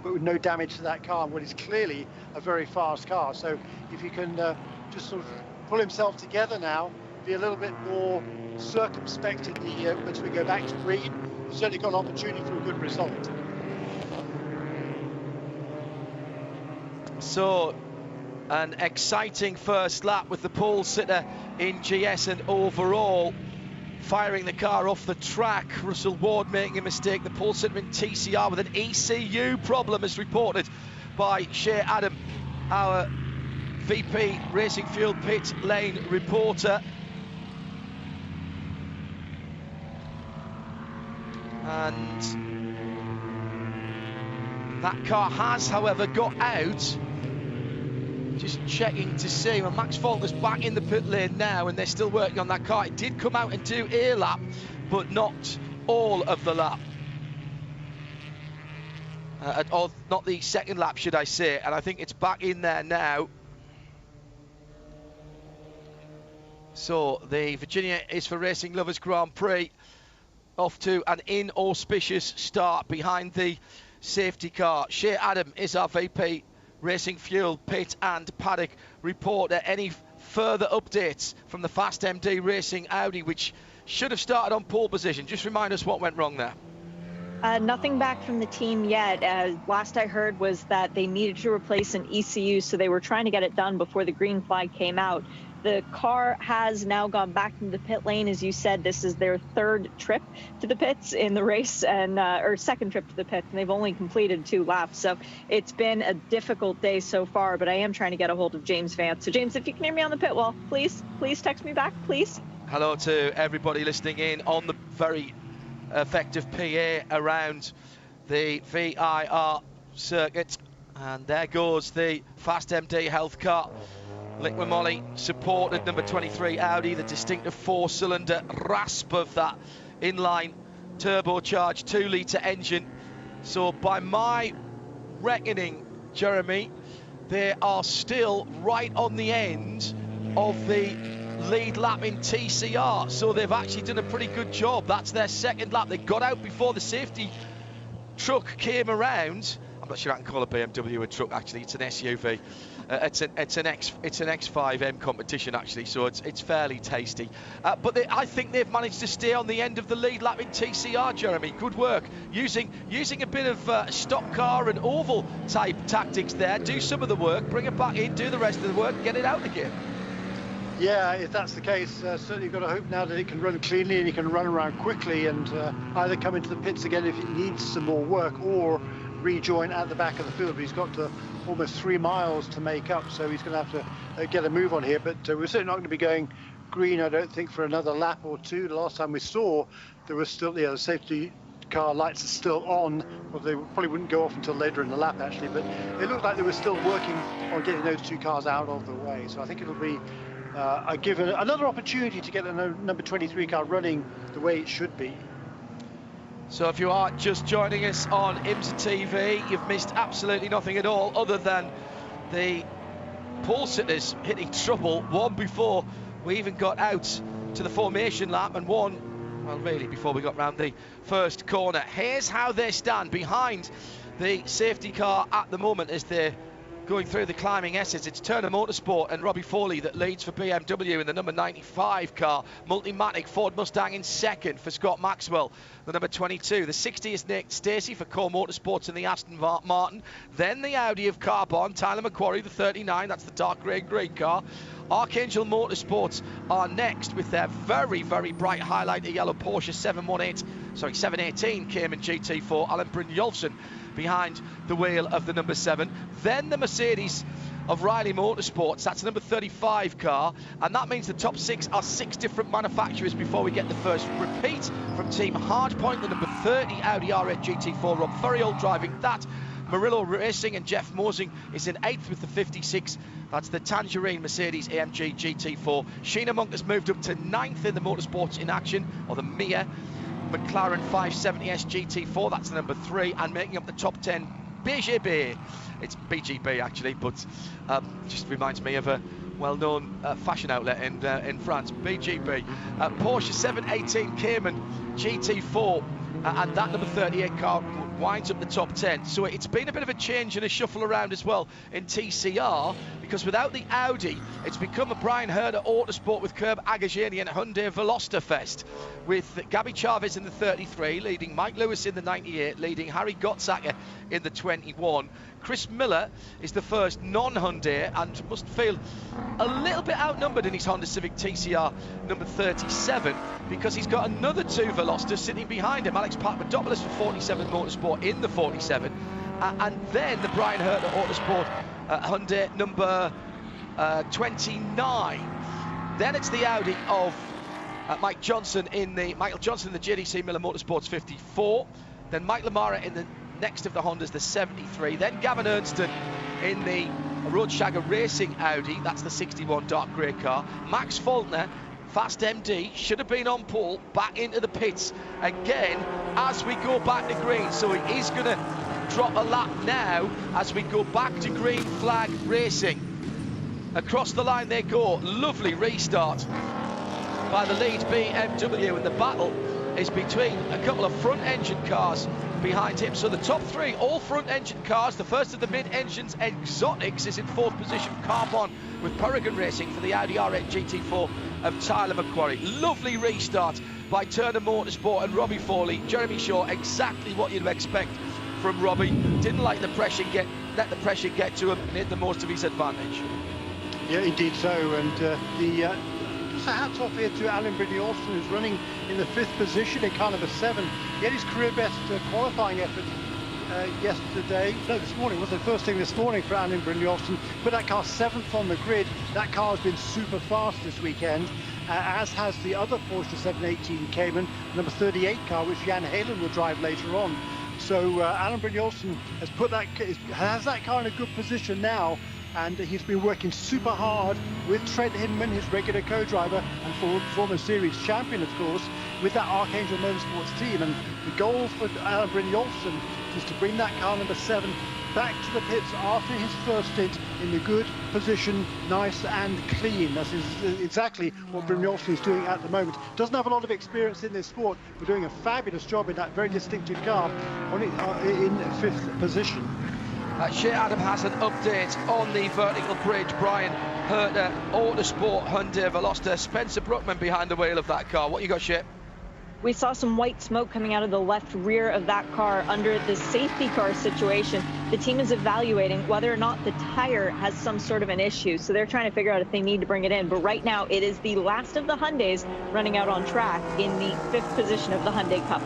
but with no damage to that car, and what is clearly a very fast car. So if you can just sort of pull himself together now, be a little bit more circumspect in the as we go back to green, he's certainly got an opportunity for a good result. So an exciting first lap with the pole sitter in GS, and overall firing the car off the track. Russell Ward making a mistake. The pole sitter in TCR with an ECU problem, as reported by Shea Adam, our VP Racing Fuel pit lane reporter. And that car has, however, got out. Just checking to see. Well, Max Faulkner's back in the pit lane now, and they're still working on that car. It did come out and do a lap, but not all of the lap. Or not the second lap, should I say. And I think it's back in there now. So the Virginia is for Racing Lovers Grand Prix off to an inauspicious start behind the safety car. Shea Adam is our VP Racing Fuel pit and paddock reporter. Any further updates from the Fast MD Racing Audi, which should have started on pole position? Just remind us what went wrong there. Nothing back from the team yet. Last I heard was that they needed to replace an ECU, so they were trying to get it done before the green flag came out. The car has now gone back into the pit lane. As you said, this is their third trip to the pits in the race, and or second trip to the pits, and they've only completed 2 laps. So it's been a difficult day so far, but I am trying to get a hold of James Vance. So James, if you can hear me on the pit wall, please text me back, please. Hello to everybody listening in on the very effective PA around the ViR circuit. And there goes the Fast MD health car. Liquid Moly supported number 23 Audi, the distinctive 4-cylinder rasp of that inline turbocharged 2-litre engine. So by my reckoning, Jeremy, they are still right on the end of the lead lap in TCR. So they've actually done a pretty good job. That's their second lap. They got out before the safety truck came around. I'm not sure I can call a BMW a truck, actually. It's an SUV. It's an X5M competition, actually, so it's fairly tasty. But I think they've managed to stay on the end of the lead lap in TCR, Jeremy. Good work. Using a bit of stock car and oval type tactics there. Do some of the work, bring it back in, do the rest of the work, get it out again. Yeah, if that's the case, certainly you've got to hope now that it can run cleanly and it can run around quickly, and either come into the pits again if it needs some more work, or rejoin at the back of the field. But he's got almost 3 miles to make up, so he's going to have to get a move on here. But we're certainly not going to be going green, I don't think, for another lap or two. The last time we saw, there was still, the safety car lights are still on. Well, they probably wouldn't go off until later in the lap, actually, but it looked like they were still working on getting those 2 cars out of the way. So I think it'll be another opportunity to get the number 23 car running the way it should be. So if you are just joining us on IMSA TV, you've missed absolutely nothing at all, other than the pole sitters hitting trouble, one before we even got out to the formation lap, and one, well, really before we got round the first corner. Here's how they stand behind the safety car at the moment as they're going through the climbing S's. It's Turner Motorsport and Robbie Foley that leads for BMW in the number 95 car. Multimatic Ford Mustang in second for Scott Maxwell, the number 22. The 60 is Nick Stacey for Core Motorsports in the Aston Martin. Then the Audi of Carbon, Tyler McQuarrie, the 39. That's the dark grey car. Archangel Motorsports are next with their very, very bright highlighter yellow Porsche 718 Cayman GT4. Alan Brynjolfsson behind the wheel of the number 7. Then the Mercedes of Riley Motorsports, that's the number 35 car, and that means the top 6 are 6 different manufacturers before we get the first repeat from Team Hardpoint, the number 30 Audi R8 GT4, Rob Furriol driving that. Murillo Racing and Jeff Mosing is in 8th with the 56. That's the Tangerine Mercedes AMG GT4. Sheena Monk has moved up to 9th in the Motorsports in Action, or the MIA McLaren 570S GT4. That's the number 3, and making up the top 10, BGB. It's BGB actually, but just reminds me of a well-known fashion outlet in France. BGB. Porsche 718 Cayman GT4, and that number 38 car winds up the top 10. So it's been a bit of a change and a shuffle around as well in TCR, because without the Audi, it's become a Brian Herder Autosport with Curb Agajani and Hyundai Velosterfest, with Gabby Chavez in the 33, leading Mike Lewis in the 98, leading Harry Gottsacker in the 21. Chris Miller is the first non-Hyundai and must feel a little bit outnumbered in his Honda Civic TCR number 37, because he's got another two Velosters sitting behind him. Alex Papadopoulos for 47 Motorsport in the 47, and then the Brian Herter Autosport Hyundai number 29. Then it's the Audi of Michael Johnson in the JDC Miller Motorsports 54. Then Mike Lamara in the next of the Hondas, the 73. Then Gavin Ernston in the Roadshagger Racing Audi, that's the 61 dark grey car. Max Faulkner, Fast MD, should have been on pole, back into the pits again as we go back to green. So he is going to drop a lap now as we go back to green flag racing. Across the line they go. Lovely restart by the lead BMW, and the battle is between a couple of front engine cars behind him. So the top three, all front engine cars. The first of the mid-engines, Exotics, is in fourth position. Carbon with Peregrine Racing for the Audi R8 GT4 of Tyler McQuarrie. Lovely restart by Turner Motorsport and Robbie Foley. Jeremy Shaw, exactly what you'd expect from Robbie. Didn't let the pressure get to him, and hit the most of his advantage. Yeah, indeed so. And just a hats off here to Alan Brindley-Olsen, who's running in the 5th position in car number 7. He had his career best qualifying effort this morning, was the first thing this morning for Alan Brindley-Olsen. Put that car 7th on the grid. That car has been super fast this weekend, as has the other Porsche 718 Cayman, number 38 car, which Jan Halen will drive later on. So Alan Brindley-Olsen has that car in a good position now, and he's been working super hard with Trent Hinman, his regular co-driver and former series champion, of course, with that Archangel Motorsports team. And the goal for Alan Brindley-Olsen is to bring that car number 7 back to the pits after his first stint in the good position, nice and clean. That's exactly what Brindley-Olsen is doing at the moment. Doesn't have a lot of experience in this sport, but doing a fabulous job in that very distinctive car in 5th position. Shea Adam has an update on the vertical bridge. Brian Herter Autosport Hyundai Veloster. Spencer Brookman behind the wheel of that car. What you got, Shea? We saw some white smoke coming out of the left rear of that car under the safety car situation. The team is evaluating whether or not the tire has some sort of an issue. So they're trying to figure out if they need to bring it in. But right now, it is the last of the Hyundais running out on track in the 5th position of the Hyundai Cup.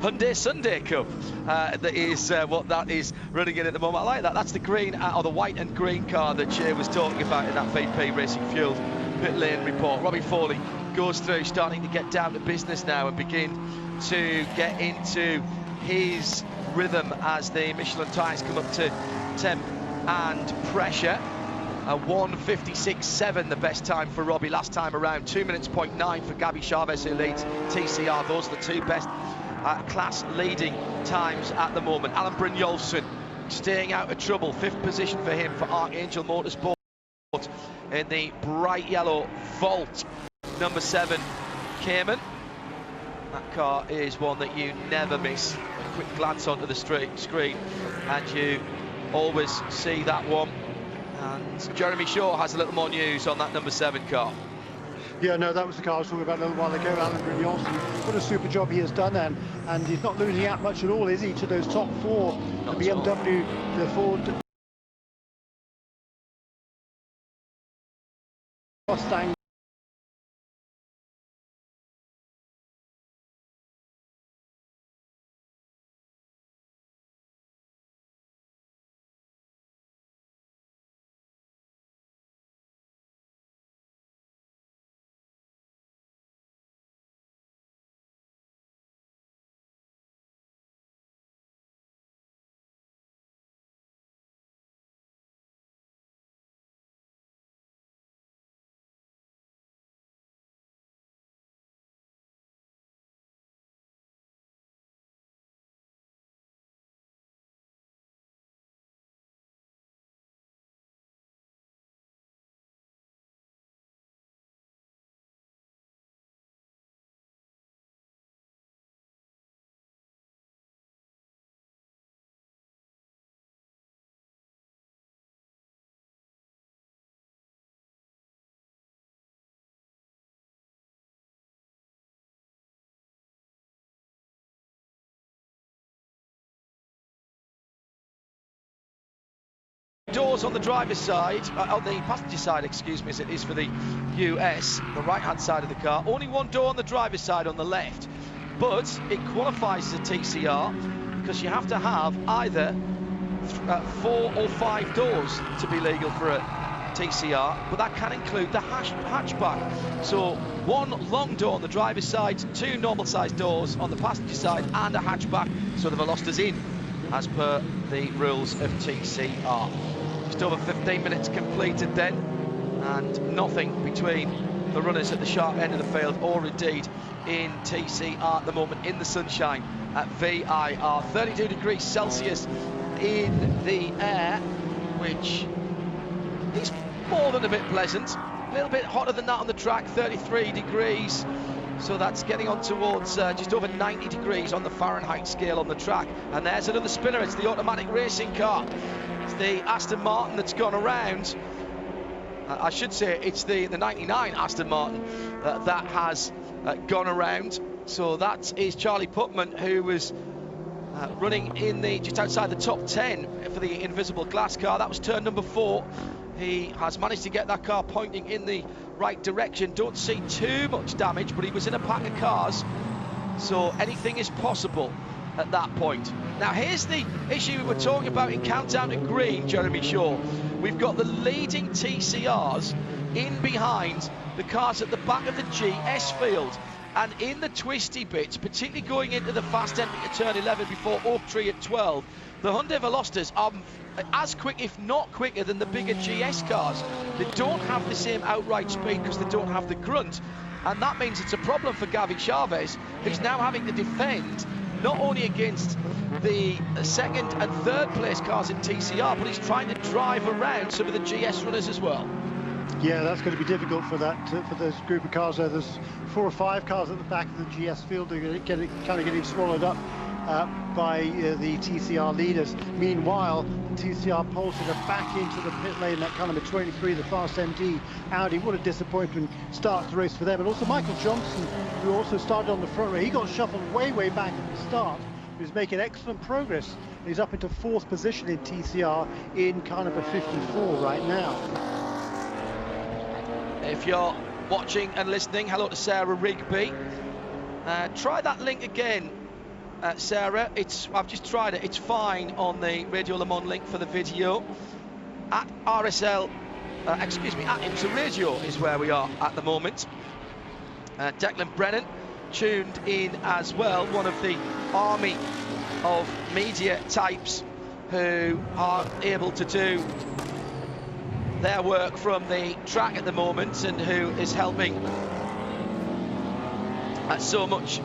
Hyundai Sunday Cup, that is what that is running in at the moment. I like that. That's the green, or the white and green car that Shea was talking about in that VP Racing Fuels pit lane report. Robbie Foley goes through, starting to get down to business now and begin to get into his rhythm as the Michelin tyres come up to temp and pressure. 1:56.7, the best time for Robbie last time around. 2 minutes 0.9 for Gabby Chavez, who leads TCR. Those are the two best class leading times at the moment. Alan Brindley-Olsen staying out of trouble. 5th position for him for Archangel Motorsport in the bright yellow Volt number 7 Cayman. That car is one that you never miss. A quick glance onto the screen and you always see that one. And Jeremy Shaw has a little more news on that number 7 car. Yeah, no, that was the car I was talking about a little while ago. Alan Brindley-Olsen, what a super job he has done, and he's not losing out much at all, is he, to those top 4, the BMW, the Ford, Mustang. doors on the driver's side, on the passenger side, excuse me, as it is for the US, the right-hand side of the car. Only one door on the driver's side on the left, but it qualifies as a TCR because you have to have either 4 or 5 doors to be legal for a TCR, but that can include the hatchback. So 1 long door on the driver's side, 2 normal-sized doors on the passenger side, and a hatchback, so the Velocity's in, as per the rules of TCR. Just over 15 minutes completed then, and nothing between the runners at the sharp end of the field, or indeed in TCR at the moment in the sunshine at ViR. 32 degrees Celsius in the air, which is more than a bit pleasant. A little bit hotter than that on the track, 33 degrees. So that's getting on towards just over 90 degrees on the Fahrenheit scale on the track. And there's another spinner. It's the automatic racing car. It's the Aston Martin that's gone around. I should say it's the 99 Aston Martin that has gone around. So that is Charlie Putman, who was running in the just outside the top 10 for the invisible glass car. That was turn number 4. He has managed to get that car pointing in the right direction. Don't see too much damage, but he was in a pack of cars, so anything is possible at that point. Now here's the issue we were talking about in Countdown to Green, Jeremy Shaw. We've got the leading TCRs in behind the cars at the back of the GS field, and in the twisty bits, particularly going into the fast end to turn 11 before Oak Tree at 12, the Hyundai Velocities are as quick, if not quicker, than the bigger GS cars. They don't have the same outright speed because they don't have the grunt, and that means it's a problem for Gavi Chavez, who's now having to defend not only against the second and third place cars in TCR, but he's trying to drive around some of the GS runners as well. Yeah, that's going to be difficult for that for this group of cars there. There's 4 or 5 cars at the back of the GS field that are getting swallowed up by the TCR leaders. Meanwhile, the TCR Polestar are back into the pit lane, that car number 23, the Fast MD Audi. What a disappointing start to the race for them. And also Michael Johnson, who also started on the front row, he got shuffled way back at the start. He's making excellent progress. He's up into 4th position in TCR in car number 54 right now. If you're watching and listening, hello to Sarah Rigby. Try that link again, Sarah. I've just tried it. It's fine on the Radio Le Mans link for the video. At RSL, at IMSA Radio is where we are at the moment. Declan Brennan tuned in as well, one of the army of media types who are able to do their work from the track at the moment, and who is helping so much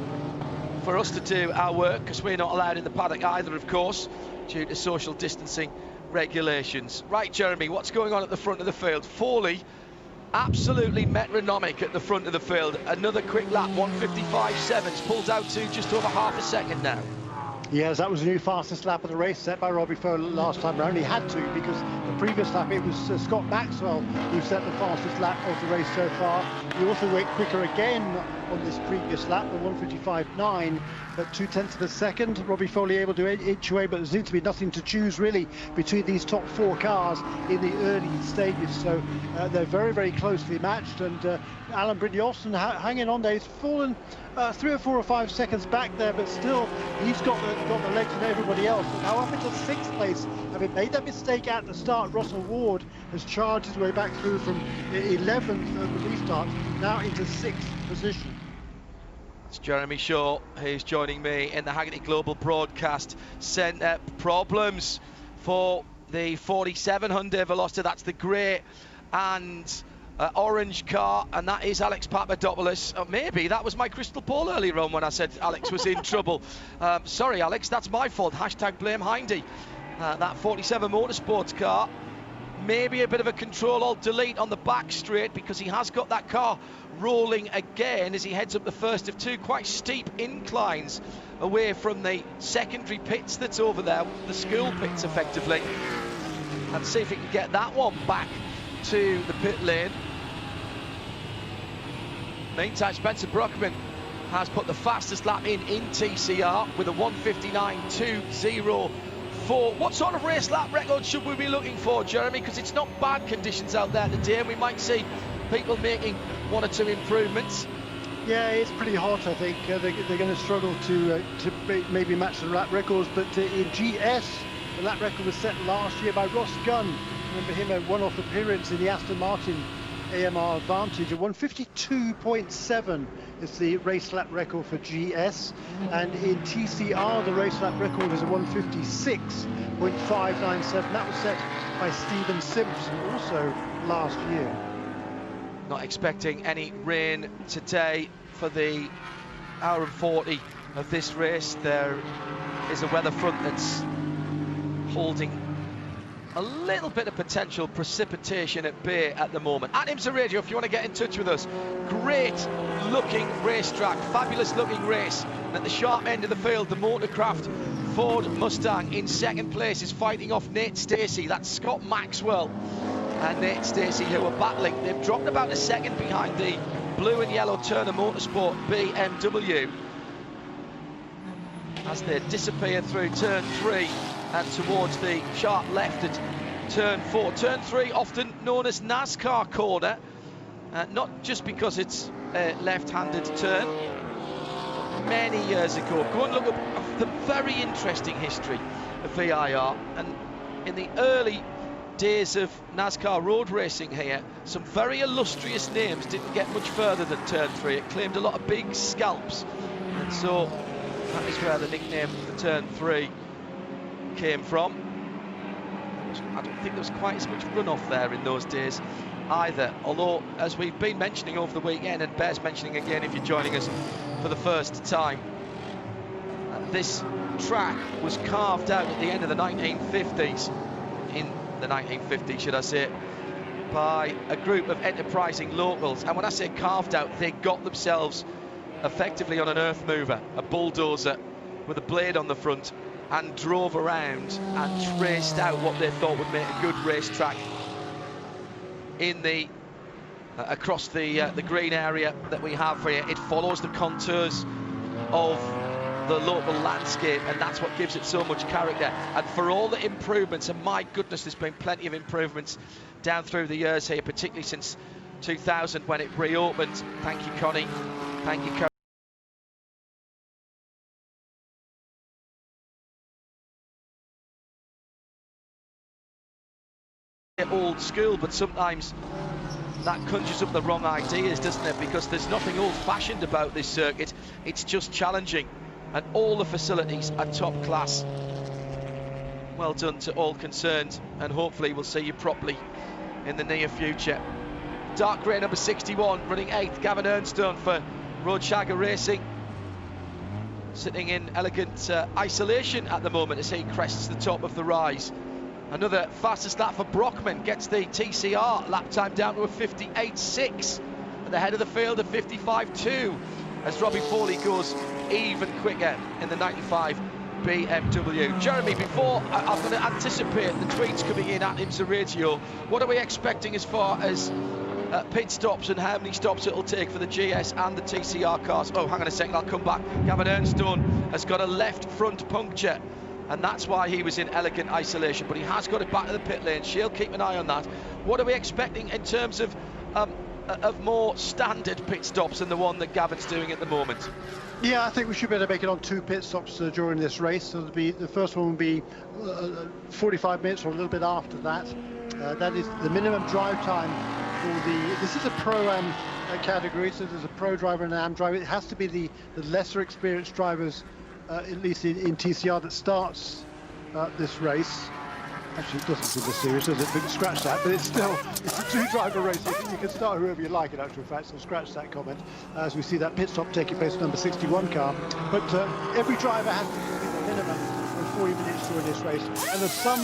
for us to do our work, because we're not allowed in the paddock either, of course, due to social distancing regulations. Right, Jeremy, what's going on at the front of the field? Foley, absolutely metronomic at the front of the field. Another quick lap, 1:55.7, pulled out to just over half a second now. Yes, that was the new fastest lap of the race set by Robbie Fowler last time round. He had to, because the previous lap it was Scott Maxwell who set the fastest lap of the race so far. He also went quicker again on this previous lap, the 1:55.9, at 0.2 of a second. Robbie Foley able to inch away, but there seems to be nothing to choose really between these top 4 cars in the early stages. So they're very closely matched, and Alan Brynjolfsson hanging on there. He's fallen 3 or 4 or 5 seconds back there, but still he's got the legs of everybody else. Now up into 6th place, having made that mistake at the start, Russell Ward has charged his way back through from 11th at the restart, now into 6th position. It's Jeremy Shaw who's joining me in the Hagerty Global Broadcast Centre. Problems for the 47 Hyundai Veloster. That's the grey and orange car, and that is Alex Papadopoulos. Maybe that was my crystal ball earlier on when I said Alex was in trouble. Sorry, Alex, that's my fault. Hashtag blame Hindy. That 47 Motorsports car, maybe a bit of a Control-Alt-Delete on the back straight, because he has got that car rolling again as he heads up the first of 2 quite steep inclines away from the secondary pits that's over there, the school pits effectively, and see if he can get that one back to the pit lane. Meantime, Spencer Brockman has put the fastest lap in TCR with a 1:59.204. before. What sort of race lap record should we be looking for, Jeremy? Because it's not bad conditions out there today, and we might see people making 1 or 2 improvements. Yeah, it's pretty hot, I think. They're going to struggle to maybe match the lap records, but in GS, the lap record was set last year by Ross Gunn. Remember him, a one-off appearance in the Aston Martin AMR Advantage. A 152.7 is the race lap record for GS, and in TCR the race lap record is a 156.597. That was set by Stephen Simpson also last year. Not expecting any rain today for the hour and 40 of this race. There is a weather front that's holding a little bit of potential precipitation at bay at the moment. At IMSA Radio, if you want to get in touch with us. Great looking racetrack, fabulous looking race. And at the sharp end of the field, the Motorcraft Ford Mustang in second place is fighting off Nate Stacey. That's Scott Maxwell and Nate Stacey who are battling. They've dropped about a second behind the blue and yellow Turner Motorsport BMW as they disappear through turn 3 and towards the sharp left at turn 4. Turn 3 often known as NASCAR corner, not just because it's a left-handed turn. Many years ago, go and look up the very interesting history of ViR, and in the early days of NASCAR road racing here, some very illustrious names didn't get much further than turn 3. It claimed a lot of big scalps, and so that is where the nickname for turn 3 came from. I don't think there was quite as much runoff there in those days either, although as we've been mentioning over the weekend, and bears mentioning again if you're joining us for the first time, this track was carved out at the end of the 1950s, in the 1950s should I say, by a group of enterprising locals. And when I say carved out, they got themselves effectively on an earth mover, a bulldozer with a blade on the front, and drove around and traced out what they thought would make a good racetrack in the across the green area that we have here. It follows the contours of the local landscape, and that's what gives it so much character. And for all the improvements, and my goodness, there's been plenty of improvements down through the years here, particularly since 2000 when it reopened. Thank you, Connie. Thank you, Connie. Old school, but sometimes that conjures up the wrong ideas, doesn't it? Because there's nothing old-fashioned about this circuit. It's just challenging, and all the facilities are top class. Well done to all concerned, and hopefully we'll see you properly in the near future. Dark grey number 61 running 8th, Gavin Ernstone for Road Shagger Racing, sitting in elegant isolation at the moment as he crests the top of the rise. Another fastest lap for Brockman, gets the TCR lap time down to a 58.6 at the head of the field, a 55.2 as Robbie Foley goes even quicker in the 95 BMW. Jeremy, before I'm going to anticipate the tweets coming in at IMSA Radio, what are we expecting as far as pit stops and how many stops it'll take for the GS and the TCR cars? Oh, hang on a second, I'll come back. Gavin Ernstone has got a left front puncture, and that's why he was in elegant isolation, but he has got it back to the pit lane. She'll keep an eye on that. What are we expecting in terms of more standard pit stops than the one that Gavin's doing at the moment? Yeah, I think we should be able to make it on 2 pit stops during this race. So the first one will be 45 minutes or a little bit after that. That is the minimum drive time for this is a Pro-Am category, so there's a Pro driver and an Am driver. It has to be the lesser experienced drivers, at least in TCR, that starts this race. Actually, it doesn't seem the series, does it? But scratch that. But it's a 2-driver race. You can start whoever you like, in actual fact, so scratch that comment. As we see that pit stop taking place with number 61 car. But every driver has to be the minimum of 40 minutes during this race. And there's some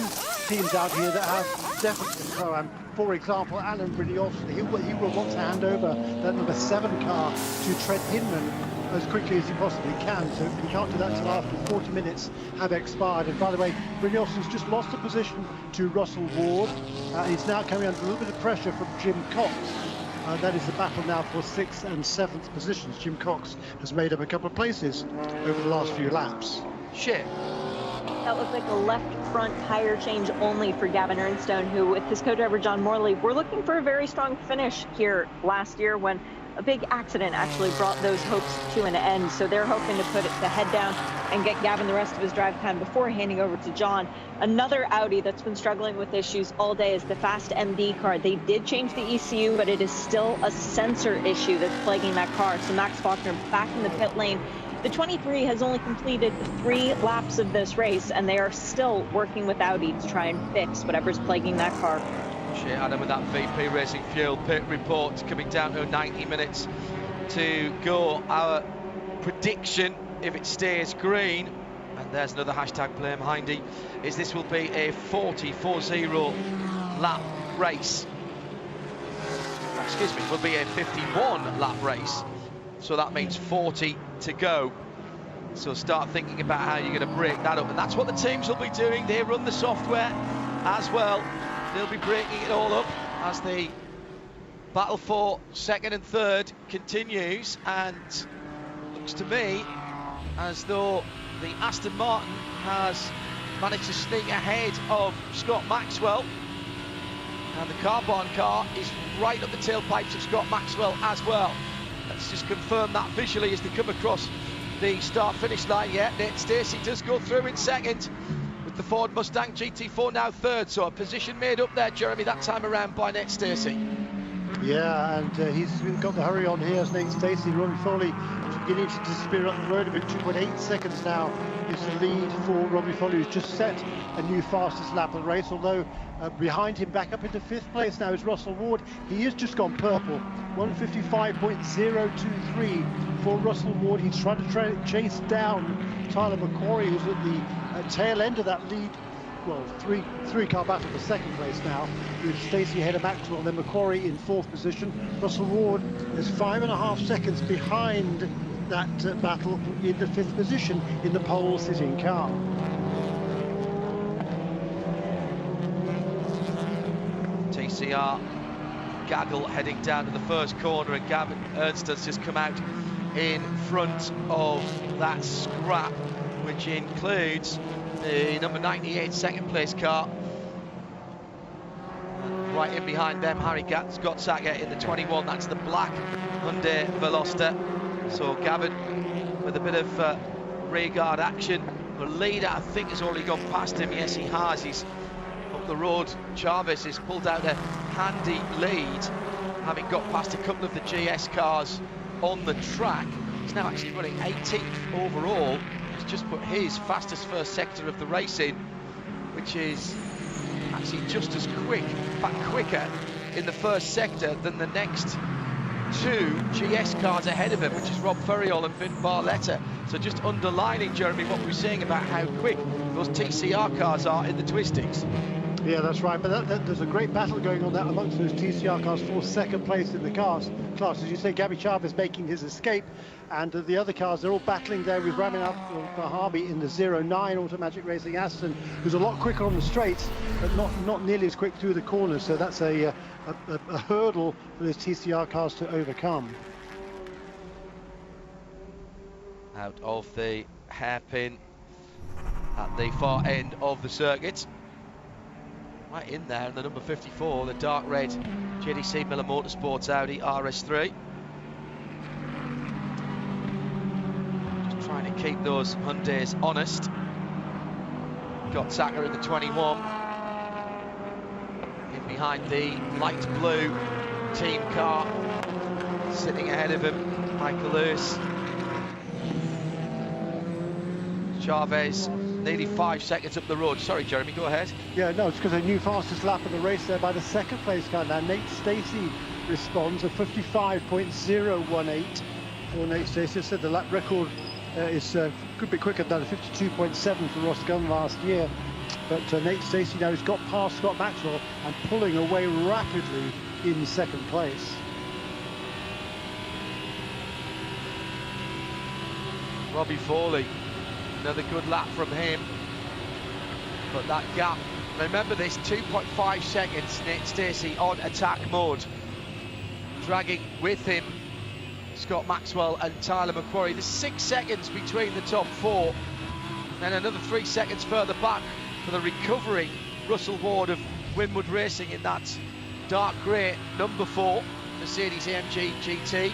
teams out here that have definitely Pro-Am. For example, Alan Brynjolfsson, he will want to hand over that number 7 car to Trent Hinman as quickly as he possibly can, so he can't do that until after 40 minutes have expired. And by the way, Brynjolfsson's just lost a position to Russell Ward. He's now coming under a little bit of pressure from Jim Cox. That is the battle now for 6th and 7th positions. Jim Cox has made up a couple of places over the last few laps. Shit. That looked like a left front tire change only for Gavin Ernstone, who, with his co-driver John Morley, were looking for a very strong finish here last year when a big accident actually brought those hopes to an end. So they're hoping to put the head down and get Gavin the rest of his drive time before handing over to John. Another Audi that's been struggling with issues all day is the Fast MD car. They did change the ECU, but it is still a sensor issue that's plaguing that car. So Max Faulkner back in the pit lane. The 23 has only completed 3 laps of this race, and they are still working with Audi to try and fix whatever's plaguing that car. Adam, with that VP Racing Fuel pit report coming down to 90 minutes to go. Our prediction, if it stays green, and there's another hashtag blame Hindy, is this will be a 40 lap race. Excuse me, will be a 51 lap race. So that means 40 to go. So start thinking about how you're going to break that up. And that's what the teams will be doing. They run the software as well. They'll be breaking it all up as the battle for second and third continues. And looks to me as though the Aston Martin has managed to sneak ahead of Scott Maxwell. And the Carbon car is right up the tailpipes of Scott Maxwell as well. Let's just confirm that visually as they come across the start-finish line. Yeah, Nate Stacey does go through in second, with the Ford Mustang GT4 now third. So a position made up there, Jeremy, that time around by Nate Stacey. Yeah, and he's got the hurry on here as Nate Stacey. Robbie Foley beginning to disappear up the road a bit. 2.8 seconds now is the lead for Robbie Foley, who's just set a new fastest lap of the race, although behind him, back up into 5th place now, is Russell Ward. He has just gone purple. 1:55.023 for Russell Ward. He's trying to chase down Tyler McQuarrie, who's at the tail end of that lead. Well, three car battle for 2nd place now, with Stacey ahead of Maxwell, then McQuarrie in 4th position. Russell Ward is 5.5 seconds behind that battle in the 5th position in the pole sitting car. TCR gaggle heading down to the first corner, and Gavin Ernst has just come out in front of that scrap, which includes the number 98 2nd place car. And right in behind them, Harry Gottsacke in the 21. That's the black Hyundai Veloster. So Gavin with a bit of rearguard action. The leader, I think, has already gone past him. Yes, he has. He's up the road. Chavez has pulled out a handy lead, having got past a couple of the GS cars on the track. He's now actually running 18th overall. He's just put his fastest first sector of the race in, which is actually just as quick, in fact quicker, in the first sector than the next 2 GS cars ahead of him, which is Rob Ferriol and Vin Barletta. So just underlining, Jeremy, what we're saying about how quick those TCR cars are in the twistings. Yeah, that's right, but there's a great battle going on there amongst those TCR cars for 2nd place in the class. As you say, Gabby Chavez making his escape, and the other cars, they're all battling there with Ramin Bahabi in the 09 Automatic Racing Aston, who's a lot quicker on the straights, but not nearly as quick through the corners. So that's a hurdle for those TCR cars to overcome. Out of the hairpin at the far end of the circuit. Right in there, and the number 54, the dark red JDC Miller Motorsports Audi RS3. Just trying to keep those Hyundais honest. Gottsacke in the 21. In behind the light blue team car. Sitting ahead of him, Michael Lewis. Chavez nearly 5 seconds up the road. Sorry, Jeremy, go ahead. Yeah, no, it's because a new fastest lap of the race there by the 2nd place car now. Nate Stacey responds at 55.018 for Nate Stacey. I said the lap record could be quicker than 52.7 for Ross Gunn last year. But Nate Stacey now has got past Scott Maxwell and pulling away rapidly in 2nd place. Robbie Foley. Another good lap from him, but that gap, remember this, 2.5 seconds, Nate Stacey on attack mode, dragging with him Scott Maxwell and Tyler McQuarrie. There's 6 seconds between the top 4. Then another 3 seconds further back for the recovering Russell Ward of Winwood Racing in that dark grey number 4 Mercedes AMG GT.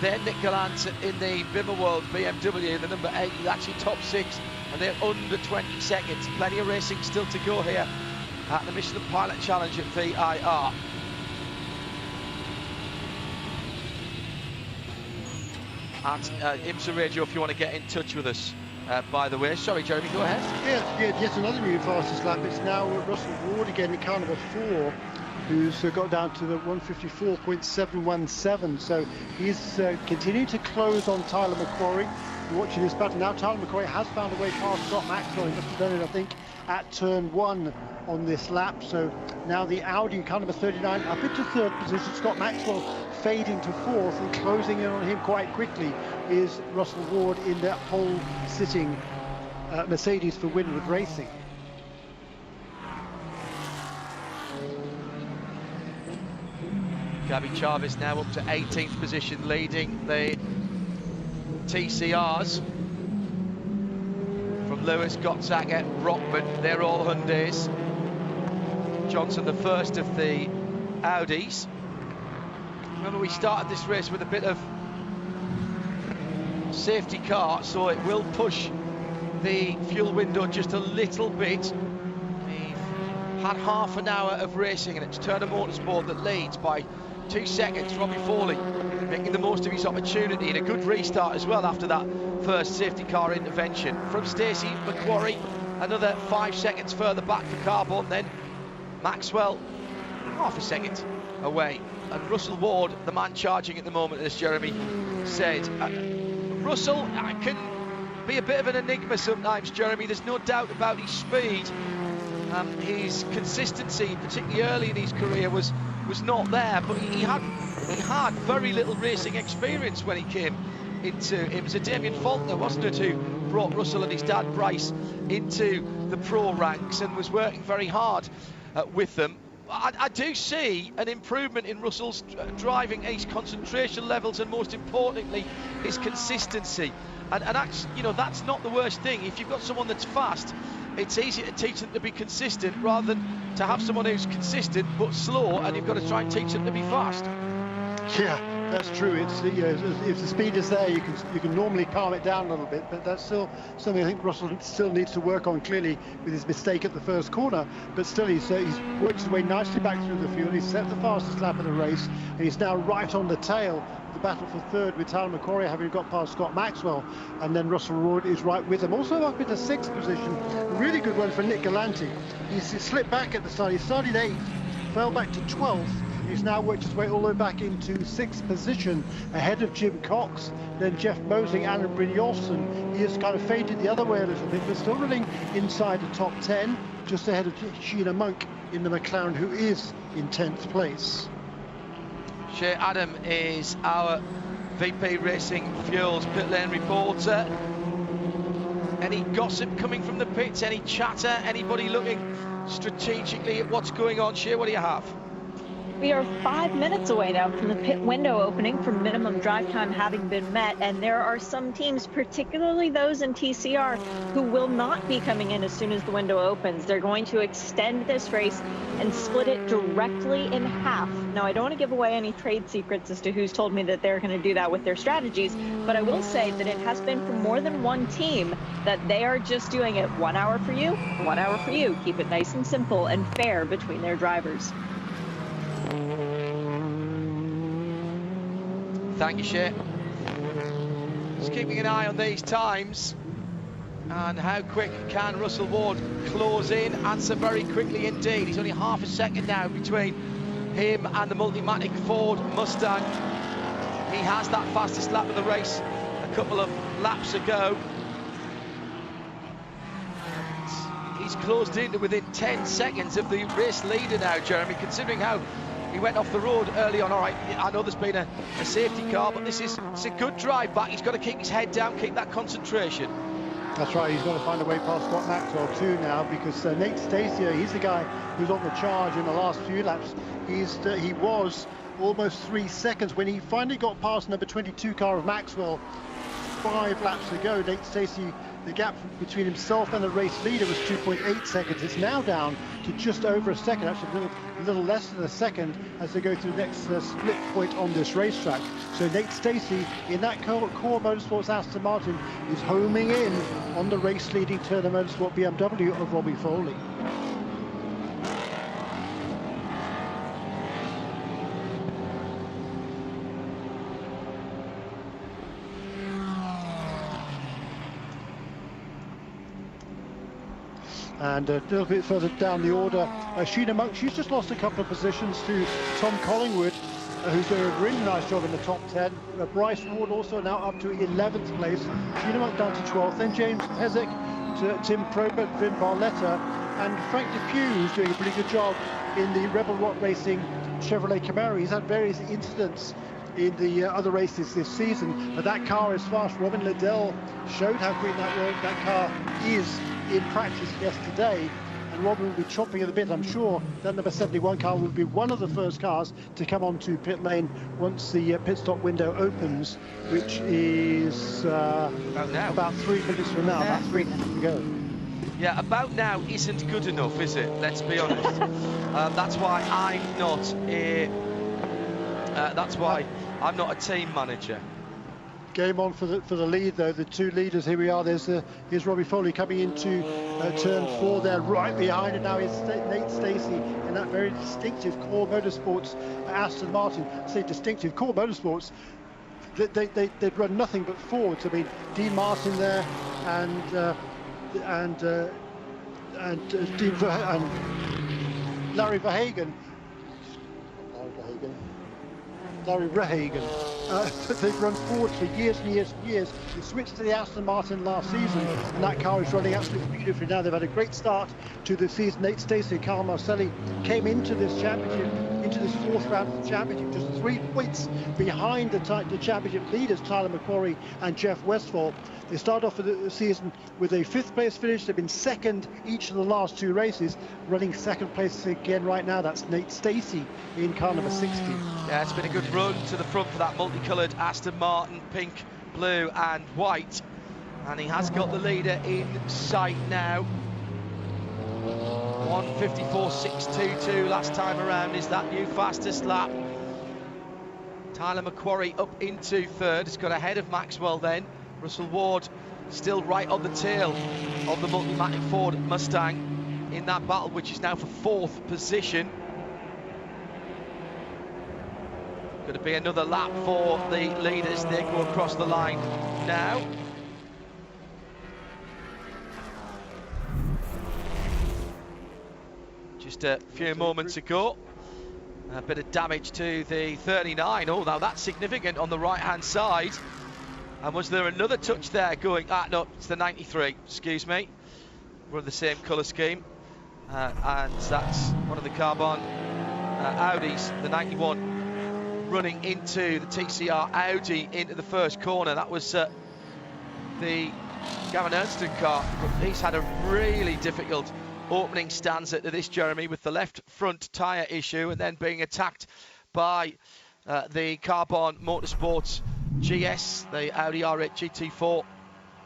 Then Nick Gallant in the Bimmer World BMW, the number 8, he's actually top 6, and they're under 20 seconds. Plenty of racing still to go here at the Michelin Pilot Challenge at ViR. At IMSA Radio if you want to get in touch with us, by the way. Sorry, Jeremy, go ahead. Yeah, yet another new fastest lap. It's now Russell Ward again in car number 4, who's got down to the 154.717. So he's continuing to close on Tyler McQuarrie. You're watching this battle now. Tyler McQuarrie has found a way past Scott Maxwell. He must have done it, I think, at turn 1 on this lap. So now the Audi car number 39 up into 3rd position. Scott Maxwell fading to 4th, and closing in on him quite quickly is Russell Ward in that pole sitting Mercedes for Winwood Racing. Gabby Chavez now up to 18th position, leading the TCRs from Lewis, Gotzacker, Brockman. They're all Hyundais. Johnson the first of the Audis. Remember, we started this race with a bit of safety car, so it will push the fuel window just a little bit. We've had half an hour of racing, and it's Turner Motorsport that leads by 2 seconds. Robbie Foley making the most of his opportunity, and a good restart as well after that first safety car intervention. From Stacey McQuarrie, another 5 seconds further back for Carbon, then Maxwell half a second away, and Russell Ward, the man charging at the moment, as Jeremy said. Russell can be a bit of an enigma sometimes, Jeremy. There's no doubt about his speed. His consistency, particularly early in his career, was not there, but he had very little racing experience when he came into IMSA. Damien Faulkner, wasn't it, who brought Russell and his dad Bryce into the pro ranks and was working very hard with them. I do see an improvement in Russell's driving, his concentration levels, and most importantly, his consistency. And actually, you know, that's not the worst thing. If you've got someone that's fast, it's easy to teach them to be consistent rather than to have someone who's consistent but slow, and you've got to try and teach them to be fast. Yeah, that's true. It's if the speed is there, you can normally calm it down a little bit, but that's still something I think Russell still needs to work on, clearly, with his mistake at the first corner. But still, he's worked his way nicely back through the field. He's set the fastest lap of the race, and he's now right on the tail of the battle for 3rd, with Tyler McQuarrie having got past Scott Maxwell, and then Russell Ward is right with him. Also up into 6th position, a really good one for Nick Galante. He's slipped back at the start. He started 8th, fell back to 12th. He's now worked his way all the way back into 6th position, ahead of Jim Cox, then Jeff Mosing, Alan Brynjolfsson. He has kind of faded the other way a little bit, but still running inside the top 10, just ahead of Sheena Monk in the McLaren, who is in 10th place. Shea Adam is our VP Racing Fuels pit lane reporter. Any gossip coming from the pits? Any chatter? Anybody looking strategically at what's going on? Shea, what do you have? We are 5 minutes away now from the pit window opening, from minimum drive time having been met, and there are some teams, particularly those in TCR, who will not be coming in as soon as the window opens. They're going to extend this race and split it directly in half. Now, I don't want to give away any trade secrets as to who's told me that they're going to do that with their strategies, but I will say that it has been from more than one team that they are just doing it 1 hour for you, 1 hour for you. Keep it nice and simple and fair between their drivers. Thank you, Shea. Just keeping an eye on these times and how quick can Russell Ward close in. Answer very quickly indeed. He's only half a second now between him and the Multimatic Ford Mustang. He has that fastest lap of the race a couple of laps ago. He's closed in to within 10 seconds of the race leader now, Jeremy, considering how he went off the road early on. All right, I know there's been a safety car, but it's a good drive back. He's got to keep his head down, keep that concentration. That's right, he's got to find a way past Scott Maxwell too now, because Nate Stacia, he's the guy who's on the charge in the last few laps. He was almost 3 seconds when he finally got past number 22 car of Maxwell 5 laps ago. Nate Stacey The gap between himself and the race leader was 2.8 seconds. It's now down to just over a second, actually a little less than a second as they go through the next split point on this racetrack. So Nate Stacey in that core Motorsports Aston Martin is homing in on the race leading Turner Motorsport BMW of Robbie Foley. And a little bit further down the order, Sheena Monk, she's just lost a couple of positions to Tom Collingwood, who's doing a really nice job in the top 10. Bryce Ward also now up to 11th place. Sheena Monk down to 12th. Then James Pezic to Tim Probert, Vin Barletta, and Frank Depew, who's doing a pretty good job in the Rebel Rock Racing Chevrolet Camaro. He's had various incidents in the other races this season, but that car is fast. Robin Liddell showed how quick that car is in practice yesterday, and Robin will be chomping at the bit, I'm sure. That number 71 car will be one of the first cars to come onto pit lane once the pit stop window opens, which is about 3 minutes from now, about 3 minutes to go. Yeah, about now isn't good enough, is it? Let's be honest. That's why I'm not a. That's why I'm not a team manager. Game on for the lead though. The two leaders, here we are. Here's Robbie Foley coming into turn 4 there. Right behind it now is Nate Stacey in that very distinctive Core Motorsports Aston Martin. I say distinctive Core Motorsports. They'd run nothing but forwards. I mean, Dean Martin there and Larry Verhagen. Larry Rehagen. They've run forward for years and years and years. They switched to the Aston Martin last season, and that car is running absolutely beautifully now. They've had a great start to the season. Nate Stacey and Carl Marcelli came into this championship, into this 4th round of the championship, just 3 points behind the championship leaders, Tyler McQuarrie and Jeff Westphal. They start off the season with a 5th place finish. They've been second each of the last 2 races, running 2nd place again right now. That's Nate Stacey in car number 60. Yeah, it's been a good run to the front for that multicoloured Aston Martin, pink, blue and white. And he has got the leader in sight now. 1:54.622 last time around is that new fastest lap. Tyler McQuarrie up into 3rd. It's got ahead of Maxwell then. Russell Ward still right on the tail of the Multimatic Ford Mustang in that battle, which is now for 4th position. Going to be another lap for the leaders. They go across the line now. Just a few moments ago, a bit of damage to the 39. Oh, now that's significant on the right-hand side. And was there another touch there going? No, it's the 93, excuse me. We're in the same colour scheme. And that's one of the carbon Audis, the 91, running into the TCR Audi into the first corner. That was the Gavin Ernston car. But he's had a really difficult opening stanza to this, Jeremy, with the left front tyre issue and then being attacked by the Carbon Motorsports GS, the Audi R8 GT4.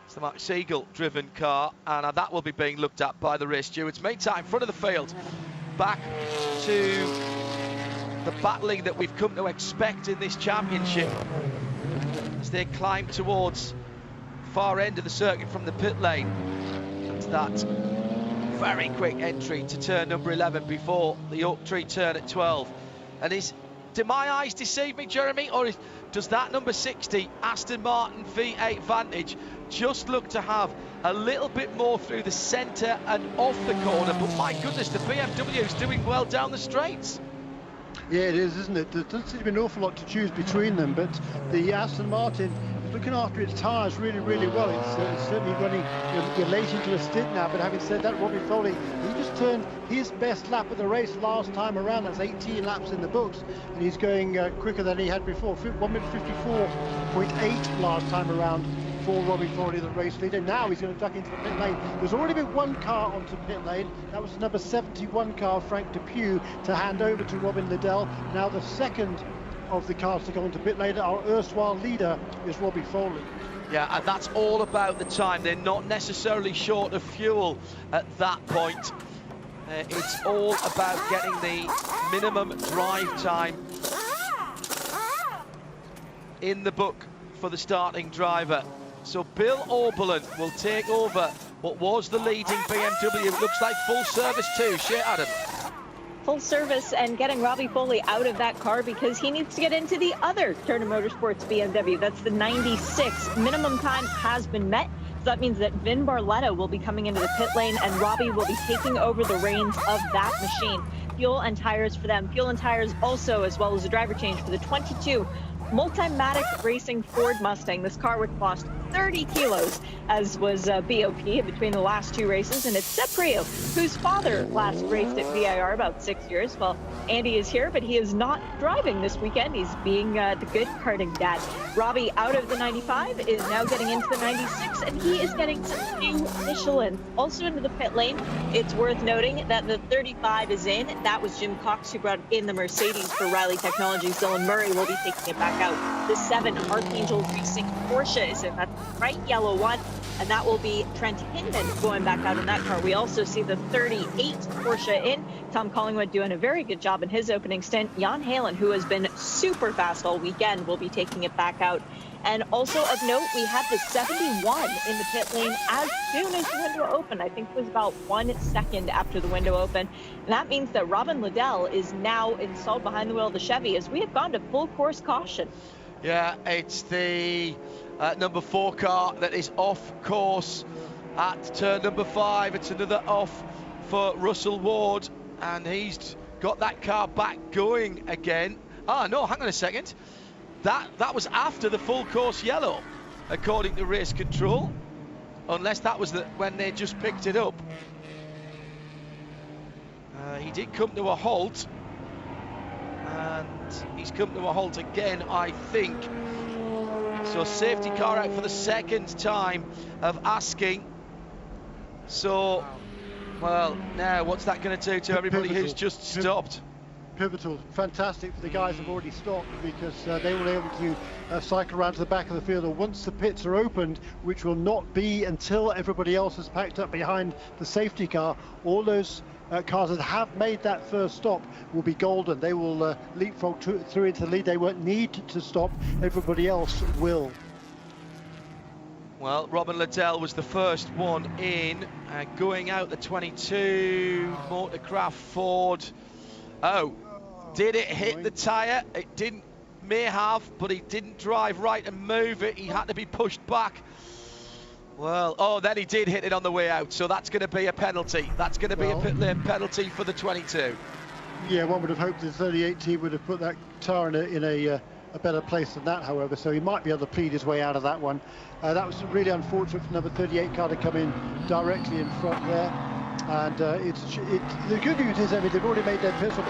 It's the Mark Siegel driven car, and that will be being looked at by the race stewards. Meantime, front of the field, back to the battling that we've come to expect in this championship as they climb towards the far end of the circuit from the pit lane. And that very quick entry to turn number 11 before the Oak Tree turn at 12. And do my eyes deceive me, Jeremy, or does that number 60 Aston Martin V8 Vantage just look to have a little bit more through the centre and off the corner? But my goodness, the BMW is doing well down the straights. Yeah, it is, isn't it? There doesn't seem to be an awful lot to choose between them, but the Aston Martin is looking after its tyres really, really well. It's certainly running, you're late into a stint now, but having said that, Robbie Foley, he just turned his best lap of the race last time around. That's 18 laps in the books, and he's going quicker than he had before. 1:54.8 last time around for Robbie Foley, the race leader. Now he's going to duck into the pit lane. There's already been one car onto pit lane. That was the number 71 car, Frank Depew, to hand over to Robin Liddell. Now the second of the cars to go onto pit lane, our erstwhile leader, is Robbie Foley. Yeah, and that's all about the time. They're not necessarily short of fuel at that point. It's all about getting the minimum drive time in the book for the starting driver. So Bill Oberlin will take over what was the leading BMW. It looks like full service too. Shea Adam. Full service and getting Robbie Foley out of that car because he needs to get into the other Turner Motorsports BMW. That's the 96. Minimum time has been met. So that means that Vin Barletta will be coming into the pit lane and Robbie will be taking over the reins of that machine. Fuel and tires for them. Fuel and tires also, as well as a driver change for the 22 Multimatic Racing Ford Mustang. This car which lost 30 kilos, as was BOP between the last two races. And it's Seb Priaulx, whose father last raced at ViR about 6 years. Well, Andy is here, but he is not driving this weekend. He's being the good karting dad. Robbie out of the 95 is now getting into the 96, and he is getting some new Michelin. Also into the pit lane, it's worth noting that the 35 is in. That was Jim Cox who brought in the Mercedes for Riley Technologies. Dylan Murray will be taking it back out. The 7 Archangel Racing Porsche is in. That's the bright yellow one, and that will be Trent Hinman going back out in that car. We also see the 38 Porsche in. Tom Collingwood doing a very good job in his opening stint. Jan Halen, who has been super fast all weekend, will be taking it back out. And also of note, we had the 71 in the pit lane as soon as the window opened. I think it was about 1 second after the window opened. And that means that Robin Liddell is now installed behind the wheel of the Chevy as we have gone to full course caution. Yeah, it's the number 4 car that is off course at turn number 5. It's another off for Russell Ward, and he's got that car back going again. Ah, no, hang on a second. That was after the full course yellow, according to race control, unless that was when they just picked it up. He did come to a halt, and he's come to a halt again, I think. So safety car out for the second time of asking. So, well, now what's that going to do to everybody who's just stopped? Pivotal, fantastic for the guys who've already stopped, because they will be able to cycle around to the back of the field. And once the pits are opened, which will not be until everybody else has packed up behind the safety car, all those cars that have made that first stop will be golden. They will leapfrog through into the lead. They won't need to stop. Everybody else will. Well, Robin Liddell was the first one in, going out the 22 Motorcraft Ford. Oh, did it hit the tyre? It didn't, may have, but he didn't drive right and move it. He had to be pushed back. Well, oh, then he did hit it on the way out, so that's going to be a penalty. That's going to be a pit lane penalty for the 22. Yeah, one would have hoped the 38 team would have put that tyre in a better place than that, however, so he might be able to plead his way out of that one. That was really unfortunate for number 38 car to come in directly in front there. And the good news is, I mean, they've already made their pit stop.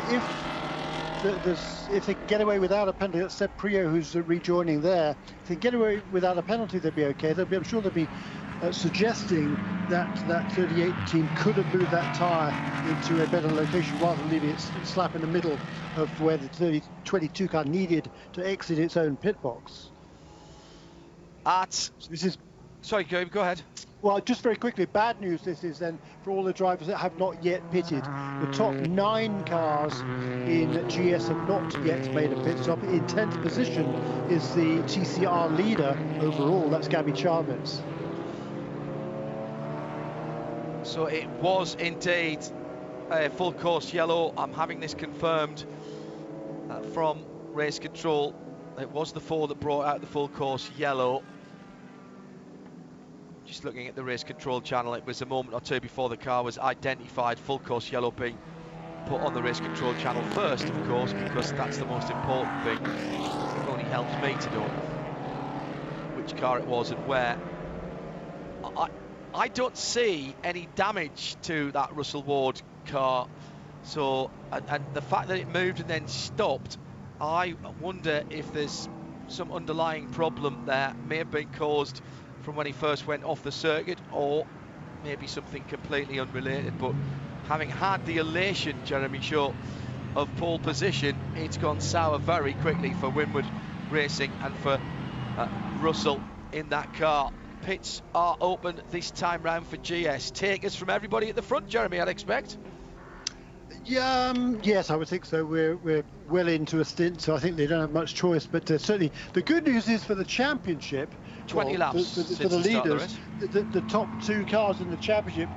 If they get away without a penalty, that's Seb Priaulx who's rejoining there. If they get away without a penalty, they'll be okay. I'm sure they'll be suggesting that 38 team could have moved that tyre into a better location rather than leaving it slap in the middle of where the 22 car needed to exit its own pit box. Sorry, go ahead. Well, just very quickly, bad news this is then for all the drivers that have not yet pitted. The top 9 cars in GS have not yet made a pit stop. In 10th position is the TCR leader overall, that's Gabby Chavez. So it was indeed a full course yellow. I'm having this confirmed from race control. It was the 4 that brought out the full course yellow. Just looking at the race control channel, it was a moment or two before the car was identified. Full course yellow being put on the race control channel first, of course, because that's the most important thing. It only helps me to know which car it was and where. I don't see any damage to that Russell Ward car. So, and the fact that it moved and then stopped, I wonder if there's some underlying problem there. May have been caused from when he first went off the circuit, or maybe something completely unrelated. But having had the elation, Jeremy Shaw, of pole position, it's gone sour very quickly for Winward Racing and for Russell. in that car. Pits are open this time round for GS. Takers from everybody at the front, Jeremy, I'd expect. Yeah, yes, I would think so. We're well into a stint, so I think they don't have much choice. But certainly, the good news is for the championship, 20 laps for the leaders, the top 2 cars in the championship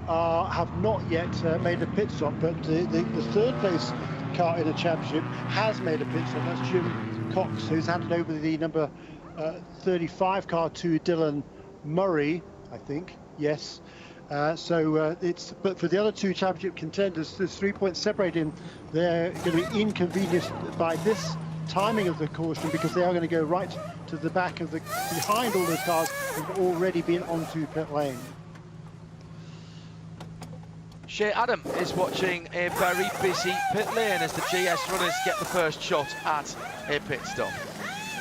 have not yet made a pit stop. But the third place car in the championship has made a pit stop. That's Jim Cox, who's handed over the number 35 car to Dylan Murray, I think. Yes. But for the other 2 championship contenders, there's 3 points separating. They're going to be inconvenienced by this timing of the caution, because they are going to go right to the back of behind all those cars who've already been onto pit lane. Shea Adam is watching a very busy pit lane as the GS runners get the first shot at a pit stop.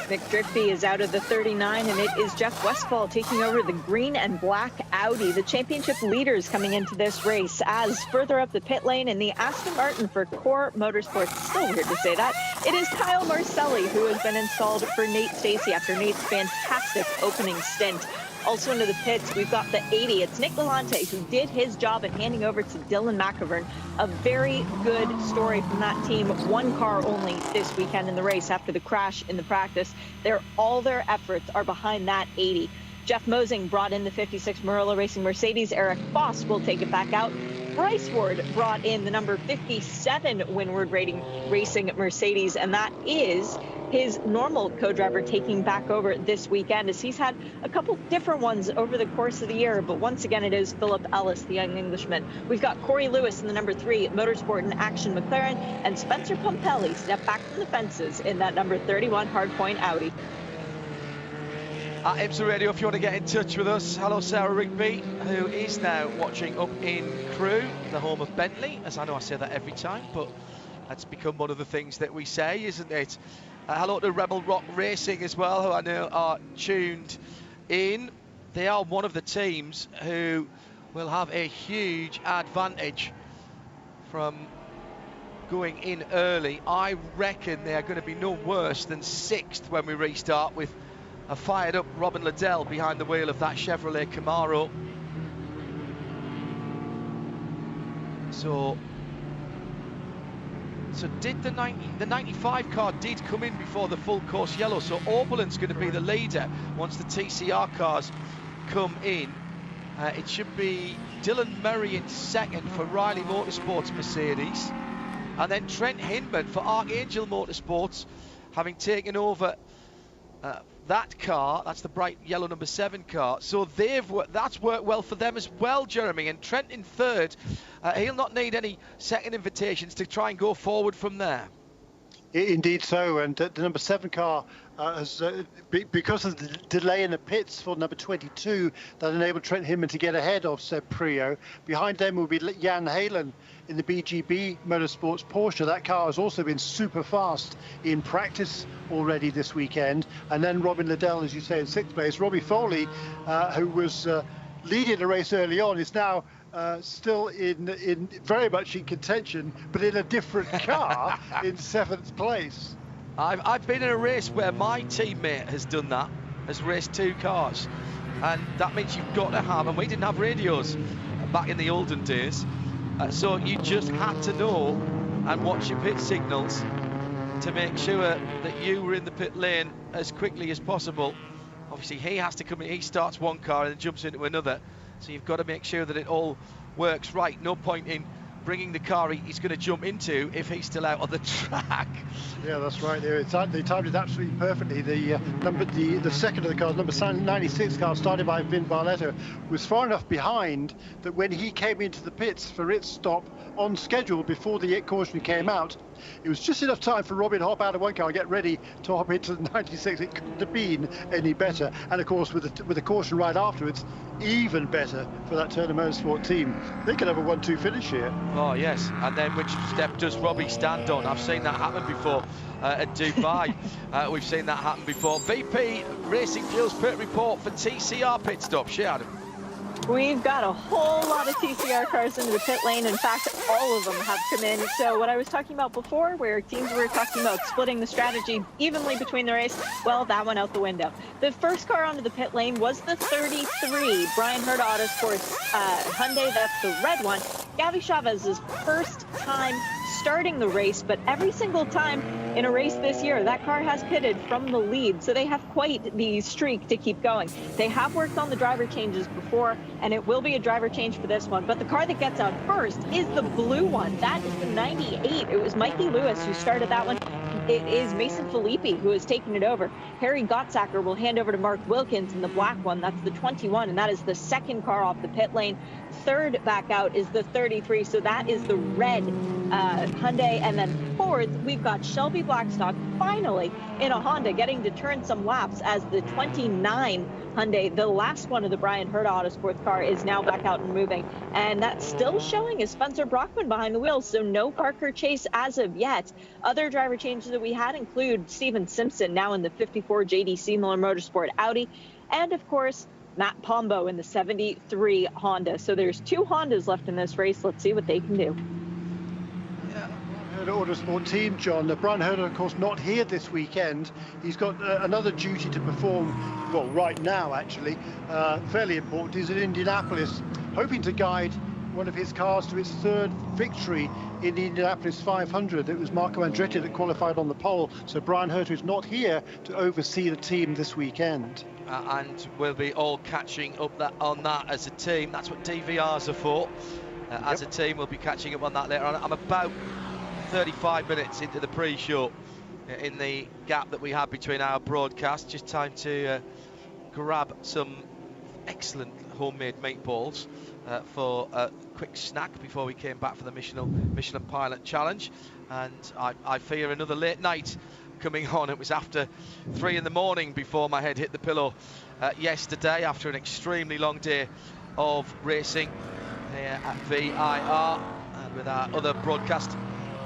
Nick Drifty is out of the 39, and it is Jeff Westphal taking over the green and black Audi. The championship leaders coming into this race. As further up the pit lane in the Aston Martin for Core Motorsports, it's so weird to say that, it is Kyle Marcelli who has been installed for Nate Stacey after Nate's fantastic opening stint. Also into the pits, we've got the 80. It's Nick Galante, who did his job at handing over to Dylan McIvern. A very good story from that team. 1 car only this weekend in the race after the crash in the practice. All their efforts are behind that 80. Jeff Mosing brought in the 56 Marilla Racing Mercedes. Eric Foss will take it back out. Bryce Ward brought in the number 57 Windward Racing Mercedes, and that is his normal co-driver taking back over this weekend, as he's had a couple different ones over the course of the year. But once again, it is Philip Ellis, the young Englishman. We've got Corey Lewis in the number 3 Motorsport and Action McLaren, and Spencer Pompelli step back from the fences in that number 31 Hardpoint Audi. At IMSA Radio, if you want to get in touch with us, hello Sarah Rigby, who is now watching up in Crewe, the home of Bentley, as I know I say that every time, but that's become one of the things that we say, isn't it? Hello to Rebel Rock Racing as well, who I know are tuned in. They are one of the teams who will have a huge advantage from going in early. I reckon they are going to be no worse than 6th when we restart, with a fired up Robin Liddell behind the wheel of that Chevrolet Camaro. So did the 95 car did come in before the full course yellow, so Oberlin's going to be the leader once the TCR cars come in. It should be Dylan Murray in 2nd for Riley Motorsports Mercedes, and then Trent Hinman for Archangel Motorsports, having taken over that car. That's the bright yellow number 7 car. So that's worked well for them as well, Jeremy. And Trent in 3rd. He'll not need any second invitations to try and go forward from there. Indeed so, and the number 7 car has, because of the delay in the pits for number 22, that enabled Trent Hinman to get ahead of Seb Prio. Behind them will be Jan Halen in the BGB Motorsports Porsche. That car has also been super fast in practice already this weekend. And then Robin Liddell, as you say, in 6th place. Robbie Foley, who was leading the race early on, is now still in very much in contention, but in a different car in 7th place. I've been in a race where my teammate has done that, has raced 2 cars, and that means you've got to have, and we didn't have radios back in the olden days, so you just had to know and watch your pit signals to make sure that you were in the pit lane as quickly as possible. Obviously he has to come in, he starts 1 car and then jumps into another, so you've got to make sure that it all works right. No point in bringing the car he's going to jump into if he's still out on the track. Yeah, that's right. They timed it absolutely perfectly. The second of the cars, number 96 car, started by Vin Barletta, was far enough behind that when he came into the pits for its stop on schedule before the caution came out, it was just enough time for Robin to hop out of 1 car and get ready to hop into the 96. It couldn't have been any better. And of course, with the caution right afterwards, even better for that Turner Motorsport team. They could have a 1-2 finish here. Oh yes, and then which step does Robbie stand on? I've seen that happen before at Dubai. We've seen that happen before. VP Racing Fuels pit report for TCR pit stop. Adam. We've got a whole lot of TCR cars into the pit lane. In fact, all of them have come in. So what I was talking about before, where teams were talking about splitting the strategy evenly between the race, well, that went out the window. The first car onto the pit lane was the 33 Brian Herta Autosports Hyundai. That's the red one. Gabby Chavez's first time starting the race, but every single time in a race this year, that car has pitted from the lead. So they have quite the streak to keep going. They have worked on the driver changes before, and it will be a driver change for this one. But the car that gets out first is the blue one. That is the 98. It was Mikey Lewis who started that one. It is Mason Filippi who is taking it over. Harry Gottsacker will hand over to Mark Wilkins in the black one. That's the 21, and that is the second car off the pit lane. Third back out is the 33, so that is the red Hyundai. And then fourth, we've got Shelby Blackstock finally in a Honda getting to turn some laps as the 29 Hyundai. The last one of the Brian Herta Autosports car is now back out and moving. And that's still showing is Spencer Brockman behind the wheels, so no Parker Chase as of yet. Other driver changes that we had include Steven Simpson now in the 54 JDC Miller Motorsport Audi, and of course Matt Pombo in the 73 Honda. So there's two Hondas left in this race. Let's see what they can do. Herta Autosport team, John. Brian Herta, of course, not here this weekend. He's got another duty to perform, well, right now, actually, fairly important. He's in Indianapolis, hoping to guide one of his cars to its third victory in the Indianapolis 500. It was Marco Andretti that qualified on the pole, so Brian Herta is not here to oversee the team this weekend. And we'll be all catching up on that as a team. That's what DVRs are for. As a team, we'll be catching up on that later on. I'm about 35 minutes into the pre-show in the gap that we had between our broadcasts. Just time to grab some excellent homemade meatballs for a quick snack before we came back for the Michelin Pilot Challenge. And I fear another late night coming on. It was after 3 in the morning before my head hit the pillow yesterday, after an extremely long day of racing here at ViR and with our other broadcast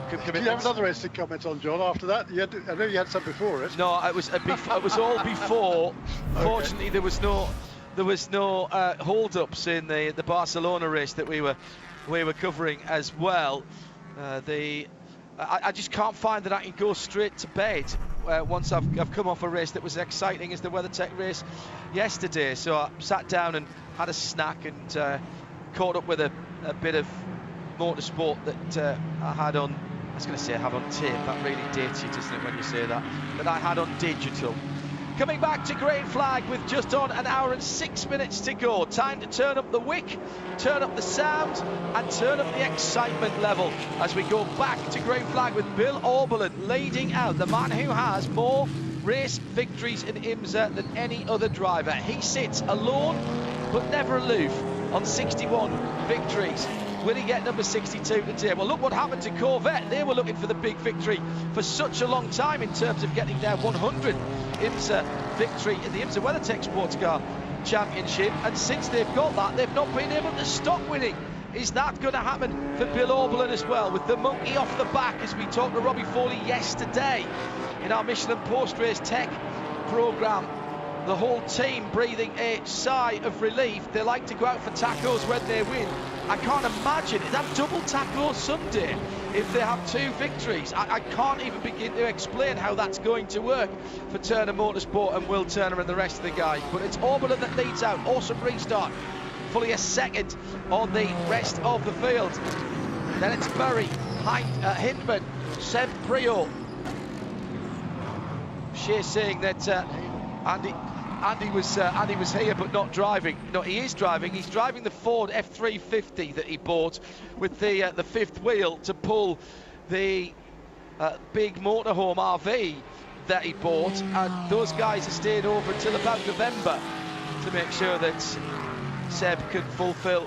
commitments. Do you have another race to comment on, John, after that? I know you had some before it. No, it was all before. Okay. Fortunately, there was no hold-ups in the Barcelona race that we were covering as well. I just can't find that I can go straight to bed once I've come off a race that was as exciting as the WeatherTech race yesterday. So I sat down and had a snack and caught up with a bit of motorsport that I had on. I was going to say I have on tape. That really dates you, doesn't it, when you say that? That I had on digital. Coming back to green flag with just on an hour and 6 minutes to go. Time to turn up the wick, turn up the sound, and turn up the excitement level as we go back to green flag with Bill Oberlin leading out, the man who has more race victories in IMSA than any other driver. He sits alone but never aloof on 61 victories. Will he get number 62 today? Well, look what happened to Corvette. They were looking for the big victory for such a long time in terms of getting their 100th IMSA victory in the IMSA WeatherTech Sports Car Championship. And since they've got that, they've not been able to stop winning. Is that going to happen for Bill Oberlin as well? With the monkey off the back, as we talked to Robbie Foley yesterday in our Michelin post-race tech programme. The whole team breathing a sigh of relief. They like to go out for tacos when they win. I can't imagine it. That double taco Sunday if they have 2 victories. I can't even begin to explain how that's going to work for Turner Motorsport and Will Turner and the rest of the guys. But it's Oberlin that leads out. Awesome restart. Fully a second on the rest of the field. Then it's Murray, Hindman, Seb Priault. She's saying that Andy was here but not driving. No, he is driving. He's driving the Ford F350 that he bought with the 5th wheel to pull the big motorhome RV that he bought. And those guys are staying over until about November to make sure that Seb can fulfil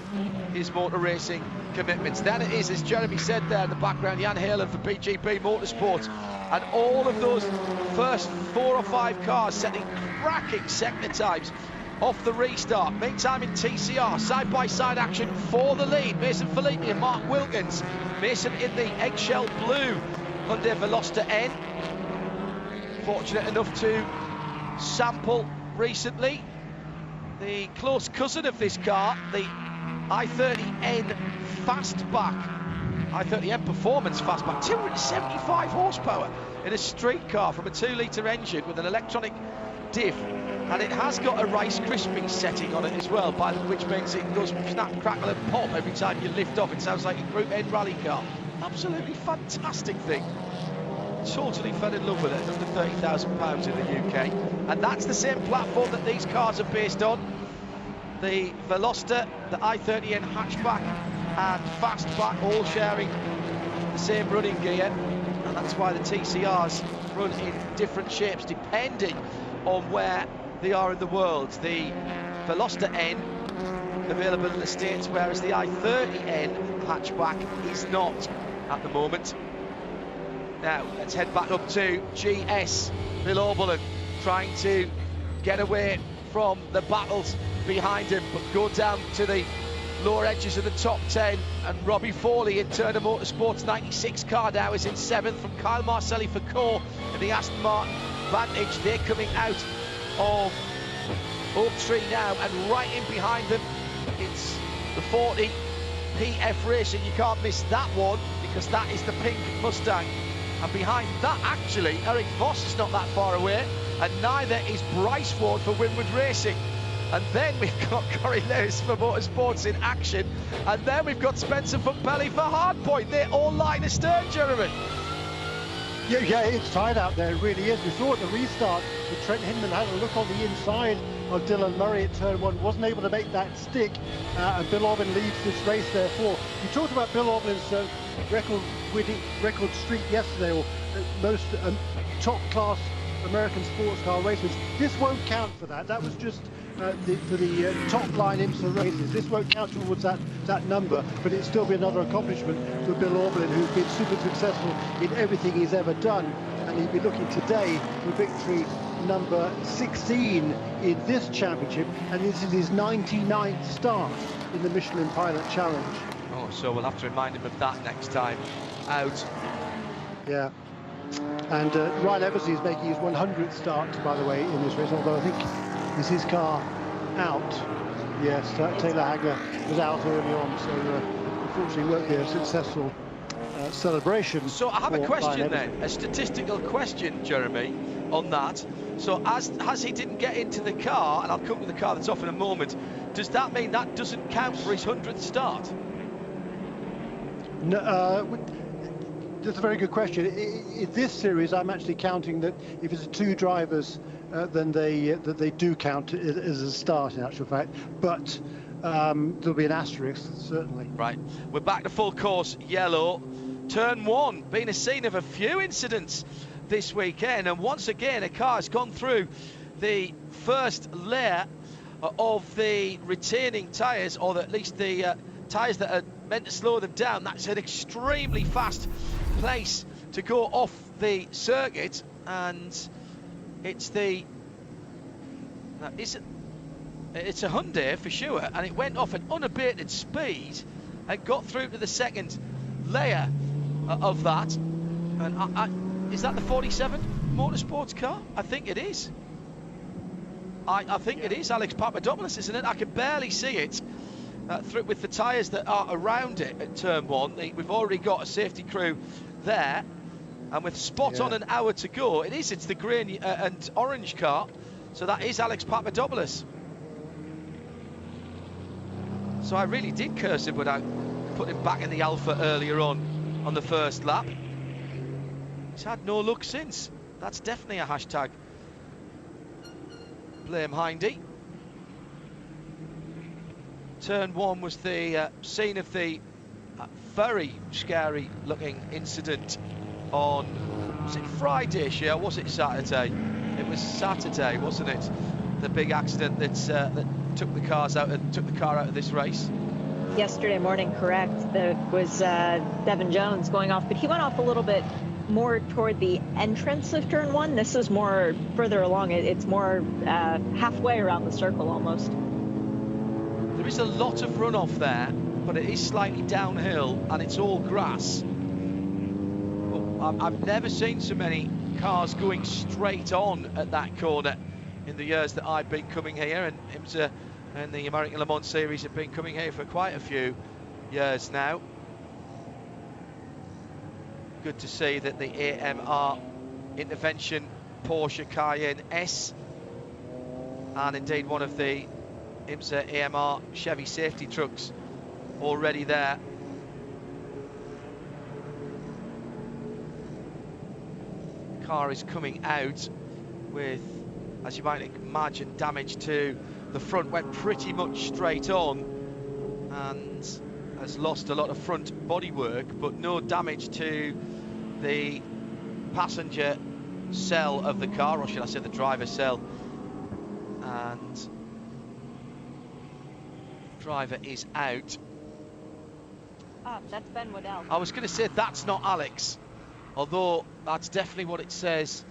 his motor racing commitments. Then it is, as Jeremy said there in the background, Jan Halen for BGP Motorsports. And all of those first 4 or 5 cars setting cracking sector times off the restart. Meantime in TCR, side-by-side action for the lead. Mason Filippi and Mark Wilkins. Mason in the eggshell blue Hyundai Veloster N. Fortunate enough to sample recently the close cousin of this car, the i30N Fastback. i30N Performance Fastback, 275 horsepower in a street car from a 2-litre engine with an electronic diff, and it has got a Rice Krispie setting on it as well, which means it does snap, crackle and pop every time you lift off. It sounds like a Group N rally car. Absolutely fantastic thing. Totally fell in love with it at under £30,000 in the UK, and that's the same platform that these cars are based on. The Veloster, the i30N hatchback and Fastback all sharing the same running gear, and that's why the TCRs run in different shapes depending on where they are in the world. The Veloster N available in the States, whereas the i30N hatchback is not at the moment. Now let's head back up to GS. Bill Oberlin trying to get away from the battles behind him, but go down to the lower edges of the top 10, and Robbie Foley in Turner Motorsports 96 car now is in 7th from Kyle Marcelli for Core in the Aston Martin Vantage. They're coming out of Oak Tree now, and right in behind them it's the 40 PF Racing. You can't miss that one because that is the pink Mustang, and behind that actually Eric Voss is not that far away, and neither is Bryce Ward for Winwood Racing. And then we've got Corey Lewis for Motorsports in action, and then we've got Spencer Pumpelly for Hardpoint. They're all line astern, Jeremy. Yeah, it's tight out there, it really is. We saw at the restart that Trent Hinman had a look on the inside of Dylan Murray at turn 1, wasn't able to make that stick, and Bill Oberlin leads this race therefore. You talked about Bill Oberlin's record streak yesterday, or most top-class American sports car races. This won't count for that. That was just for the top-line IMSA races. This won't count towards that number, but it'll still be another accomplishment for Bill Oberlin, who's been super successful in everything he's ever done, and he'll be looking today for victory number 16 in this championship, and this is his 99th start in the Michelin Pilot Challenge. Oh, so we'll have to remind him of that next time out. Yeah. And Ryan Eversley is making his 100th start, by the way, in this race, although I think is his car out. Yes, Taylor Hagler was out early on, so unfortunately won't be a successful celebration. So I have a question then, a statistical question, Jeremy, on that. So as he didn't get into the car, and I'll come to the car that's off in a moment, does that mean that doesn't count for his 100th start? No, that's a very good question. In this series, I'm actually counting that if it's 2 drivers, then they do count as a start, in actual fact. But there'll be an asterisk, certainly. Right. We're back to full course yellow. Turn 1 being a scene of a few incidents this weekend, and once again a car has gone through the first layer of the retaining tyres, or at least the tyres that are meant to slow them down. That's an extremely fast place to go off the circuit, and it's a Hyundai for sure, and it went off at unabated speed and got through to the second layer of that. And is that the 47 Motorsports car? I think it is. I think it is Alex Papadopoulos, isn't it? I can barely see it through with the tyres that are around it at turn 1. We've already got a safety crew there, and with spot on an hour to go, it's the green and orange car, so that is Alex Papadopoulos. So I really did curse him without putting him back in the Alpha earlier on the first lap. He's had no luck since. That's definitely a hashtag. Blame Hindy. Turn 1 was the scene of the very scary looking incident on, was it Friday, Shea, or was it Saturday? It was Saturday, wasn't it? The big accident that took the car out of this race. Yesterday morning, correct. There was Devin Jones going off, but he went off a little bit more toward the entrance of turn 1. This is more further along. It's more halfway around the circle almost. There is a lot of runoff there, but it is slightly downhill and it's all grass. But I've never seen so many cars going straight on at that corner in the years that I've been coming here, and IMSA and the American Le Mans Series have been coming here for quite a few years now. Good to see that the AMR intervention Porsche Cayenne S, and indeed one of the IMSA AMR Chevy safety trucks already there. Car is coming out with, as you might imagine, damage to the front. Went pretty much straight on and has lost a lot of front bodywork, but no damage to the passenger cell of the car, or should I say the driver's cell. And driver is out. Ah, that's Ben Waddell. I was going to say that's not Alex, although that's definitely what it says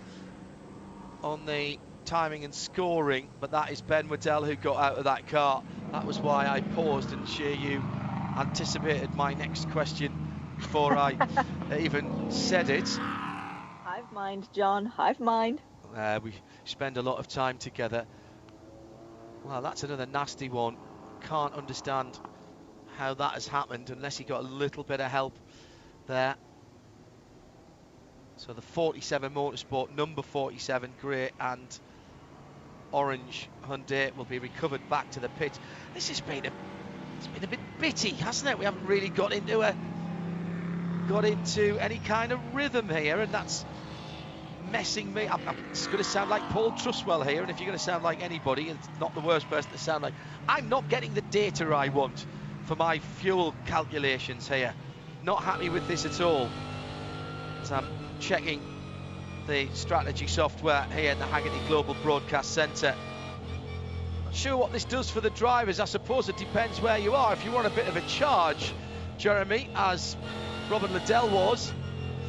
on the timing and scoring, but that is Ben Waddell who got out of that car. That was why I paused, and sure you anticipated my next question before I even said it. Hive mind, John, hive mind. We spend a lot of time together. Well, that's another nasty one. Can't understand how that has happened unless he got a little bit of help there. So the 47 Motorsport, number 47, grey and orange Hyundai, will be recovered back to the pit. This has been it's been a bit bitty, hasn't it? We haven't really got into any kind of rhythm here, and that's messing me up. It's going to sound like Paul Truswell here, and if you're going to sound like anybody, it's not the worst person to sound like. I'm not getting the data I want for my fuel calculations here. Not happy with this at all. So I'm checking the strategy software here in the Haggerty Global Broadcast Centre. Not sure what this does for the drivers. I suppose it depends where you are. If you want a bit of a charge, Jeremy, as Robin Liddell was,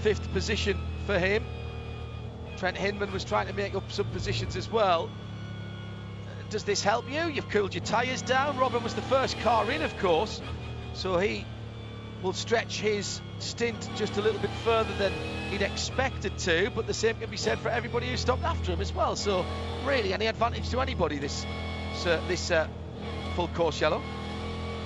5th position for him. Trent Hinman was trying to make up some positions as well. Does this help you? You've cooled your tyres down. Robin was the first car in, of course, so he will stretch his stint just a little bit further than he'd expected to, but the same can be said for everybody who stopped after him as well. So really, any advantage to anybody this full course yellow?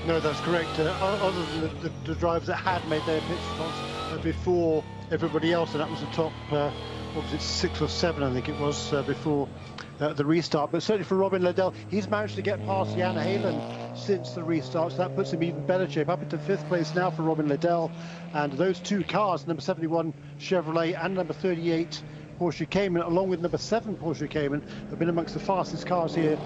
No, that's correct. Other than the drivers that had made their pit stops before everybody else, and that was the top, what was it, 6 or 7, I think it was, before the restart. But certainly for Robin Liddell, he's managed to get past Jan Halen since the restart, so that puts him even better shape. Up into 5th place now for Robin Liddell, and those two cars, number 71 Chevrolet and number 38 Porsche Cayman, along with number 7 Porsche Cayman, have been amongst the fastest cars here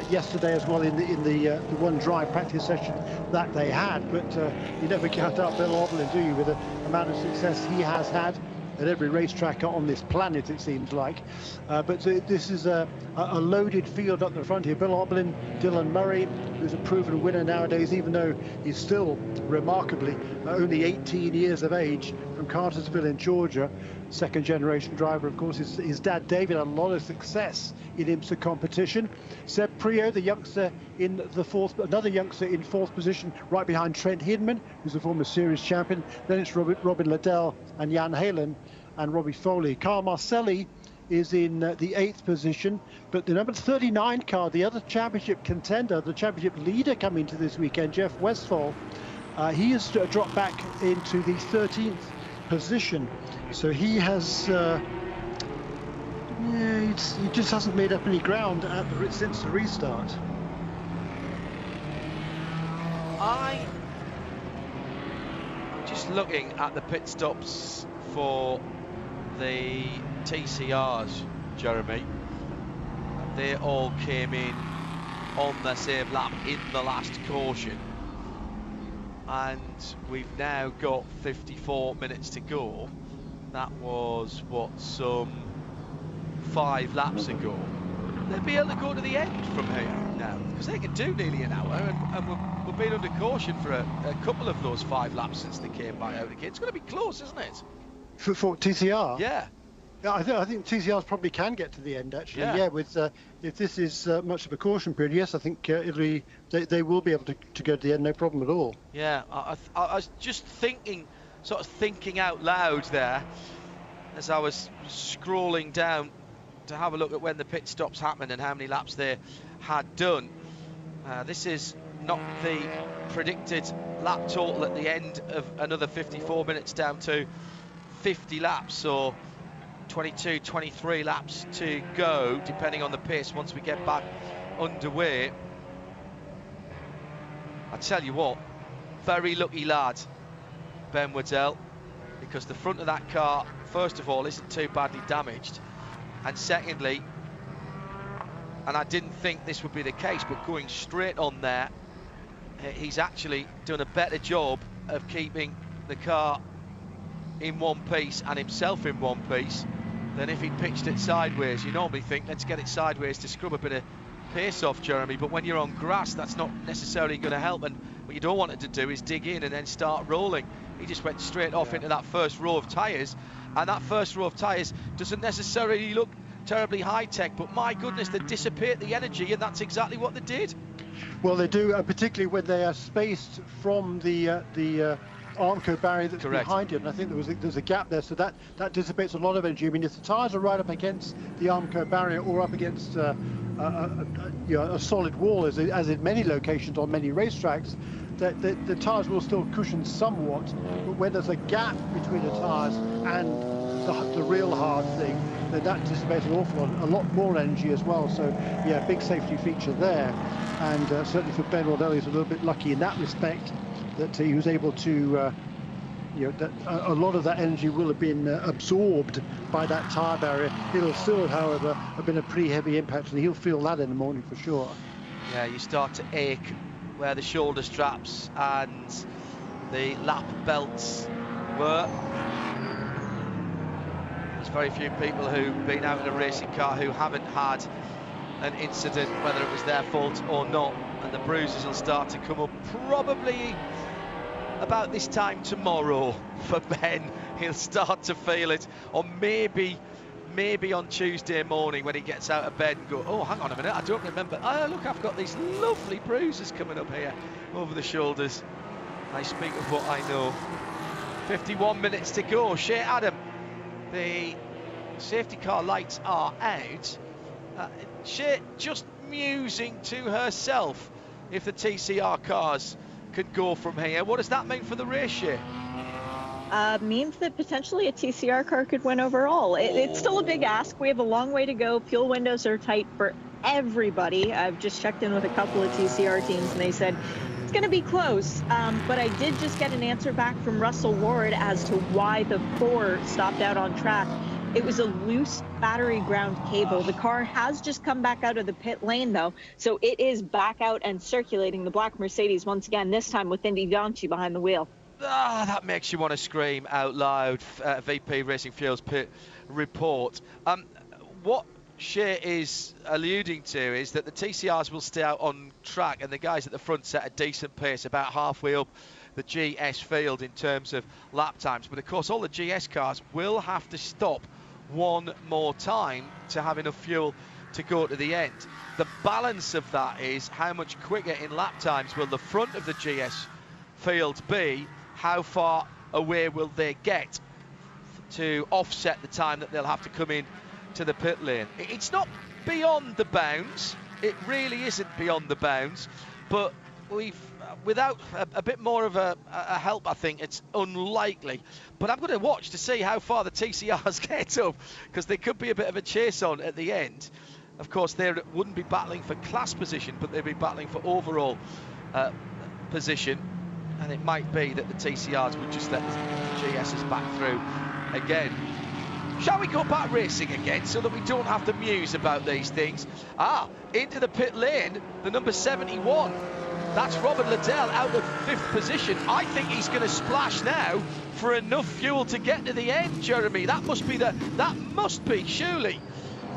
yesterday as well in the one drive practice session that they had. But you never count out Bill Auberlen, do you, with the amount of success he has had at every racetrack on this planet, it seems like. But this is a loaded field up the front here. Bill Auberlen, Dylan Murray, who's a proven winner nowadays, even though he's still remarkably only 18 years of age, from Cartersville in Georgia. Second generation driver, of course. His dad David had a lot of success in IMSA competition. Seb Prio, the youngster in the another youngster in 4th position, right behind Trent Hinman, who's a former series champion. Then it's Robin Liddell and Jan Halen and Robbie Foley. Carl Marcelli is in the 8th position, but the number 39 car, the other championship contender, the championship leader coming to this weekend, Jeff Westphal, he has dropped back into the 13th position. So he has he just hasn't made up any ground since the restart. I'm just looking at the pit stops for the TCRs, Jeremy. They all came in on the same lap in the last caution, and we've now got 54 minutes to go. That was, what, some 5 laps ago. They'll be able to go to the end from here now, because they can do nearly an hour, and we've been under caution for a couple of those 5 laps since they came by out again. It's going to be close, isn't it? For TCR? Yeah. Yeah, I think TCRs probably can get to the end, actually. Yeah, with if this is much of a caution period, yes, I think they will be able to go to the end, no problem at all. Yeah, I was just thinking out loud there as I was scrolling down to have a look at when the pit stops happened and how many laps they had done. This is not the predicted lap total at the end of another 54 minutes down to 50 laps, or 22, 23 laps to go, depending on the pace once we get back underway. I tell you what, very lucky lad, Ben Waddell, because the front of that car, first of all, isn't too badly damaged, and secondly, and I didn't think this would be the case, but going straight on there, he's actually done a better job of keeping the car in one piece and himself in one piece than if he'd pitched it sideways. You normally think, let's get it sideways to scrub a bit of pace off, Jeremy, but when you're on grass, that's not necessarily going to help, and what you don't want it to do is dig in and then start rolling. He just went straight off into that first row of tyres, and that first row of tyres doesn't necessarily look terribly high-tech, but my goodness, they dissipate the energy, and that's exactly what they did. Well, they do, particularly when they are spaced from the Armco barrier that's behind it, and I think there's a gap there, so that dissipates a lot of energy. I mean, if the tyres are right up against the Armco barrier or up against a solid wall, as in many locations on many racetracks, the tyres will still cushion somewhat, but when there's a gap between the tyres and the real hard thing, then that dissipates an awful lot, a lot more energy as well. So yeah, big safety feature there, and certainly for Ben Waddell, he's a little bit lucky in that respect, that he was able to that a lot of that energy will have been absorbed by that tyre barrier. It'll still, however, have been a pretty heavy impact, and he'll feel that in the morning for sure. Yeah, you start to ache where the shoulder straps and the lap belts were. There's very few people who've been out in a racing car who haven't had an incident, whether it was their fault or not, and the bruises will start to come up probably about this time tomorrow for Ben. He'll start to feel it, or maybe on Tuesday morning when he gets out of bed and go, oh, hang on a minute, I don't remember. Oh, look, I've got these lovely bruises coming up here over the shoulders. I speak of what I know. 51 minutes to go. Shea Adam, the safety car lights are out. Shea just musing to herself if the TCR cars could go from here. What does that mean for the race, Shea? Means that potentially a TCR car could win overall. It's still a big ask. We have a long way to go. Fuel windows are tight for everybody. I've just checked in with a couple of TCR teams, and they said it's going to be close. But I did just get an answer back from Russell Ward as to why the 4 stopped out on track. It was a loose battery ground cable. The car has just come back out of the pit lane, though, so it is back out and circulating. The black Mercedes once again, this time with Indy Bianchi behind the wheel. That makes you want to scream out loud. VP Racing Fuels pit report. What Shea is alluding to is that the TCRs will stay out on track, and the guys at the front set a decent pace, about halfway up the GS field in terms of lap times. But of course, all the GS cars will have to stop one more time to have enough fuel to go to the end. The balance of that is how much quicker in lap times will the front of the GS field be. How far away will they get to offset the time that they'll have to come in to the pit lane? It's not beyond the bounds. It really isn't beyond the bounds. But without a bit more of a help, I think it's unlikely. But I'm going to watch to see how far the TCRs get up, because there could be a bit of a chase on at the end. Of course, they wouldn't be battling for class position, but they'd be battling for overall position. And it might be that the TCRs would just let the GSs back through again. Shall we go back racing again so that we don't have to muse about these things? Into the pit lane, the number 71. That's Robert Liddell out of 5th position. I think he's going to splash now for enough fuel to get to the end, Jeremy. That must be surely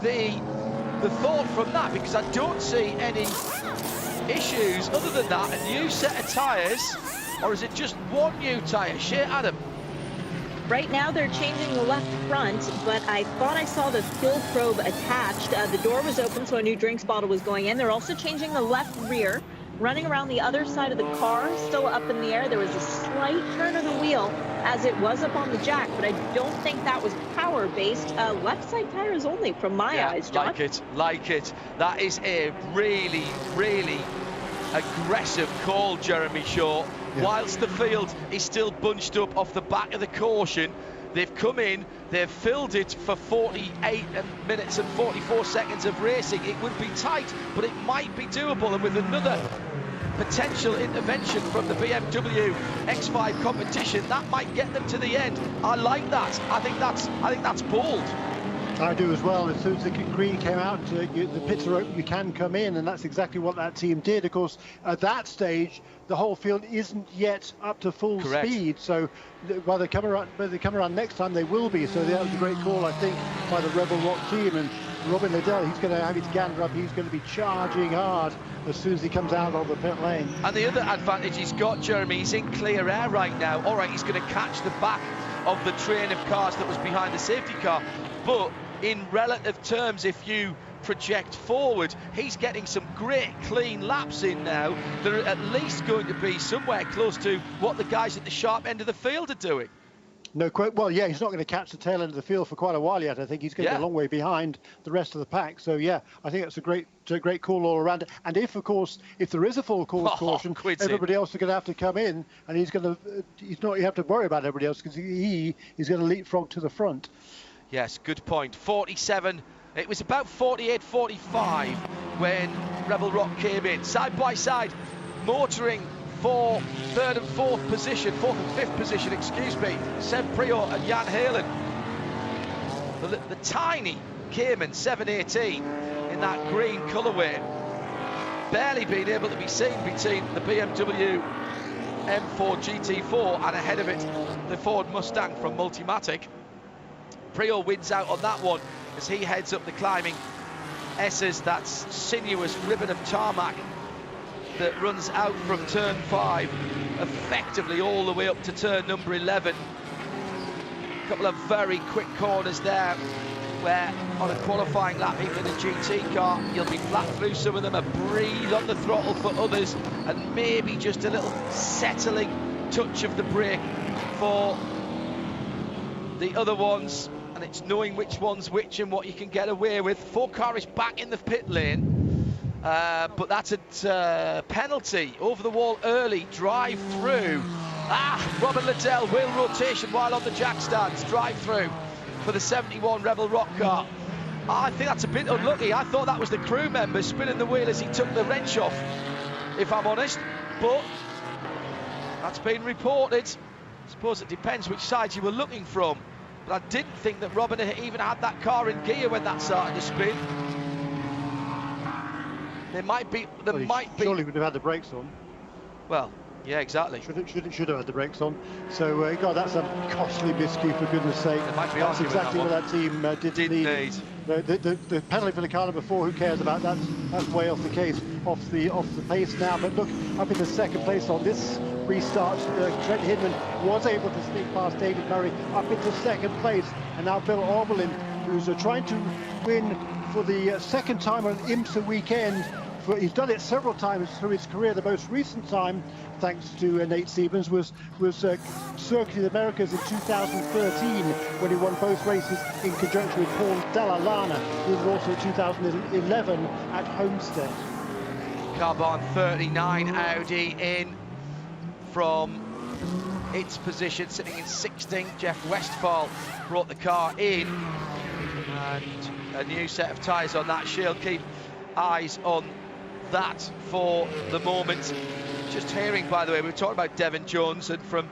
the thought from that, because I don't see any issues other than that. A new set of tyres, or is it just one new tyre? Shea Adam. Right now they're changing the left front, but I thought I saw the fuel probe attached. The door was open, so a new drinks bottle was going in. They're also changing the left rear. Running around the other side of the car, still up in the air. There was a slight turn of the wheel as it was up on the jack, but I don't think that was power-based. Left side tires only from my eyes, John. Like it. That is a really, really aggressive call, Jeremy Shaw. Yeah. Whilst the field is still bunched up off the back of the caution, they've come in, they've filled it for 48 minutes and 44 seconds of racing. It would be tight, but it might be doable, and with another potential intervention from the BMW X5 competition, that might get them to the end. I like that. I think that's bold. I do as well. As soon as the green came out, the pits are open, you can come in, and that's exactly what that team did. Of course, at that stage, the whole field isn't yet up to full speed. So by they come around next time, they will be. So that was a great call, I think, by the Rebel Rock team. And Robin Liddell, he's going to have his gander up. He's going to be charging hard as soon as he comes out of the pit lane. And the other advantage he's got, Jeremy, he's in clear air right now. All right, he's going to catch the back of the train of cars that was behind the safety car, but in relative terms, if you project forward, he's getting some great clean laps in now. They're at least going to be somewhere close to what the guys at the sharp end of the field are doing. No, well, yeah, he's not going to catch the tail end of the field for quite a while yet. I think he's going to be a long way behind the rest of the pack. So yeah, I think that's a great call all around. And if, of course, if there is a full course caution, everybody else is going to have to come in, and he's not. You have to worry about everybody else, because he is going to leapfrog to the front. Yes, good point. 47. It was about 48-45 when Rebel Rock came in. Side by side, motoring for third and fourth and fifth position, excuse me, Seb Prior and Jan Halen. The tiny Cayman 718 in that green colourway, barely being able to be seen between the BMW M4 GT4 and ahead of it, the Ford Mustang from Multimatic. Prior wins out on that one as he heads up the climbing S's, that sinuous ribbon of tarmac that runs out from turn 5 effectively all the way up to turn number 11. A couple of very quick corners there where on a qualifying lap, even in a GT car, you'll be flat through some of them, a breathe on the throttle for others, and maybe just a little settling touch of the brake for the other ones. And it's knowing which one's which and what you can get away with. 4-car is back in the pit lane, but that's a penalty. Over the wall early, drive through. Robin Liddell, wheel rotation while on the jack stands. Drive through for the 71 Rebel Rock car. I think that's a bit unlucky. I thought that was the crew member spinning the wheel as he took the wrench off, if I'm honest. But that's been reported. I suppose it depends which side you were looking from. But I didn't think that Robin even had that car in gear when that started to spin. There might be. Surely would have had the brakes on. Well, yeah, exactly. Should have had the brakes on. So, God, that's a costly miscue, for goodness sake. That's exactly what that team didn't need. The penalty for the car number 4, who cares about that? That's way off the case, off the pace now. But look, up in the second place on this restart, Trent Hindman was able to sneak past David Murray up into second place, and now Bill Oberlin, who's trying to win for the second time on IMSA weekend. He's done it several times through his career. The most recent time, thanks to Nate Stevens, was Circuit of the Americas in 2013, when he won both races in conjunction with Paul Dalla Lana, who was also 2011 at Homestead. Carbon 39 Audi in from its position, sitting in 16th. Jeff Westphal brought the car in, and a new set of tyres on that. She'll keep eyes on that for the moment. Just hearing, by the way, we were talking about Devin Jones, and from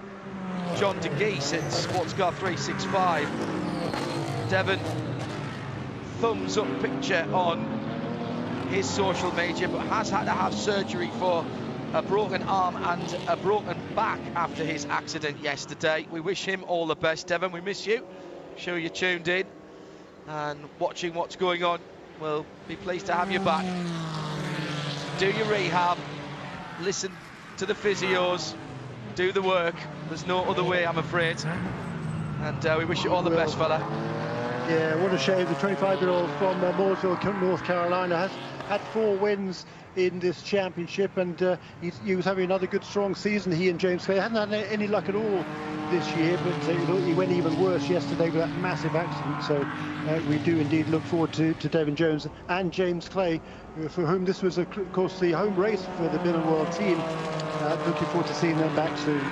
John de Geese at Sportscar 365, Devin, thumbs up picture on his social media, but has had to have surgery for a broken arm and a broken back after his accident yesterday. We wish him all the best, Devin. We miss you. Sure you're tuned in and watching what's going on. We'll be pleased to have you back. Do your rehab, listen to the physios, do the work. There's no other way, I'm afraid. And we wish you all the best, fella. Yeah, what a shame. The 25-year-old from Mooresville, North Carolina, had 4 wins in this championship, and he was having another good strong season. He and James Clay hadn't had any luck at all this year, but he went even worse yesterday with that massive accident. So we do indeed look forward to Devin Jones and James Clay, for whom this was of course the home race for the Bill and World team. Looking forward to seeing them back soon.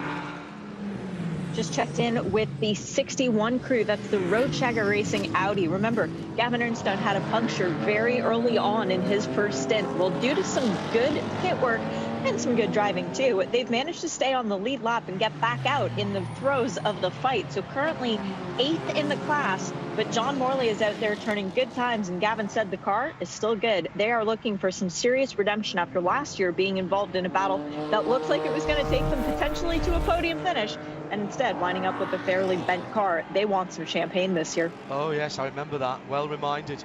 Just checked in with the 61 crew. That's the Roadshagger Racing Audi. Remember, Gavin Ernstone had a puncture very early on in his first stint. Well, due to some good pit work and some good driving too, they've managed to stay on the lead lap and get back out in the throes of the fight. So currently 8th in the class, but John Morley is out there turning good times, and Gavin said the car is still good. They are looking for some serious redemption after last year being involved in a battle that looked like it was going to take them potentially to a podium finish, and instead lining up with a fairly bent car. They want some champagne this year. Oh yes, I remember that. Well reminded.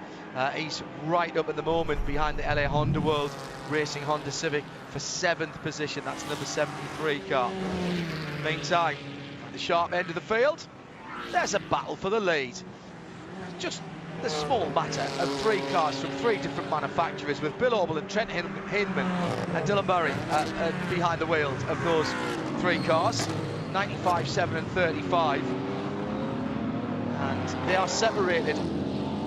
He's right up at the moment behind the LA Honda World Racing Honda Civic for 7th position. That's number 73 car. Meantime, at the sharp end of the field, there's a battle for the lead. Just the small matter of 3 cars from 3 different manufacturers, with Bill Auble and Trent Hinman and Dylan Murray behind the wheels of those 3 cars. 95, 7 and 35, and they are separated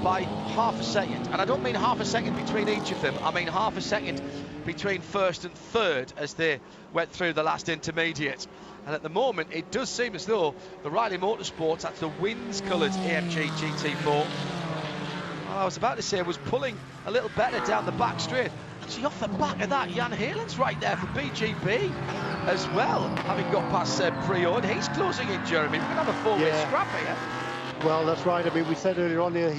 by half a second, and I don't mean half a second between each of them, I mean half a second between 1st and 3rd as they went through the last intermediate. And at the moment it does seem as though the Riley Motorsports, that's the Wins coloured AMG GT4, I was about to say, was pulling a little better down the back straight. Actually, off the back of that, Jan Heelan's right there for BGB as well, having got past Prior. He's closing in, Jeremy. We're going to have a 4-way scrap here. Well, that's right. I mean, we said earlier on there,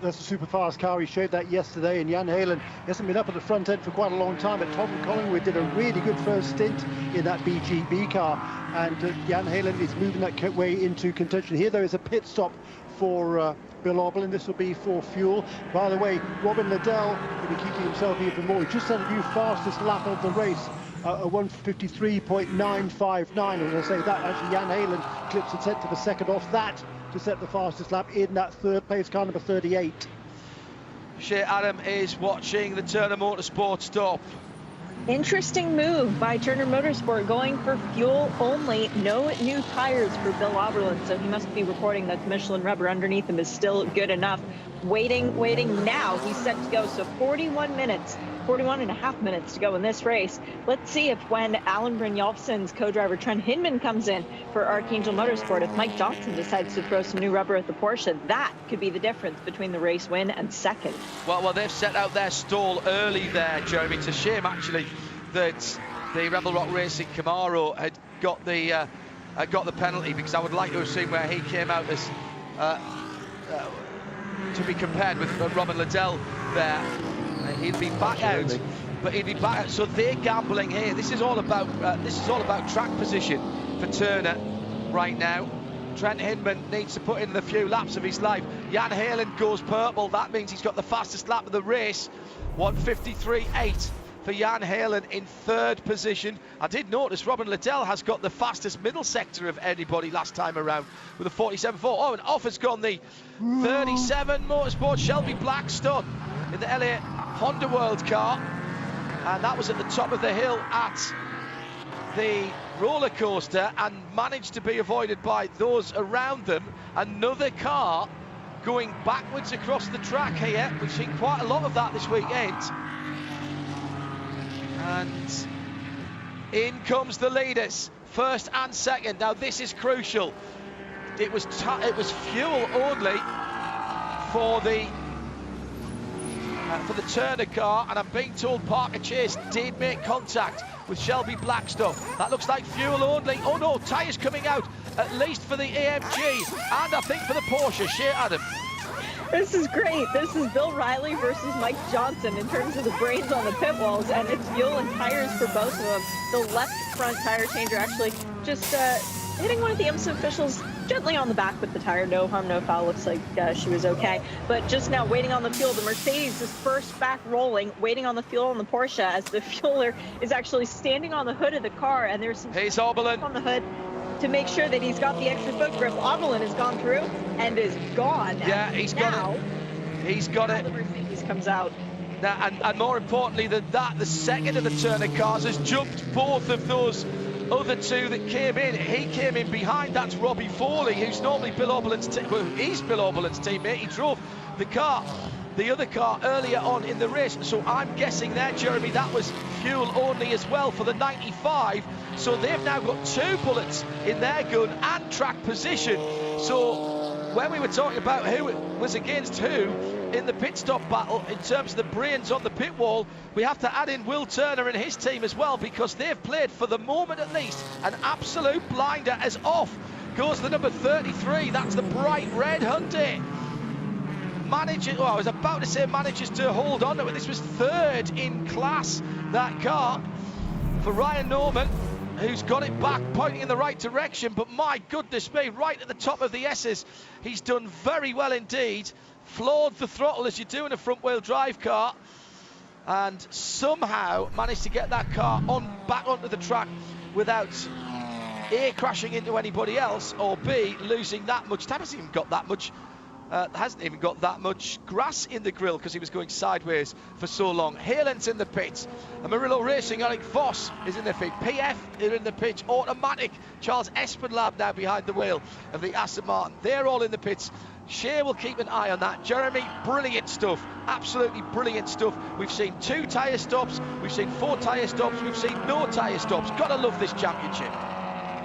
that's a super fast car. He showed that yesterday, and Jan Heelan hasn't been up at the front end for quite a long time, but Tom Collingwood did a really good first stint in that BGB car, and Jan Heelan is moving that way into contention. Here there is a pit stop for Bill Auble, and this will be for fuel. By the way, Robin Liddell will be keeping himself even more. He just set a new fastest lap of the race, a 1:53.959. As I say, that actually Jan Heelan clips a 10th of a second off that to set the fastest lap in that 3rd place car, number 38. Shea Adam is watching the Turner Motorsport stop. Interesting move by Turner Motorsport, going for fuel only, no new tires for Bill Auberland, so he must be reporting that the Michelin rubber underneath him is still good enough. Waiting now, he's set to go, so 41 and a half minutes to go in this race. Let's see if when Alan Brynjolfsson's co-driver Trent Hinman comes in for Archangel Motorsport, if Mike Johnson decides to throw some new rubber at the Porsche, that could be the difference between the race win and 2nd. Well, they've set out their stall early there, Jeremy. It's a shame actually that the Rebel Rock Racing Camaro had got the penalty, because I would like to have seen where he came out as to be compared with Robin Liddell there. He'd be back out, but he'd be back out. So they're gambling here. This is all about track position for Turner right now. Trent Hinman needs to put in the few laps of his life. Jan Heelan goes purple. That means he's got the fastest lap of the race. 1:53.8 for Jan Heelan in 3rd position. I did notice Robin Liddell has got the fastest middle sector of anybody last time around with a 47.4. Oh, and off has gone the 37 Motorsport Shelby Blackstone in the LA Honda World car, and that was at the top of the hill at the roller coaster and managed to be avoided by those around them. Another car going backwards across the track here. We've seen quite a lot of that this weekend. And in comes the leaders, 1st and 2nd. Now this is crucial. It was fuel only for the Turner car, and I'm being told Parker Chase did make contact with Shelby Blackstone. That looks like fuel only. Oh no, tyres coming out, at least for the AMG, and I think for the Porsche. Shea Adam. This is great. This is Bill Riley versus Mike Johnson in terms of the brains on the pit walls, and it's fuel and tires for both of them. The left front tire changer actually just hitting one of the IMSA officials gently on the back with the tire. No harm, no foul. Looks like she was okay. But just now waiting on the fuel. The Mercedes is first back rolling, waiting on the fuel on the Porsche as the fueler is actually standing on the hood of the car, and there's some on the hood to make sure that he's got the extra foot grip. Auberland has gone through and is gone. Yeah, he's got it. He's got it. The Mercedes comes out. Now, and more importantly than that, the second of the Turner cars has jumped both of those other two that came in. He came in behind. That's Robbie Foley, who's normally Bill Oberlin's he's Bill Oberlin's teammate. He drove the other car earlier on in the race. So I'm guessing there, Jeremy, that was fuel only as well for the 95. So they've now got 2 bullets in their gun and track position. So when we were talking about who was against who in the pit stop battle in terms of the brains on the pit wall, we have to add in Will Turner and his team as well, because they've played, for the moment at least, an absolute blinder. As off goes the number 33. That's the bright red Hyundai. Well, I was about to say manages to hold on to it. This was 3rd in class, that car, for Ryan Norman, who's got it back, pointing in the right direction. But my goodness me, right at the top of the S's, he's done very well indeed. Floored the throttle as you do in a front-wheel drive car, and somehow managed to get that car back onto the track without A, crashing into anybody else, or B, losing that much time. Hasn't even got that much grass in the grill because he was going sideways for so long. Halen's in the pits. Amarillo Racing, Eric Voss is in the pit. PF are in the pit. Automatic, Charles Espenlaub now behind the wheel of the Aston Martin. They're all in the pits. Shea will keep an eye on that. Jeremy, brilliant stuff. Absolutely brilliant stuff. We've seen 2 tyre stops. We've seen 4 tyre stops. We've seen no tyre stops. Gotta love this championship.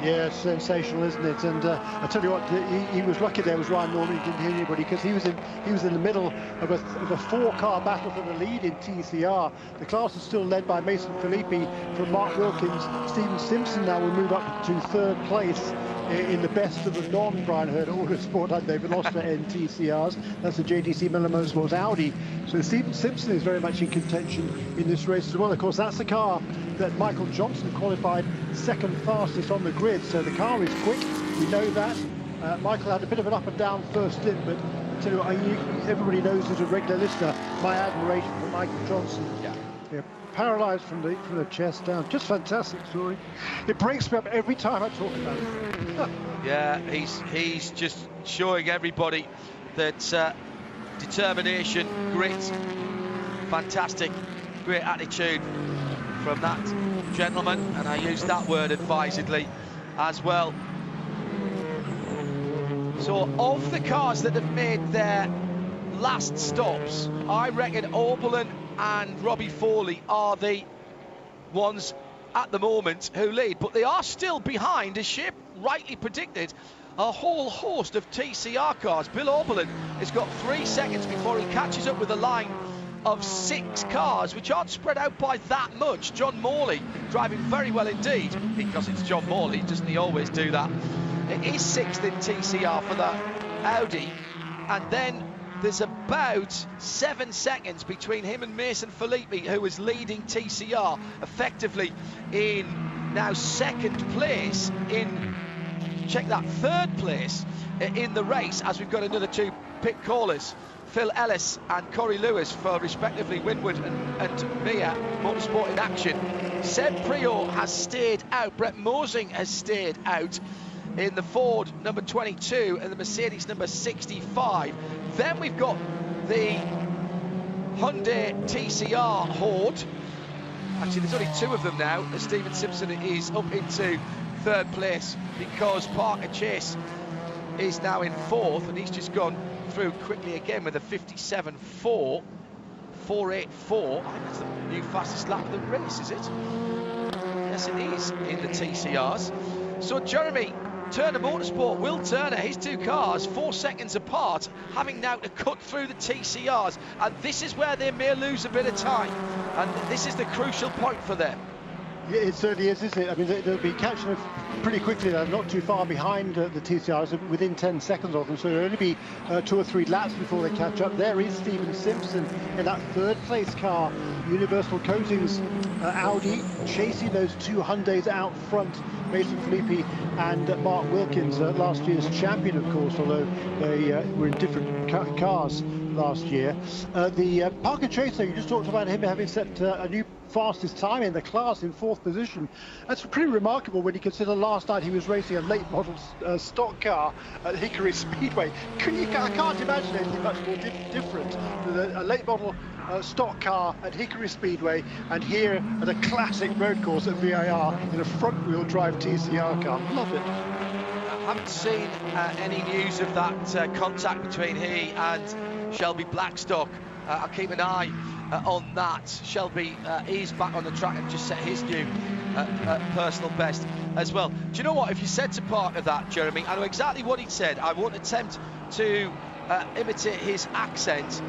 Yeah, it's sensational, isn't it? And I tell you what, he was lucky there was Ryan Norman. He didn't hear anybody, because he was in the middle of a 4-car battle for the lead in TCR. The class is still led by Mason Filippi from Mark Wilkins. Stephen Simpson now will move up to 3rd place in the best of the non-Brian Herd Autosport. They've lost their NTCRs. That's the JDC Miller Motorsports Audi. So Stephen Simpson is very much in contention in this race as well. Of course, that's the car that Michael Johnson qualified 2nd fastest on the grid. So the car is quick. We know that. Michael had a bit of an up and down first stint, but I tell you what, everybody knows as a regular listener my admiration for Michael Johnson. Yeah, paralysed from the chest down. Just fantastic story. It breaks me up every time I talk about it. Yeah, he's just showing everybody that determination, grit, fantastic, great attitude from that gentleman, and I use that word advisedly as well. So of the cars that have made their last stops, I reckon Oberlin and Robbie Foley are the ones at the moment who lead, but they are still behind, as Shea rightly predicted, a whole host of TCR cars. Bill Oberlin has got 3 seconds before he catches up with a line of 6 cars, which aren't spread out by that much. John Morley driving very well indeed, because it's John Morley, doesn't he always do that? It is 6th in TCR for that Audi, and then there's about 7 seconds between him and Mason Filippi, who is leading TCR effectively in now 2nd place, in, check that, 3rd place in the race, as we've got another 2 pit callers, Phil Ellis and Corey Lewis, for respectively Winwood and ViR Motorsport in Action. Seb Priaulx has stayed out. Brett Mosing has stayed out in the Ford number 22 and the Mercedes number 65. Then we've got the Hyundai TCR horde. Actually, there's only 2 of them now, as Stephen Simpson is up into 3rd place, because Parker Chase is now in 4th, and he's just gone through quickly again with a 57.4, 4.84. I think that's the new fastest lap of the race, is it? Yes, it is, in the TCRs. So Jeremy, Turner Motorsport, Will Turner, his 2 cars 4 seconds apart, having now to cut through the TCRs, and this is where they may lose a bit of time, and this is the crucial point for them. Yeah, it certainly is, isn't it? I mean, they'll be catching up pretty quickly. They're not too far behind the TCRs, within 10 seconds of them, so it'll only be 2 or 3 laps before they catch up. There is Stephen Simpson in that 3rd place car, Universal Coatings Audi, chasing those 2 Hyundais out front, Mason Filippi and Mark Wilkins, last year's champion, of course, although they were in different cars last year. The Parker Chaser, you just talked about him having set a new fastest time in the class in 4th position. That's pretty remarkable when you consider last night he was racing a late model stock car at Hickory Speedway. I can't imagine anything much more different than a late model stock car at Hickory Speedway and here at a classic road course at ViR in a front-wheel drive TCR car. Love it. I haven't seen any news of that contact between he and Shelby Blackstock. I'll keep an eye on that. Shelby is back on the track and just set his new personal best as well. Do you know what? If you said to Parker that, Jeremy, I know exactly what he said. I won't attempt to imitate his accent.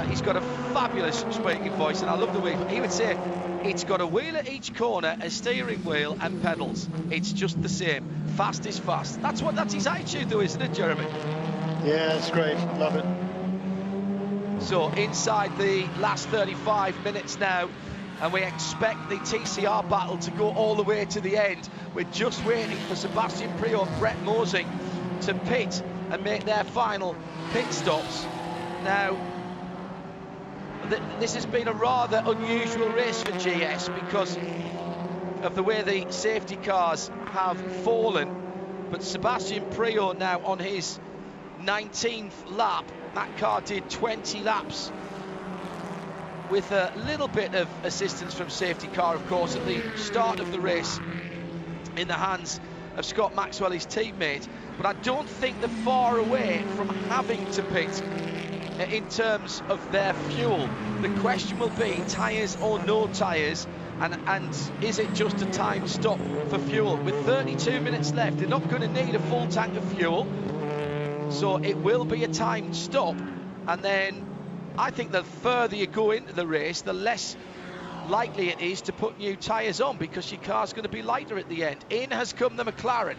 He's got a fabulous speaking voice, and I love the way he would say it's got a wheel at each corner, a steering wheel, and pedals. It's just the same. Fast is fast. That's his attitude, though, isn't it, Jeremy? Yeah, it's great. Love it. So inside the last 35 minutes now, and we expect the TCR battle to go all the way to the end. We're just waiting for Sebastian Priaulx and Brett Mosey to pit and make their final pit stops. Now, this has been a rather unusual race for GS because of the way the safety cars have fallen, but Sebastian Priaulx now on his 19th lap. That car did 20 laps with a little bit of assistance from safety car, of course, at the start of the race in the hands of Scott Maxwell, his teammate. But I don't think they're far away from having to pit in terms of their fuel. The question will be tyres or no tyres, and is it just a timed stop for fuel? With 32 minutes left, they're not going to need a full tank of fuel, so it will be a timed stop. And then I think the further you go into the race, the less likely it is to put new tyres on, because your car's going to be lighter at the end. In has come the McLaren.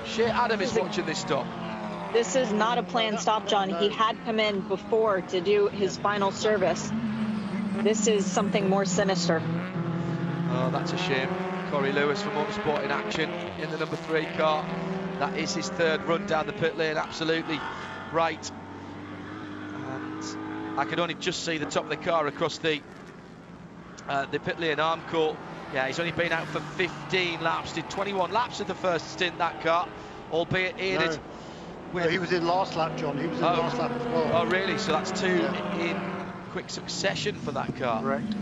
Shea Adam is watching this stop. This is not a planned stop, John. He had come in before to do his final service. This is something more sinister. Oh, that's a shame. Corey Lewis from Motorsport in action in the number 3 car. That is his 3rd run down the pit lane, absolutely right. And I could only just see the top of the car across the pit lane arm court. Yeah, he's only been out for 15 laps, did 21 laps of the first stint, that car, albeit aided. No, he was in last lap, John. He was in last lap as well. Oh, really? So that's 2 in quick succession for that car. Correct.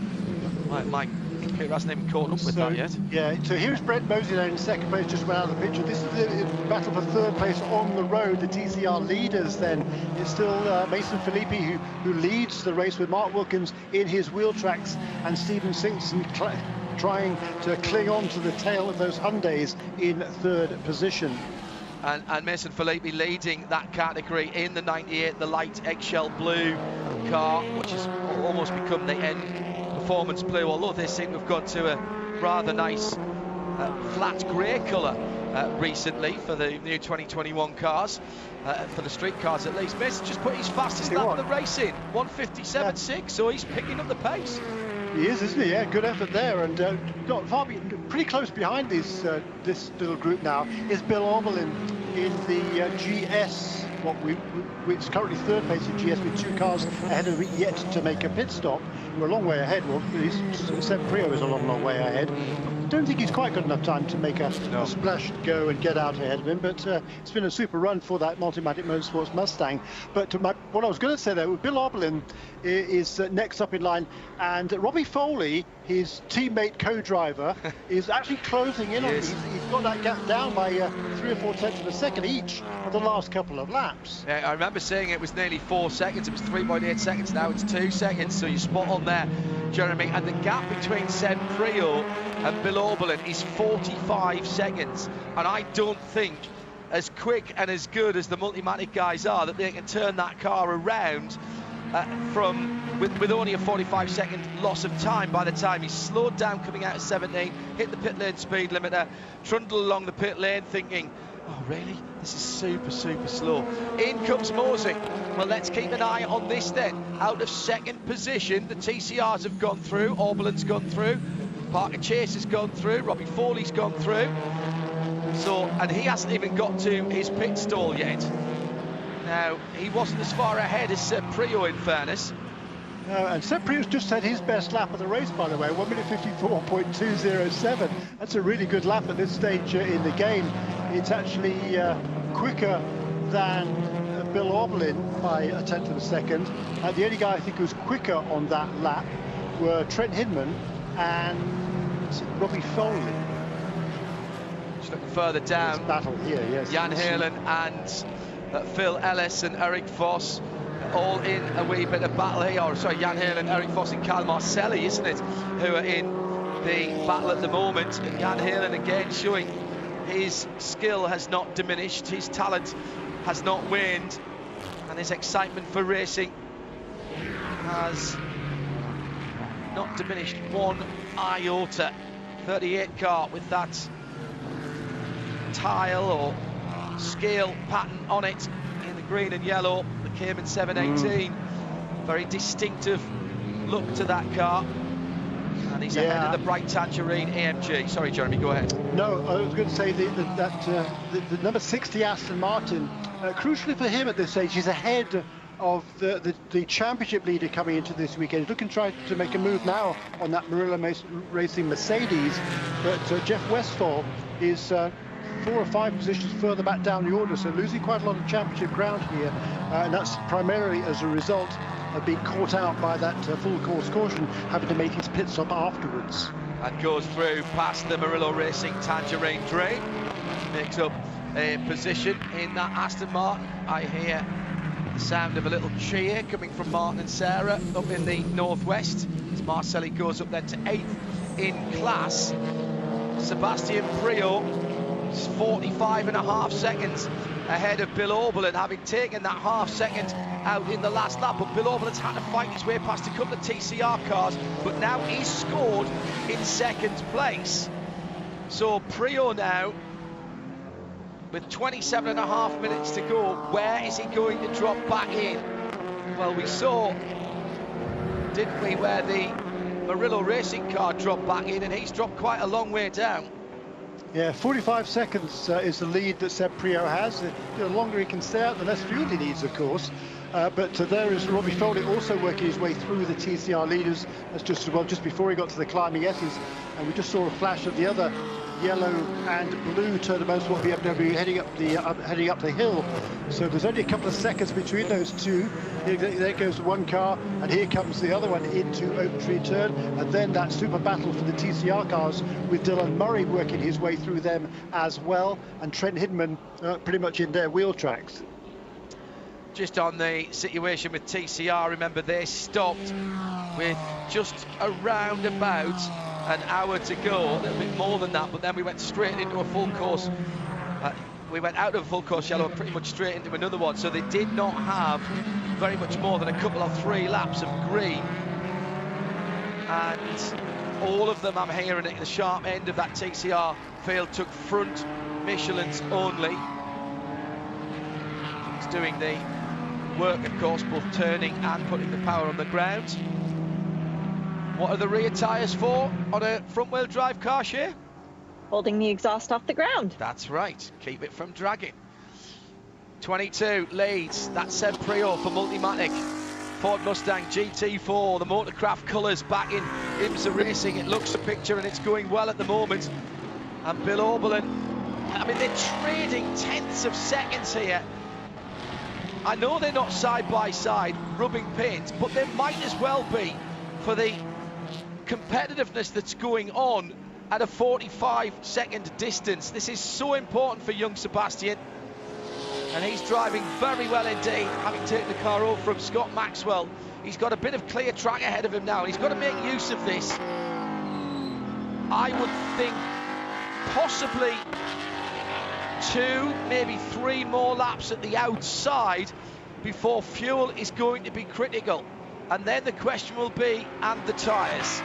My computer hasn't even caught up with that yet. Yeah, so here's Brett Mosey there in 2nd place, just went out of the picture. This is the battle for 3rd place on the road. The TCR leaders then is still Mason Filippi, who leads the race with Mark Wilkins in his wheel tracks, and Stephen Simpson trying to cling on to the tail of those Hyundais in 3rd position. And Mason Filippi leading that category in the 98, the light eggshell blue car, which has almost become the end performance blue, although they seem to have gone to a rather nice flat grey colour recently for the new 2021 cars, for the street cars at least. Mason just put his fastest lap of the race in, 1:57.6, so he's picking up the pace. He is, isn't he? Yeah, good effort there, and got pretty close behind this little group now is Bill Oberlin in the GS, which is currently 3rd place in GS with 2 cars ahead of it yet to make a pit stop. We're a long way ahead. Well, Seb Priaulx is a long way ahead. I don't think he's quite got enough time to make a splash go and get out ahead of him, but it's been a super run for that Multimatic Motorsports Mustang. But what I was going to say there, Bill Oberlin is next up in line, and Robbie Foley, his teammate co-driver, is actually closing in on him. He's got that gap down by 3 or 4 tenths of a second each of the last couple of laps. Yeah, I remember saying it was nearly 4 seconds. It was 3.8 seconds. Now it's 2 seconds. So you're spot on there, Jeremy. And the gap between Seb Priaulx and Bill Oberlin is 45 seconds. And I don't think, as quick and as good as the Multimatic guys are, that they can turn that car around with only a 45-second loss of time by the time he's slowed down coming out of 17, hit the pit lane speed limiter, trundled along the pit lane thinking, oh really, this is super slow. In comes Mosey. Well, let's keep an eye on this then. Out of 2nd position, the TCRs have gone through, Oberlin's gone through, Parker Chase has gone through, Robbie Foley's gone through, so, and he hasn't even got to his pit stall yet. Now, he wasn't as far ahead as Priaulx, in fairness. And Seb Priaulx's just had his best lap of the race, by the way, 1:54.207. That's a really good lap at this stage in the game. It's actually quicker than Bill Auberlin by a tenth of a second. The only guy I think who was quicker on that lap were Trent Hindman and Robbie Foley. Just looking further down, this battle here, yes. Jan Heerlen and Phil Ellis and Eric Voss all in a wee bit of battle here. Or sorry, Jan Heerlen, Eric Voss and Kyle Marcelli, isn't it, who are in the battle at the moment. And Jan Heerlen again showing his skill has not diminished, his talent has not waned, and his excitement for racing has not diminished one iota. 38 car with that tile or scale pattern on it in the green and yellow, the Cayman 718. Very distinctive look to that car. And he's ahead of the bright tangerine AMG. Sorry, Jeremy, go ahead. No, I was going to say the number 60 Aston Martin, crucially for him at this stage, he's ahead of the championship leader coming into this weekend. He's looking to try to make a move now on that Murillo Racing Mercedes, but Jeff Westphal is 4 or 5 positions further back down the order, so losing quite a lot of championship ground here, and that's primarily as a result of being caught out by that full course caution, having to make his pit stop afterwards. And goes through past the Murillo Racing Tangerine Drain, makes up a position in that Aston Martin. I hear the sound of a little cheer coming from Martin and Sarah up in the northwest as Marcelli goes up then to 8th in class. Sebastian Priaulx is 45.5 seconds ahead of Bill Auberlin, having taken that half second out in the last lap, but Bill Auberlin's had to fight his way past a couple of TCR cars, but now he's scored in second place. So Priaulx now, with 27.5 minutes to go, where is he going to drop back in? Well, we saw, didn't we, where the Murillo Racing car dropped back in, and he's dropped quite a long way down. Yeah, 45 seconds is the lead that Seb Priaulx has. The longer he can stay out, the less fuel he needs, of course. But there is Robbie Foley also working his way through the TCR leaders. That's just before he got to the climbing S's, and we just saw a flash of the other yellow and blue Turbo Motorsport BMW heading up the hill. So there's only a couple of seconds between those two. There goes one car, and here comes the other one into Oak Tree Turn, and then that super battle for the TCR cars with Dylan Murray working his way through them as well, and Trent Hindman pretty much in their wheel tracks. Just on the situation with TCR, remember they stopped with just around about an hour to go, a little bit more than that, but then we went straight into a full course. We went out of a full course yellow and pretty much straight into another one, so they did not have very much more than a couple of 3 laps of green. And all of them, I'm hearing at the sharp end of that TCR field, took front Michelins only. It's doing the work, of course, both turning and putting the power on the ground. What are the rear tyres for on a front-wheel drive car, Shea? Holding the exhaust off the ground. That's right, keep it from dragging. 22 leads, that's Seb Priaulx for Multimatic. Ford Mustang GT4, the Motorcraft colours back in IMSA Racing. It looks a picture and it's going well at the moment. And Bill Auberlin, I mean, they're trading tenths of seconds here. I know they're not side by side rubbing paint, but they might as well be for the competitiveness that's going on at a 45-second distance. This is so important for young Sebastian, and he's driving very well indeed, having taken the car over from Scott Maxwell. He's got a bit of clear track ahead of him now, and he's got to make use of this. I would think possibly 2, maybe 3 more laps at the outside before fuel is going to be critical. And then the question will be, and the tyres.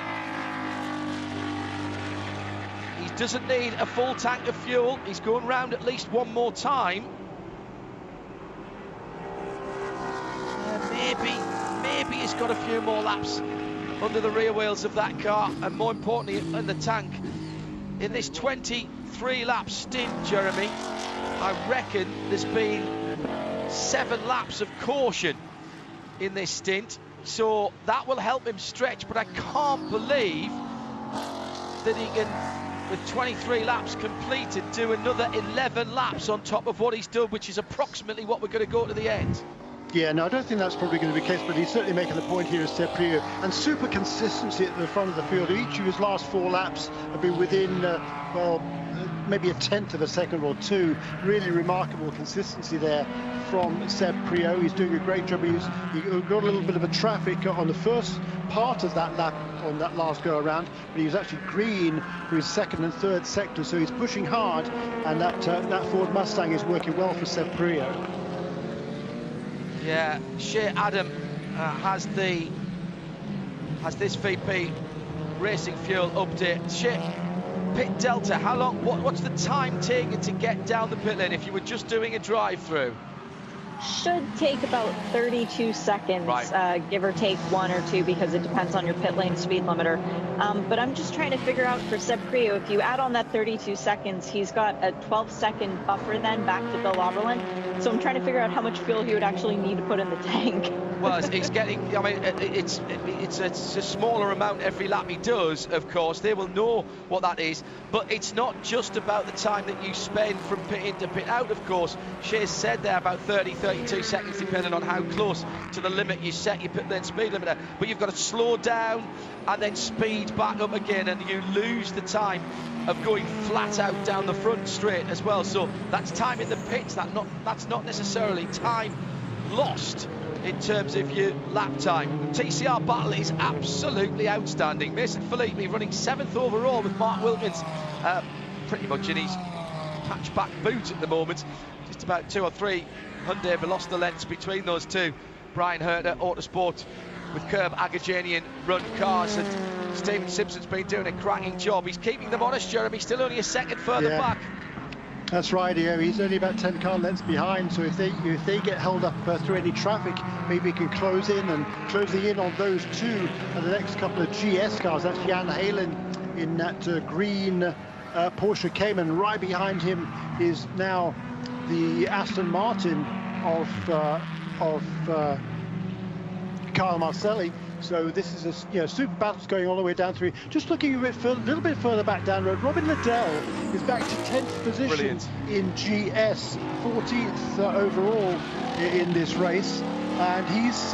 He doesn't need a full tank of fuel. He's going round at least one more time. Maybe he's got a few more laps under the rear wheels of that car, and more importantly, in the tank. In this 23-lap stint, Jeremy, I reckon there's been 7 laps of caution in this stint. So that will help him stretch, but I can't believe that he can, with 23 laps completed, do another 11 laps on top of what he's done, which is approximately what we're going to go to the end. Yeah, no, I don't think that's probably going to be the case, but he's certainly making the point here as Seb Priaulx. And super consistency at the front of the field. Each of his last 4 laps have been within, maybe a tenth of a second or two. Really remarkable consistency there from Seb Priaulx. He's doing a great job. He got a little bit of a traffic on the first part of that lap on that last go around, but he was actually green for his second and third sector, so he's pushing hard, and that Ford Mustang is working well for Seb Priaulx. Yeah, Shea Adam has this VP Racing Fuel update. Shea, pit delta, how long, what's the time taken to get down the pit lane if you were just doing a drive-through? Should take about 32 seconds, right. Give or take 1 or 2, because it depends on your pit lane speed limiter. But I'm just trying to figure out for Seb Priaulx, if you add on that 32 seconds, he's got a 12-second buffer then back to Bill Oberlin. So I'm trying to figure out how much fuel he would actually need to put in the tank. Well, he's getting, I mean, it's a smaller amount every lap he does, of course. They will know what that is. But it's not just about the time that you spend from pit in to pit out, of course. Shea's said there about 32 seconds, depending on how close to the limit you set your pit lane speed limiter. But you've got to slow down and then speed back up again, and you lose the time of going flat out down the front straight as well. So that's time in the pits. That's not necessarily time lost in terms of your lap time. TCR battle is absolutely outstanding. Mason Filippi running 7th overall with Mark Wilkins pretty much in his patchback boot at the moment. Just about 2 or 3 Hyundai Veloster lengths between those two. Brian Herter, Autosport with Curb Agajanian run cars, and Stephen Simpson's been doing a cracking job. He's keeping them honest, Jeremy, still only a second further back. That's right, yeah. He's only about 10 car lengths behind, so if they get held up through any traffic, maybe he can close in, and closing in on those two and the next couple of GS cars. That's Jan Halen in that green Porsche Cayman. Right behind him is now the Aston Martin of Kyle Marcelli. So this is a super battles going all the way down through. Just looking a little bit further back down the road, Robin Liddell is back to 10th position. Brilliant. In GS, 14th overall in this race, and he's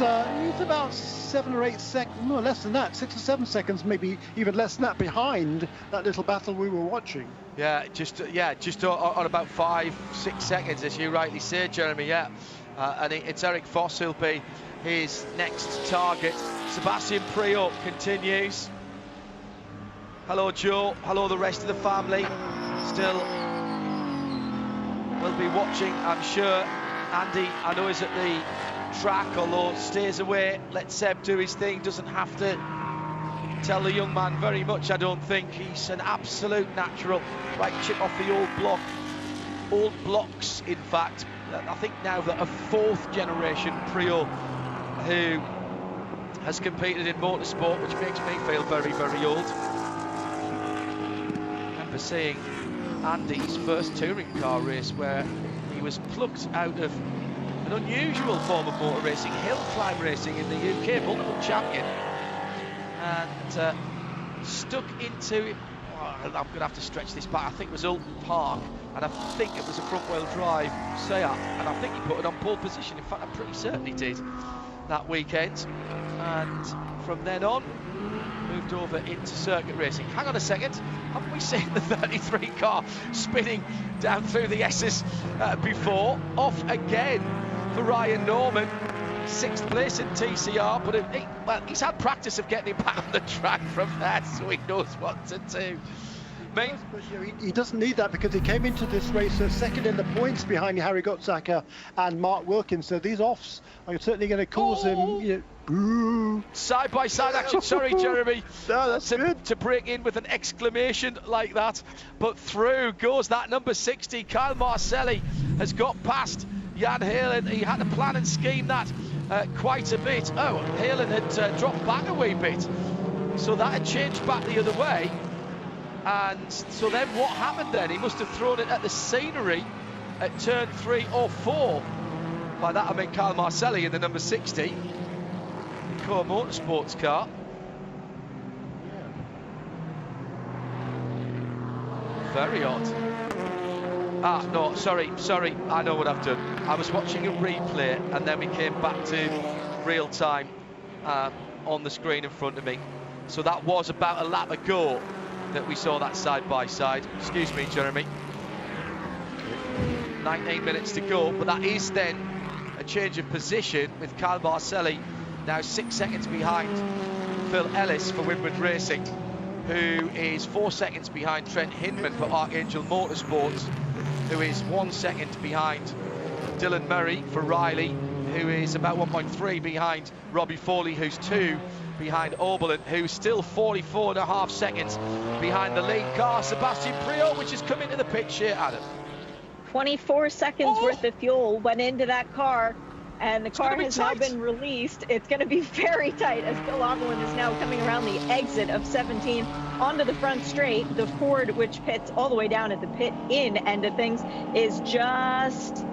about 7 or 8 seconds, no less than that, 6 or 7 seconds, maybe even less than that, behind that little battle we were watching. Yeah, just on about 5-6 seconds, as you rightly say, Jeremy. Yeah, and it's Eric Voss who'll be his next target. Sebastian Priaulx continues. Hello, Joe. Hello, the rest of the family. Still will be watching, I'm sure. Andy, I know, is at the track, although stays away. Let Seb do his thing. Doesn't have to tell the young man very much, I don't think. He's an absolute natural. Right chip off the old blocks, in fact. I think now that a 4th generation Priaulx who has competed in motorsport, which makes me feel very, very old. I remember seeing Andy's first touring car race where he was plucked out of an unusual form of motor racing, hill climb racing in the UK, multiple champion, and stuck into, I'm going to have to stretch this back, I think it was Alton Park, and I think it was a front-wheel drive Seat, and I think he put it on pole position. In fact, I'm pretty certain he did that weekend, and from then on moved over into circuit racing. Hang on a second, haven't we seen the 33 car spinning down through the S's before? Off again for Ryan Norman, 6th place in TCR, but he's had practice of getting him back on the track from there, so he knows what to do. He doesn't need that, because he came into this race second in the points behind Harry Gottsacker and Mark Wilkins. So these offs are certainly going to cause him. Side-by-side action. Sorry, Jeremy. No, that's good. To break in with an exclamation like that. But through goes that number 60. Kyle Marcelli has got past Jan Halen. He had to plan and scheme that quite a bit. Oh, Halen had dropped back a wee bit, so that had changed back the other way. And so then what happened then? He must have thrown it at the scenery at turn 3 or 4. By that I mean Kyle Marcelli in the number 60. the Core Motorsports car. Very odd. No, sorry, I know what I've done. I was watching a replay and then we came back to real time on the screen in front of me. So that was about a lap ago that we saw that side by side. Excuse me, Jeremy. 19 minutes to go, but that is then a change of position with Kyle Marcelli now 6 seconds behind Phil Ellis for Winward Racing, who is 4 seconds behind Trent Hinman for Archangel Motorsports, who is 1 second behind Dylan Murray for Riley, who is about 1.3 behind Robbie Foley, who's 2 behind Oberlin, who's still 44.5 seconds behind the lead car, Sebastian Priaulx, which has come into the pit here, Adam. 24 seconds worth of fuel went into that car, and the car has now been released. It's going to be very tight as Bill Oberlin is now coming around the exit of 17 onto the front straight. The Ford, which pits all the way down at the pit-in end of things, is just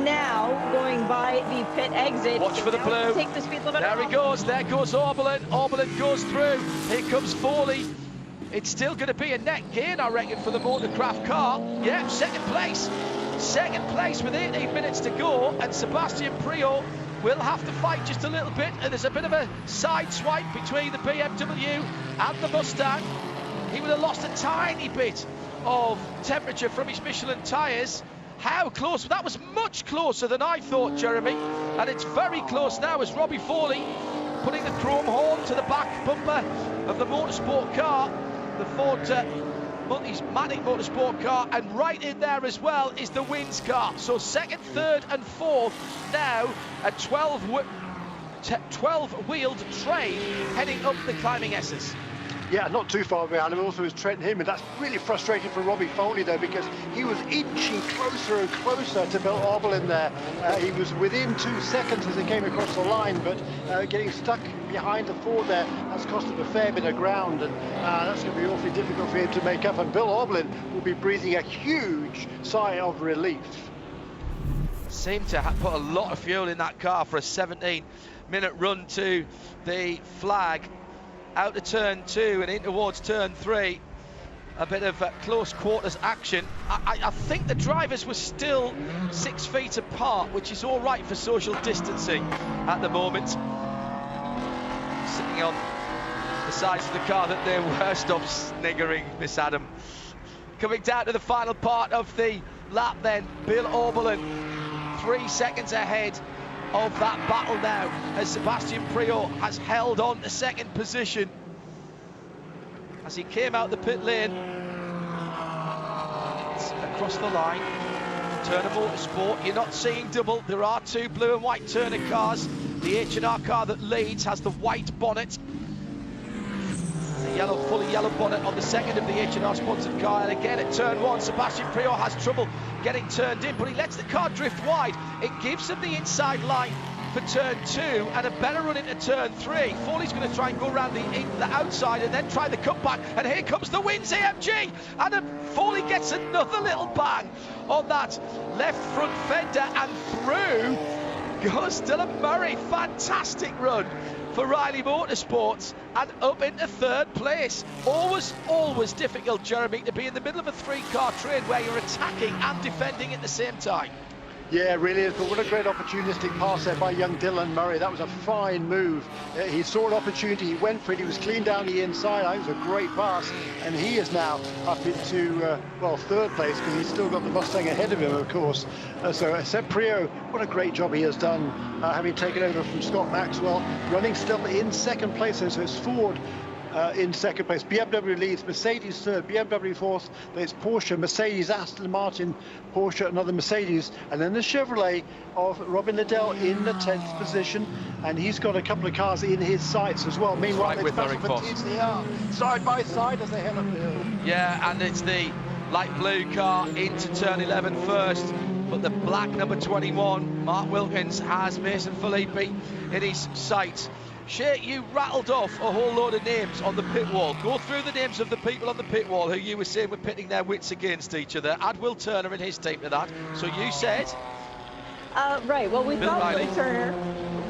now going by the pit exit. Watch for the blue. Take the speed limit. There he goes. There goes Oberlin. Oberlin goes through. Here comes Foley. It's still going to be a net gain, I reckon, for the Motorcraft car. Yeah, second place. Second place with 18 minutes to go, and Sebastian Priaulx will have to fight just a little bit, and there's a bit of a side swipe between the BMW and the Mustang. He would have lost a tiny bit of temperature from his Michelin tyres. How close? That was much closer than I thought, Jeremy, and it's very close now as Robbie Foley putting the chrome horn to the back bumper of the Motorsport car, the Ford Multimatic Motorsport car, and right in there as well is the Wins car. So second, third and fourth now a 12-wheeled train heading up the climbing S's. Yeah, not too far behind him. Also is Trent Hinman. That's really frustrating for Robbie Foley though, because he was inching closer and closer to Bill Oberlin there. He was within 2 seconds as he came across the line, but getting stuck behind the Ford there has cost him a fair bit of ground, and that's going to be awfully difficult for him to make up. And Bill Oberlin will be breathing a huge sigh of relief. Seemed to have put a lot of fuel in that car for a 17-minute run to the flag. Out of turn 2 and in towards turn 3, a bit of close quarters action. I think the drivers were still 6 feet apart, which is all right for social distancing at the moment. Sitting on the sides of the car that they were, stop sniggering, Miss Adam. Coming down to the final part of the lap then, Bill Oberlin 3 seconds ahead of that battle now, as Sebastian Priaulx has held on to second position as he came out the pit lane. It's across the line, Turner Motorsport. You're not seeing double. There are 2 blue and white Turner cars. The H&R car that leads has the white bonnet, the yellow, fully yellow bonnet on the second of the H&R sponsored car. And again at turn 1, Sebastian Priaulx has trouble getting turned in, but he lets the car drift wide. It gives him the inside line for turn 2 and a better run into turn 3. Foley's going to try and go around the outside and then try the cutback, and here comes the Wins AMG, and Foley gets another little bang on that left front fender, and through goes Dylan Murray. Fantastic run for Riley Motorsports, and up into third place. Always difficult, Jeremy, to be in the middle of a 3-car train where you're attacking and defending at the same time. Yeah, it really is, but what a great opportunistic pass there by young Dylan Murray. That was a fine move. He saw an opportunity, he went for it, he was clean down the inside. I think it was a great pass, and he is now up into, well, third place, because he's still got the Mustang ahead of him, of course. So Seb Priaulx, what a great job he has done, having taken over from Scott Maxwell, running still in second place. So it's Ford in second place, BMW leads, Mercedes third, BMW fourth, then it's Porsche, Mercedes, Aston Martin, Porsche, another Mercedes, and then the Chevrolet of Robin Liddell in the 10th position, and he's got a couple of cars in his sights as well. Meanwhile, it's battle for TCR, side by side as they head up the hill. Yeah, and it's the light blue car into turn 11 first, but the black number 21, Mark Wilkins, has Mason Filippi in his sights. Shay, you rattled off a whole load of names on the pit wall. Go through the names of the people on the pit wall who you were saying were pitting their wits against each other. Add Will Turner and his team to that. So you said? Right, well, we've got Will Turner.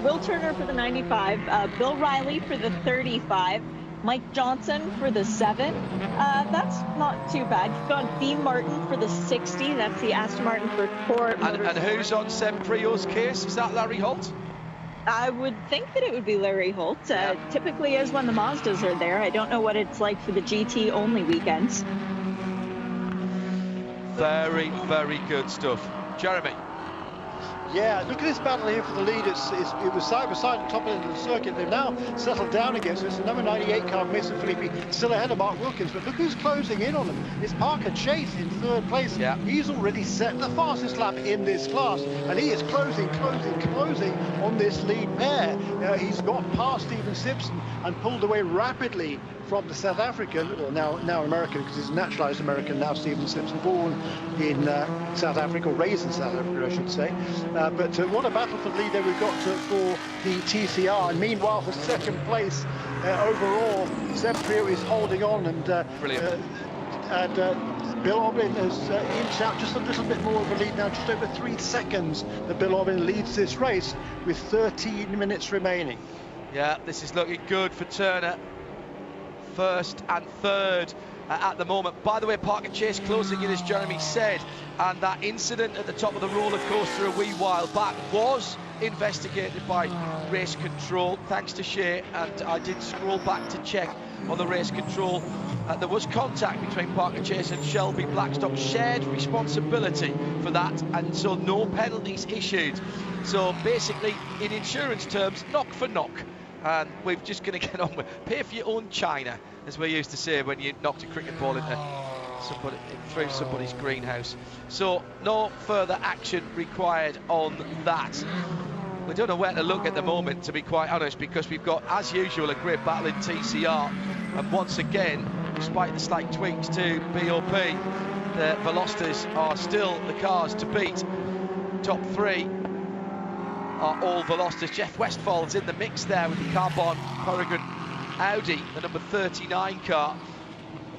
Will Turner for the 95, Bill Riley for the 35, Mike Johnson for the 7. That's not too bad. You've got Dean Martin for the 60. That's the Aston Martin for Core. And who's on Seb Prio's case? Is that Larry Holt? I would think that it would be Larry Holt. Typically is when the Mazdas are there. I don't know what it's like for the GT only weekends. Very, very good stuff. Jeremy. Yeah, look at this battle here for the lead. It was side by side at the top end of the circuit. They've now settled down again. So it's the number 98 car, Mason Filippi, still ahead of Mark Wilkins. But look who's closing in on him. It's Parker Chase in 3rd place. Yeah. He's already set the fastest lap in this class. And he is closing on this lead pair. He's got past Stephen Simpson and pulled away rapidly from the South African, or now American, because he's a naturalised American now, Stephen Simpson, born in South Africa, or raised in South Africa, I should say. But what a battle for the lead there we've got for the TCR. And meanwhile, for 2nd place overall, Seb Prio is holding on, and Bill Oblin has inched out just a little bit more of a lead now, just over 3 seconds that Bill Oblin leads this race with 13 minutes remaining. Yeah, this is looking good for Turner. 1st and 3rd at the moment. By the way, Parker Chase closing in, as Jeremy said, and that incident at the top of the roller coaster a wee while back was investigated by race control, thanks to Shea, and I did scroll back to check on the race control. There was contact between Parker Chase and Shelby Blackstock, shared responsibility for that, and so no penalties issued. So basically, in insurance terms, knock for knock. And we're just going to get on with pay for your own china, as we used to say when you knocked a cricket ball through somebody's greenhouse. So no further action required on that. We don't know where to look at the moment, to be quite honest, because we've got, as usual, a great battle in TCR. And once again, despite the slight tweaks to BOP, the Velocities are still the cars to beat. Top 3 are all Velocities. Jeff Westphal's in the mix there with the Carbon Peregrine Audi, the number 39 car.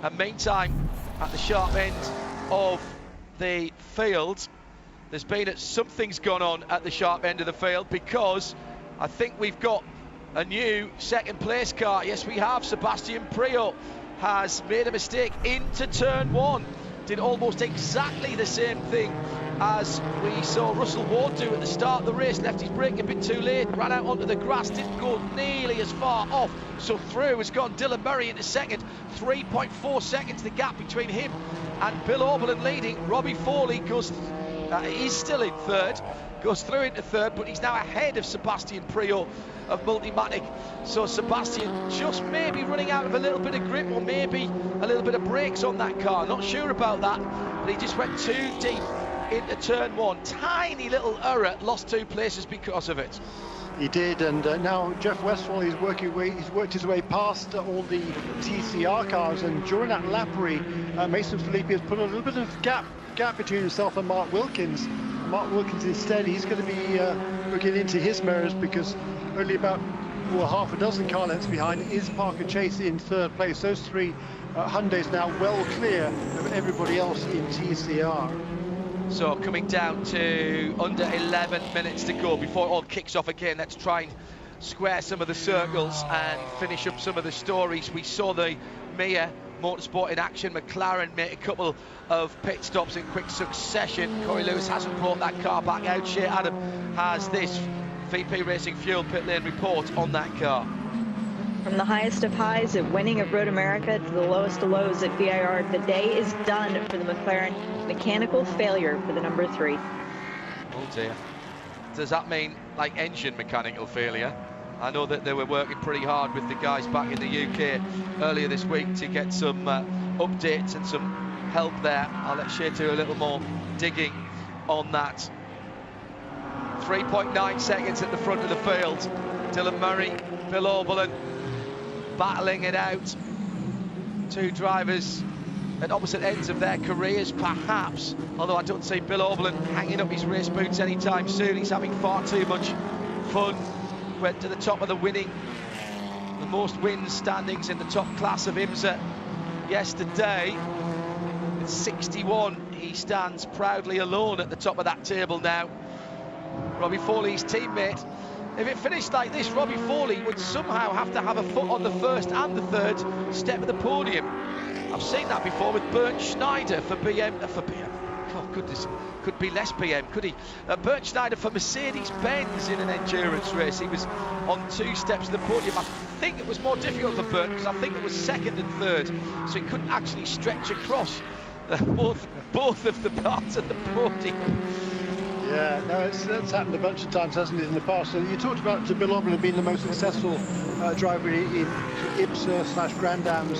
And meantime, at the sharp end of the field, there's been something's gone on at the sharp end of the field, because I think we've got a new 2nd place car. Yes, we have. Sebastian Prio has made a mistake into turn 1. Did almost exactly the same thing as we saw Russell Ward do at the start of the race. Left his brake a bit too late, ran out onto the grass, didn't go nearly as far off. So through has gone Dylan Murray into 2nd. 3.4 seconds the gap between him and Bill Oberlin leading. Robbie Foley is still in 3rd, goes through into 3rd, but he's now ahead of Sebastian Prio of Multimatic. So Sebastian just maybe running out of a little bit of grip, or maybe a little bit of brakes on that car. Not sure about that, but he just went too deep into turn 1. Tiny little error, lost 2 places because of it. He did, and now Jeff Westphal he's worked his way past all the TCR cars, and during that lappery, Mason Filippi has put a little bit of gap between himself and Mark Wilkins. Mark Wilkins instead, he's going to be looking into his mirrors, because only about half a dozen car lengths behind is Parker Chase in 3rd place. Those 3 Hyundais now well clear of everybody else in TCR. So coming down to under 11 minutes to go before it all kicks off again. Let's try and square some of the circles and finish up some of the stories. We saw the Mia Motorsport in action. McLaren made a couple of pit stops in quick succession. Corey Lewis hasn't brought that car back out. Shea Adam has this VP Racing Fuel pit lane report on that car. From the highest of highs at winning at Road America to the lowest of lows at ViR, the day is done for the McLaren. Mechanical failure for the number 3. Oh dear. Does that mean like engine mechanical failure? I know that they were working pretty hard with the guys back in the UK earlier this week to get some updates and some help there. I'll let Shea do a little more digging on that. 3.9 seconds at the front of the field. Dylan Murray, Bill Oberlin battling it out. 2 drivers at opposite ends of their careers, perhaps, although I don't see Bill Oberlin hanging up his race boots anytime soon. He's having far too much fun. Went to the top of the most wins standings in the top class of IMSA yesterday. At 61, he stands proudly alone at the top of that table now. Robbie Foley's teammate If it finished like this, Robbie Foley would somehow have to have a foot on the first and the third step of the podium. I've seen that before with Bernd Schneider for BM. Oh goodness, could be less BM, could he? Bernd Schneider for Mercedes-Benz in an endurance race. He was on 2 steps of the podium. I think it was more difficult for Bernd because I think it was second and third, so he couldn't actually stretch across both of the parts of the podium. Yeah, no, it's happened a bunch of times, hasn't it, in the past? So you talked about Bill Auberlen being the most successful driver in IMSA / Grand Am /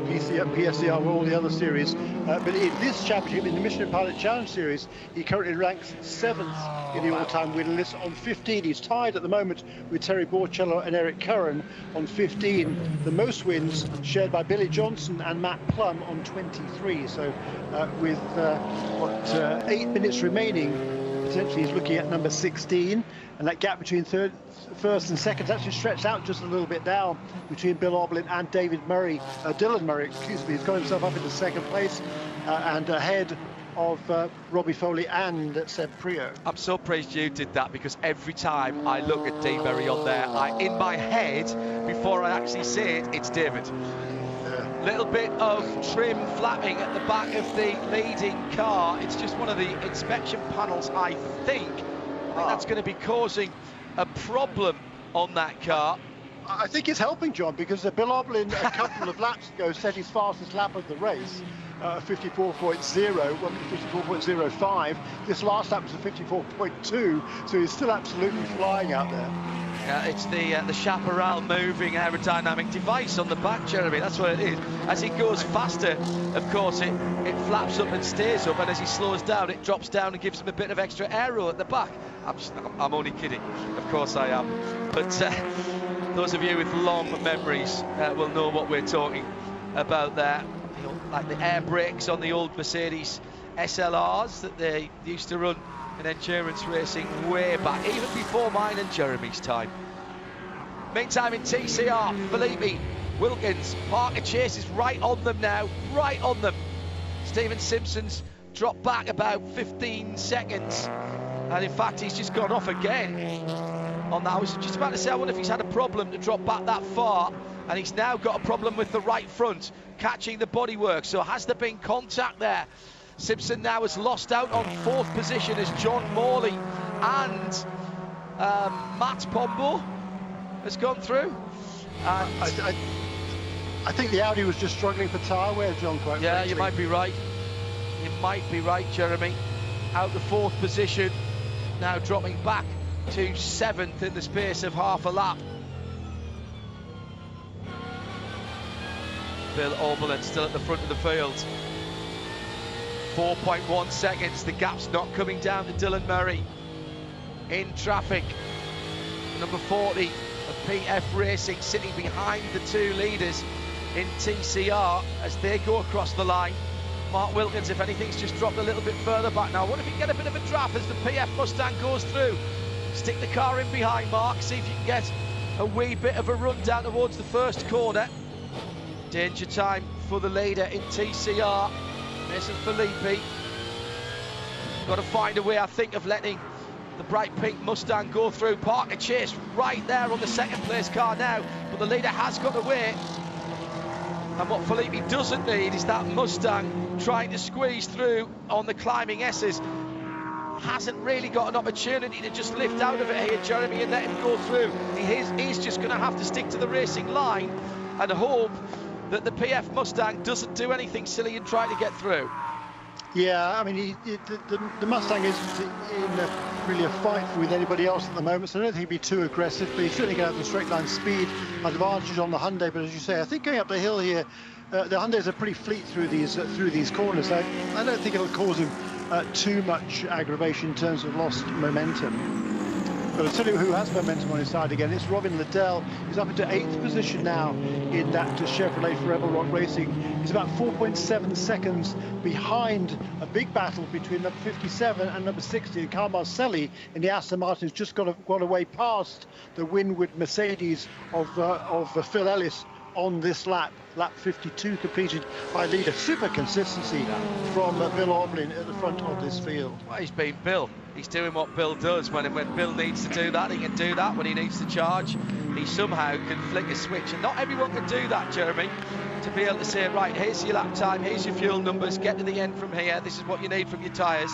PSCR, all the other series. But in this championship, in the Michelin Pilot Challenge Series, he currently ranks 7th in the all-time winner list on 15. He's tied at the moment with Terry Borcello and Eric Curran on 15. The most wins shared by Billy Johnson and Matt Plum on 23. So with 8 minutes remaining, potentially he's looking at number 16, and that gap between first and second actually stretched out just a little bit down between Bill Auberlen and Dylan Murray, excuse me. He's got himself up into second place and ahead of Robbie Foley and Seb Priaulx. I'm so pleased you did that, because every time I look at Dee Murray on there, in my head, before I actually see it, it's David. Little bit of trim flapping at the back of the leading car. It's just one of the inspection panels, I think that's going to be causing a problem on that car. I think it's helping, John, because Bill Auberlen a couple of laps ago set his fastest lap of the race, 54.0, well, 54.05. This last lap was a 54.2, so he's still absolutely flying out there. Yeah, it's the chaparral moving aerodynamic device on the back, Jeremy. That's what it is. As he goes faster, of course, it flaps up and stays up, and as he slows down, it drops down and gives him a bit of extra aero at the back. I'm only kidding. Of course I am. But those of you with long memories will know what we're talking about there. You know, like the air brakes on the old Mercedes SLRs that they used to run in endurance racing way back, even before mine and Jeremy's time. Meantime, in TCR, Felipe, Wilkins, Parker Chase is right on them now, right on them. Steven Simpson's dropped back about 15 seconds, and in fact he's just gone off again on that. I was just about to say, I wonder if he's had a problem to drop back that far, and he's now got a problem with the right front catching the bodywork. So has there been contact there? Simpson now has lost out on 4th position as John Morley and Matt Pombo has gone through. I think the Audi was just struggling for tyre wear, John, quite yeah, frankly. you might be right. You might be right, Jeremy. Out the 4th position, now dropping back to 7th in the space of half a lap. Bill Auberlen still at the front of the field. 4.1 seconds, the gap's not coming down to Dylan Murray. In traffic, number 40 of PF Racing sitting behind the 2 leaders in TCR as they go across the line. Mark Wilkins, if anything's just dropped a little bit further back now. What if you can get a bit of a draft as the PF Mustang goes through? Stick the car in behind, Mark, see if you can get a wee bit of a run down towards the first corner. Danger time for the leader in TCR. Mason Felipe. Got to find a way, I think, of letting the bright pink Mustang go through. Parker Chase right there on the 2nd place car now, but the leader has got away. And what Felipe doesn't need is that Mustang trying to squeeze through on the climbing S's. Hasn't really got an opportunity to just lift out of it here, Jeremy, and let him go through. He's just going to have to stick to the racing line and hope that the PF Mustang doesn't do anything silly and try to get through. Yeah, I mean, the Mustang isn't in really a fight with anybody else at the moment, so I don't think he'd be too aggressive, but he's certainly going to have the straight line speed advantage on the Hyundai. But as you say, I think going up the hill here, the Hyundais are pretty fleet through these corners. So I don't think it'll cause him too much aggravation in terms of lost momentum. But I'll tell you who has momentum on his side again. It's Robin Liddell. He's up into 8th position now in that Chevrolet Forever Rock Racing. He's about 4.7 seconds behind a big battle between number 57 and number 60. Carl Marcelli in the Aston Martin has just got away past the Winwood Mercedes of Phil Ellis on this lap. Lap 52 completed by leader. Super consistency from Bill Auberlen at the front of this field. Well, he's been Bill. He's doing what Bill does. When Bill needs to do that, he can do that. When he needs to charge, he somehow can flick a switch. And not everyone can do that, Jeremy, to be able to say, right, here's your lap time, here's your fuel numbers, get to the end from here, this is what you need from your tyres.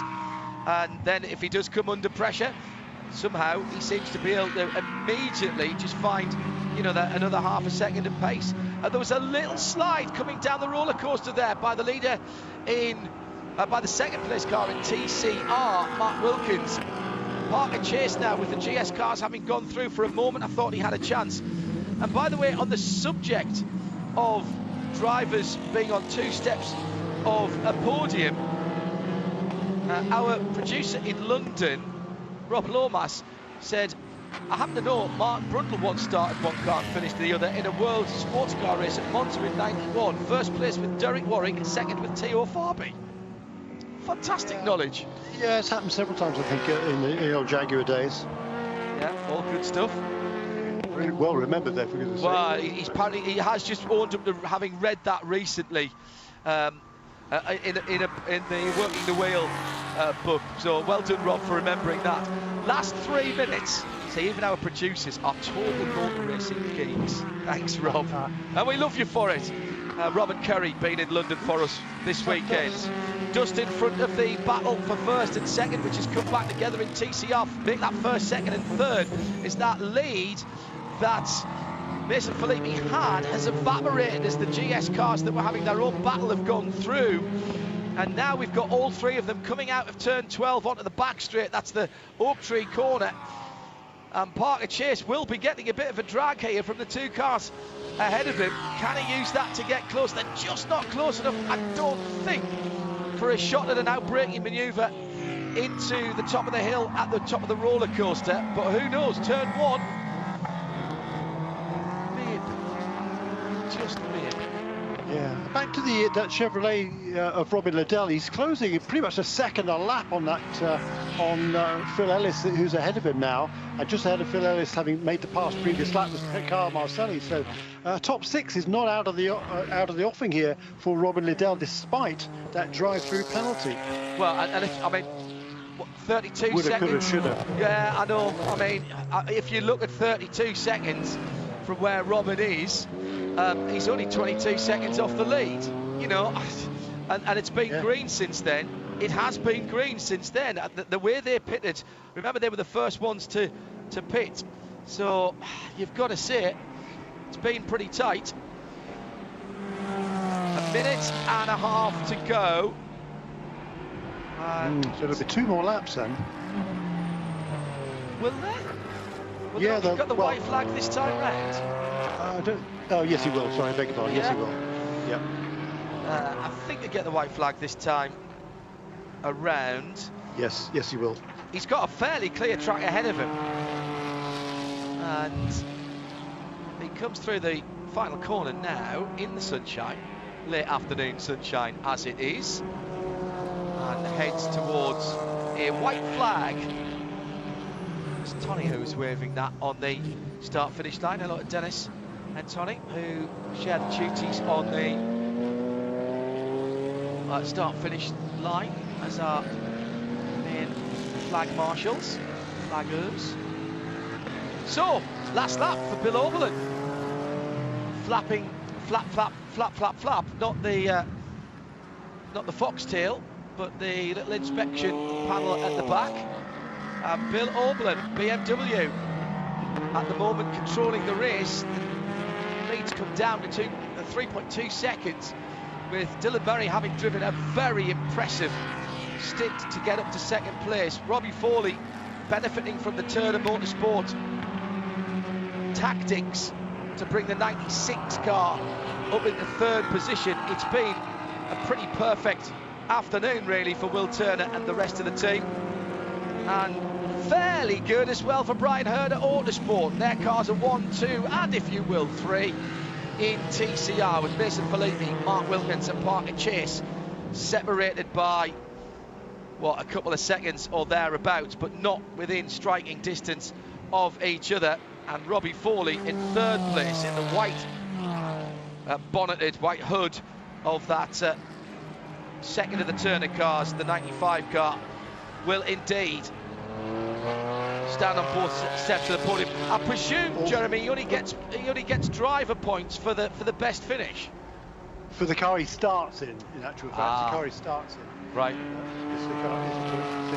And then if he does come under pressure, somehow he seems to be able to immediately just find, you know, that another half a second of pace. There was a little slide coming down the roller coaster there by the leader in by the second place car in TCR, Mark Wilkins. Parker Chase now with the GS cars having gone through. For a moment I thought he had a chance. And by the way, on the subject of drivers being on 2 steps of a podium, our producer in London, Rob Lomas, said, I happen to know Martin Brundle once started one car and finished the other in a world sports car race at Monza in '91. First place with Derek Warwick and second with Theo Farby. Fantastic knowledge. Yeah, it's happened several times, I think, in the old Jaguar days. Yeah, all good stuff. Really well remembered there, for goodness sake. Well, he has just owned up to having read that recently in the Working the Wheel book. So well done, Rob, for remembering that. Last 3 minutes. So even our producers are total motor racing geeks. Thanks, Rob. And we love you for it. Robert Curry being in London for us this weekend. Just in front of the battle for first and second, which has come back together in TCR. Make that first, second and third is that lead that Mason Filippi had has evaporated as the GS cars that were having their own battle have gone through. And now we've got all 3 of them coming out of turn 12 onto the back straight. That's the Oak Tree corner. And Parker Chase will be getting a bit of a drag here from the 2 cars ahead of him. Can he use that to get close? They're just not close enough, I don't think, for a shot at an out-braking manoeuvre into the top of the hill at the top of the roller coaster. But who knows? Turn 1. Maybe. Just maybe. Yeah, back to that Chevrolet of Robin Liddell. He's closing pretty much a second a lap on that Phil Ellis, who's ahead of him now, and just ahead of Phil Ellis, having made the pass previous lap, was Carl Marcelli. So top 6 is not out of the offing here for Robin Liddell, despite that drive-through penalty. Well, and I mean, what, 32 Woulda, seconds. coulda, shoulda. Yeah, I know. I mean, if you look at 32 seconds from where Robin is. He's only 22 seconds off the lead, you know, and it's been green since then. It has been green since then. The way they pitted, remember they were the first ones to pit, so you've got to say it's been pretty tight. A minute and a half to go. So there'll be 2 more laps then. Will there? Well, yeah, they've got the white flag this time round. Oh, yes, he will. Sorry, I beg your pardon. Yes, he will. Yep. I think they get the white flag this time around. Yes, he will. He's got a fairly clear track ahead of him. And he comes through the final corner now in the sunshine, late afternoon sunshine as it is, and heads towards a white flag. It's Tony who's waving that on the start-finish line. Hello to Dennis and Tony, who share the duties on the start-finish line as our main flag marshals, flaggers. So, last lap for Bill Oberlin. Flapping, flap, flap, flap, flap, flap. Not the foxtail, but the little inspection panel at the back. Bill Oberlin, BMW, at the moment controlling the race. The leads come down to 3.2 seconds, with Dylan Berry having driven a very impressive stint to get up to second place. Robbie Foley benefiting from the Turner Motorsport tactics to bring the 96 car up into 3rd position. It's been a pretty perfect afternoon really for Will Turner and the rest of the team, and fairly good as well for Brian Herder Autosport. Their cars are 1, 2 and, if you will, 3 in TCR, with Mason Filippi, Mark Wilkins and Parker Chase separated by what, a couple of seconds or thereabouts, but not within striking distance of each other. And Robbie Foley in 3rd place in the white bonneted white hood of that second of the Turner cars, the 95 car, will indeed stand on both steps of the podium. I presume, Jeremy, he only gets driver points for the best finish. For the car he starts in actual fact, the car he starts in. Right. It's the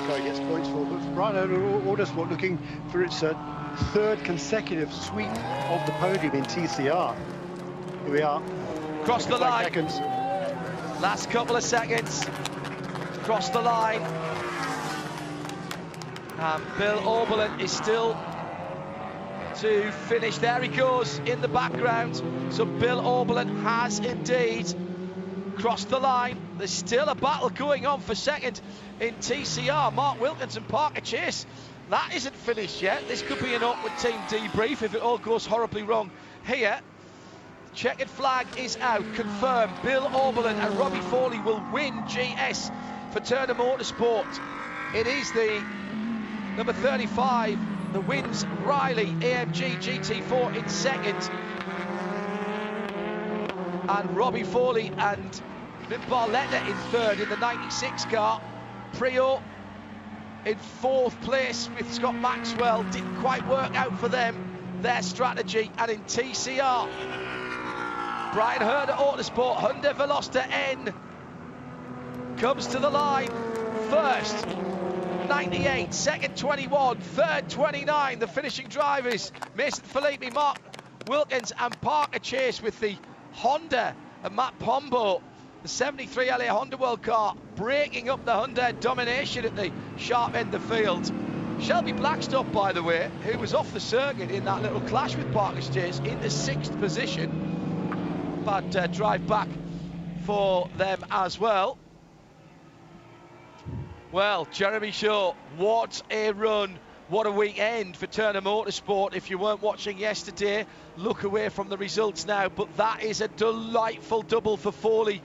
car he gets points for. But Brian Autosport looking for its third consecutive sweep of the podium in TCR. Here we are. Cross the line. Seconds. Last couple of seconds. Cross the line. And Bill Oberlin is still to finish. There he goes in the background. So Bill Oberlin has indeed crossed the line. There's still a battle going on for second in TCR. Mark Wilkins and Parker Chase. That isn't finished yet. This could be an awkward team debrief if it all goes horribly wrong here. Checkered flag is out, confirmed. Bill Oberlin and Robbie Foley will win GS for Turner Motorsport. It is the number 35, the wins Riley AMG GT4 in second. And Robbie Foley and Vin Barletta in third in the 96 car. Prio in fourth place with Scott Maxwell. Didn't quite work out for them, their strategy. And in TCR, Brian Hurd at Autosport, Hyundai Veloster N comes to the line. First, 98, second 21, third 29. The finishing drivers, Mason Filippi, Mark Wilkins and Parker Chase with the Honda and Matt Pombo. The 73 LA Honda World car breaking up the Hyundai domination at the sharp end of the field. Shelby Blackstock, by the way, who was off the circuit in that little clash with Parker Chase, into 6th position. Bad drive back for them as well. Well, Jeremy Shaw, what a run, what a weekend for Turner Motorsport. If you weren't watching yesterday, look away from the results now, but that is a delightful double for Foley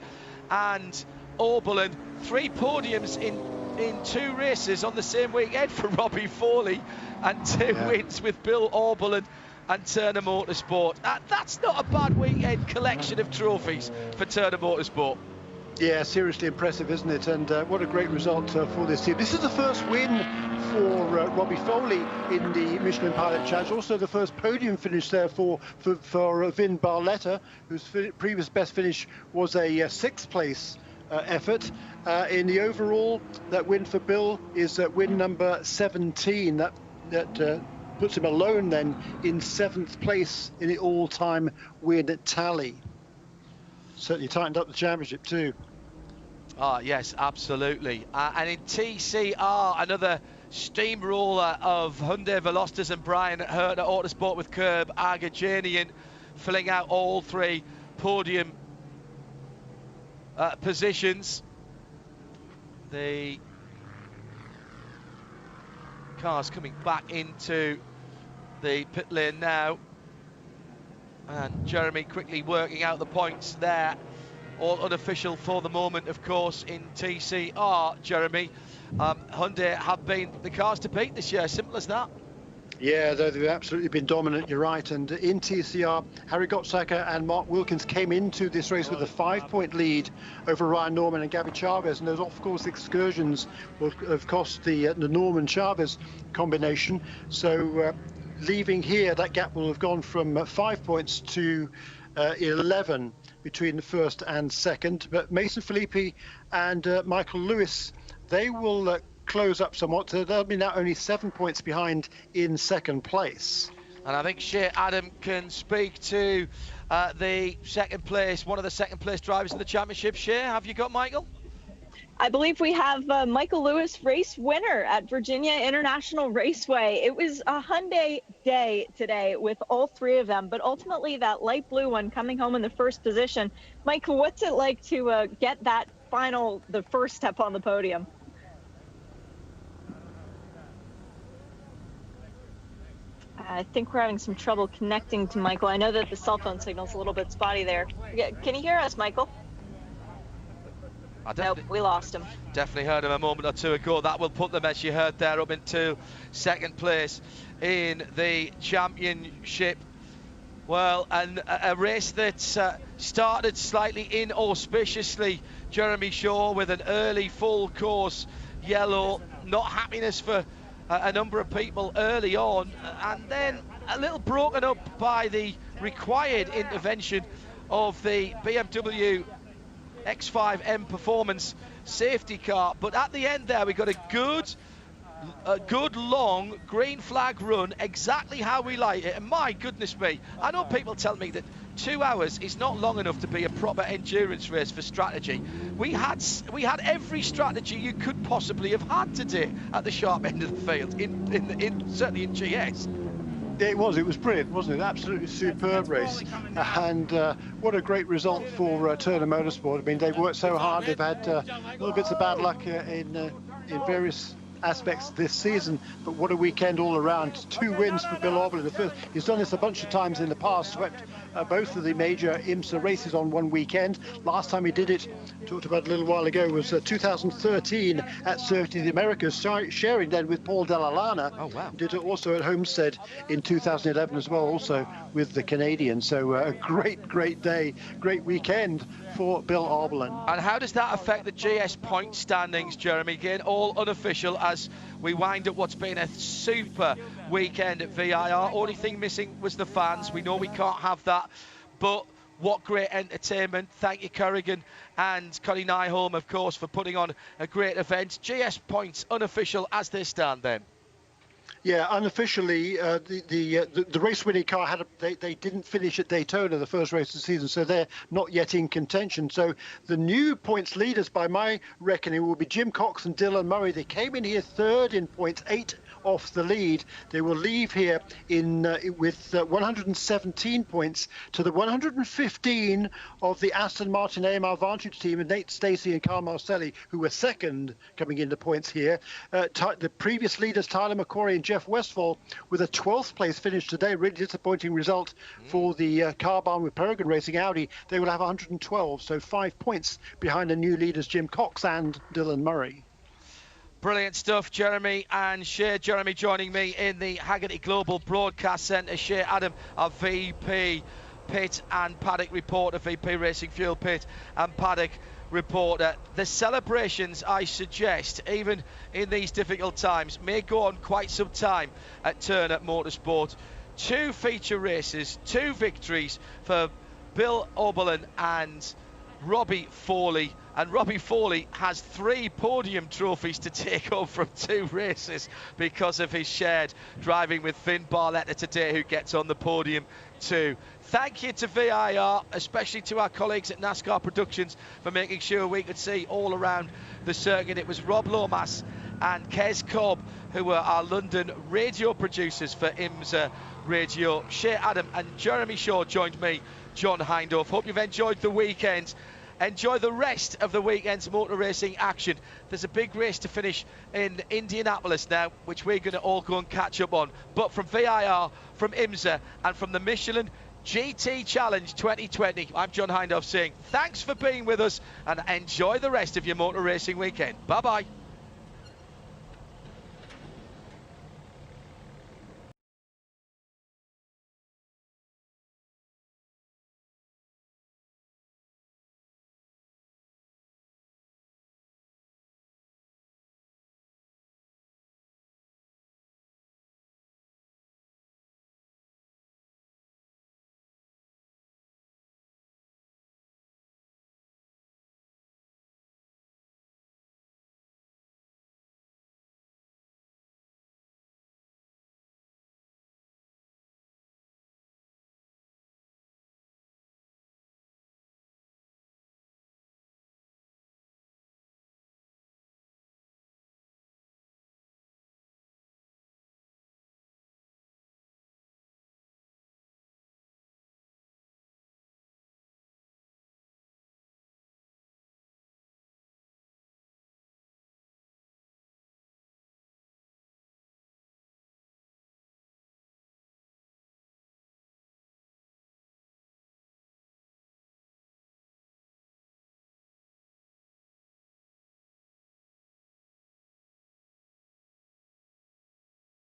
and Oberlin. 3 podiums in 2 races on the same weekend for Robbie Foley, and 2 wins with Bill Oberlin and Turner Motorsport. That's not a bad weekend collection of trophies for Turner Motorsport. Yeah, seriously impressive, isn't it? And what a great result for this team. This is the first win for Robbie Foley in the Michelin Pilot Challenge. Also the first podium finish there for Vin Barletta, whose previous best finish was a 6th place effort. In the overall, that win for Bill is win number 17. That puts him alone then in 7th place in the all-time win tally. Certainly tightened up the championship too. Yes, absolutely. And in TCR, another steamroller of Hyundai Velosters and Brian Hurt at Autosport with Curb Agajanian filling out all 3 podium positions. The cars coming back into the pit lane now, and Jeremy quickly working out the points there. All unofficial for the moment, of course, in TCR, Jeremy. Hyundai have been the cars to beat this year, simple as that. Yeah, they've absolutely been dominant, you're right. And in TCR, Harry Gottsacker and Mark Wilkins came into this race with a 5-point lead over Ryan Norman and Gabby Chavez. And those, of course, excursions will have cost the Norman Chavez combination. So leaving here, that gap will have gone from 5 points to 11 between the first and second. But Mason Filippi and Michael Lewis, they will close up somewhat. So they'll be now only 7 points behind in second place. And I think Shea Adam can speak to the second place, one of the second place drivers in the championship. Shea, have you got Michael? I believe we have Michael Lewis, race winner at Virginia International Raceway. It was a Hyundai day today with all 3 of them, but ultimately that light blue one coming home in the first position. Michael, what's it like to get that the first step on the podium? I think we're having some trouble connecting to Michael. I know that the cell phone signal's a little bit spotty there. Can you hear us, Michael? Nope, we lost him. Definitely heard him a moment or 2 ago. That will put them, as you heard there, up into second place in the championship. Well, and a race that started slightly inauspiciously, Jeremy Shaw, with an early full course yellow. Not happiness for a number of people early on, and then a little broken up by the required intervention of the BMW X5M Performance safety car. But at the end there, we got a good long green flag run, exactly how we like it. And my goodness me, I know people tell me that 2 hours is not long enough to be a proper endurance race for strategy. We had every strategy you could possibly have had today at the sharp end of the field, certainly in GS. It was brilliant, wasn't it? Absolutely superb race, and what a great result for Turner Motorsport. I mean, they've worked so hard. They've had little bits of bad luck in various aspects this season, but what a weekend all around. 2 wins for Bill Auberlen. The first, he's done this a bunch of times in the past, swept both of the major IMSA races on one weekend. Last time he did it, talked about a little while ago, was 2013 at Circuit of the Americas, sharing then with Paul Dell'Alana. Oh, wow. Did it also at Homestead in 2011 as well, also with the Canadians. So a great day, great weekend for Bill Auberlen. And how does that affect the GS point standings, Jeremy? Again, all unofficial as we wind up what's been a super weekend at ViR. Only thing missing was the fans. We know we can't have that, but what great entertainment. Thank you, Corrigan and Connie Nyholm, of course, for putting on a great event. GS points unofficial as they stand then. Yeah, unofficially, the race-winning car they didn't finish at Daytona, the first race of the season, so they're not yet in contention. So the new points leaders, by my reckoning, will be Jim Cox and Dylan Murray. They came in here third in points, 8 off the lead. They will leave here with 117 points to the 115 of the Aston Martin AMR Vantage team, and Nate Stacey and Carl Marcelli, who were second coming into points here. The previous leaders, Tyler McCory and Jeff Westphal, with a 12th place finish today. Really disappointing result for the car barn with Peregrine Racing Audi. They will have 112, so 5 points behind the new leaders Jim Cox and Dylan Murray. Brilliant stuff, Jeremy and Shea. Jeremy joining me in the Haggerty Global Broadcast Centre. Shea Adam, our VP Pit and Paddock reporter, VP Racing Fuel Pit and Paddock reporter. The celebrations, I suggest, even in these difficult times, may go on quite some time at Turner Motorsport. 2 feature races, 2 victories for Bill Auberlen and Robbie Foley. And Robbie Foley has 3 podium trophies to take home from 2 races because of his shared driving with Finn Barletta today, who gets on the podium too. Thank you to ViR, especially to our colleagues at NASCAR Productions, for making sure we could see all around the circuit. It was Rob Lomas and Kez Cobb who were our London radio producers for IMSA Radio. Shea Adam and Jeremy Shaw joined me, John Hindhaugh. Hope you've enjoyed the weekend. Enjoy the rest of the weekend's motor racing action. There's a big race to finish in Indianapolis now, which we're going to all go and catch up on. But from ViR, from IMSA, and from the Michelin GT Challenge 2020, I'm John Hindhaugh saying thanks for being with us and enjoy the rest of your motor racing weekend. Bye-bye.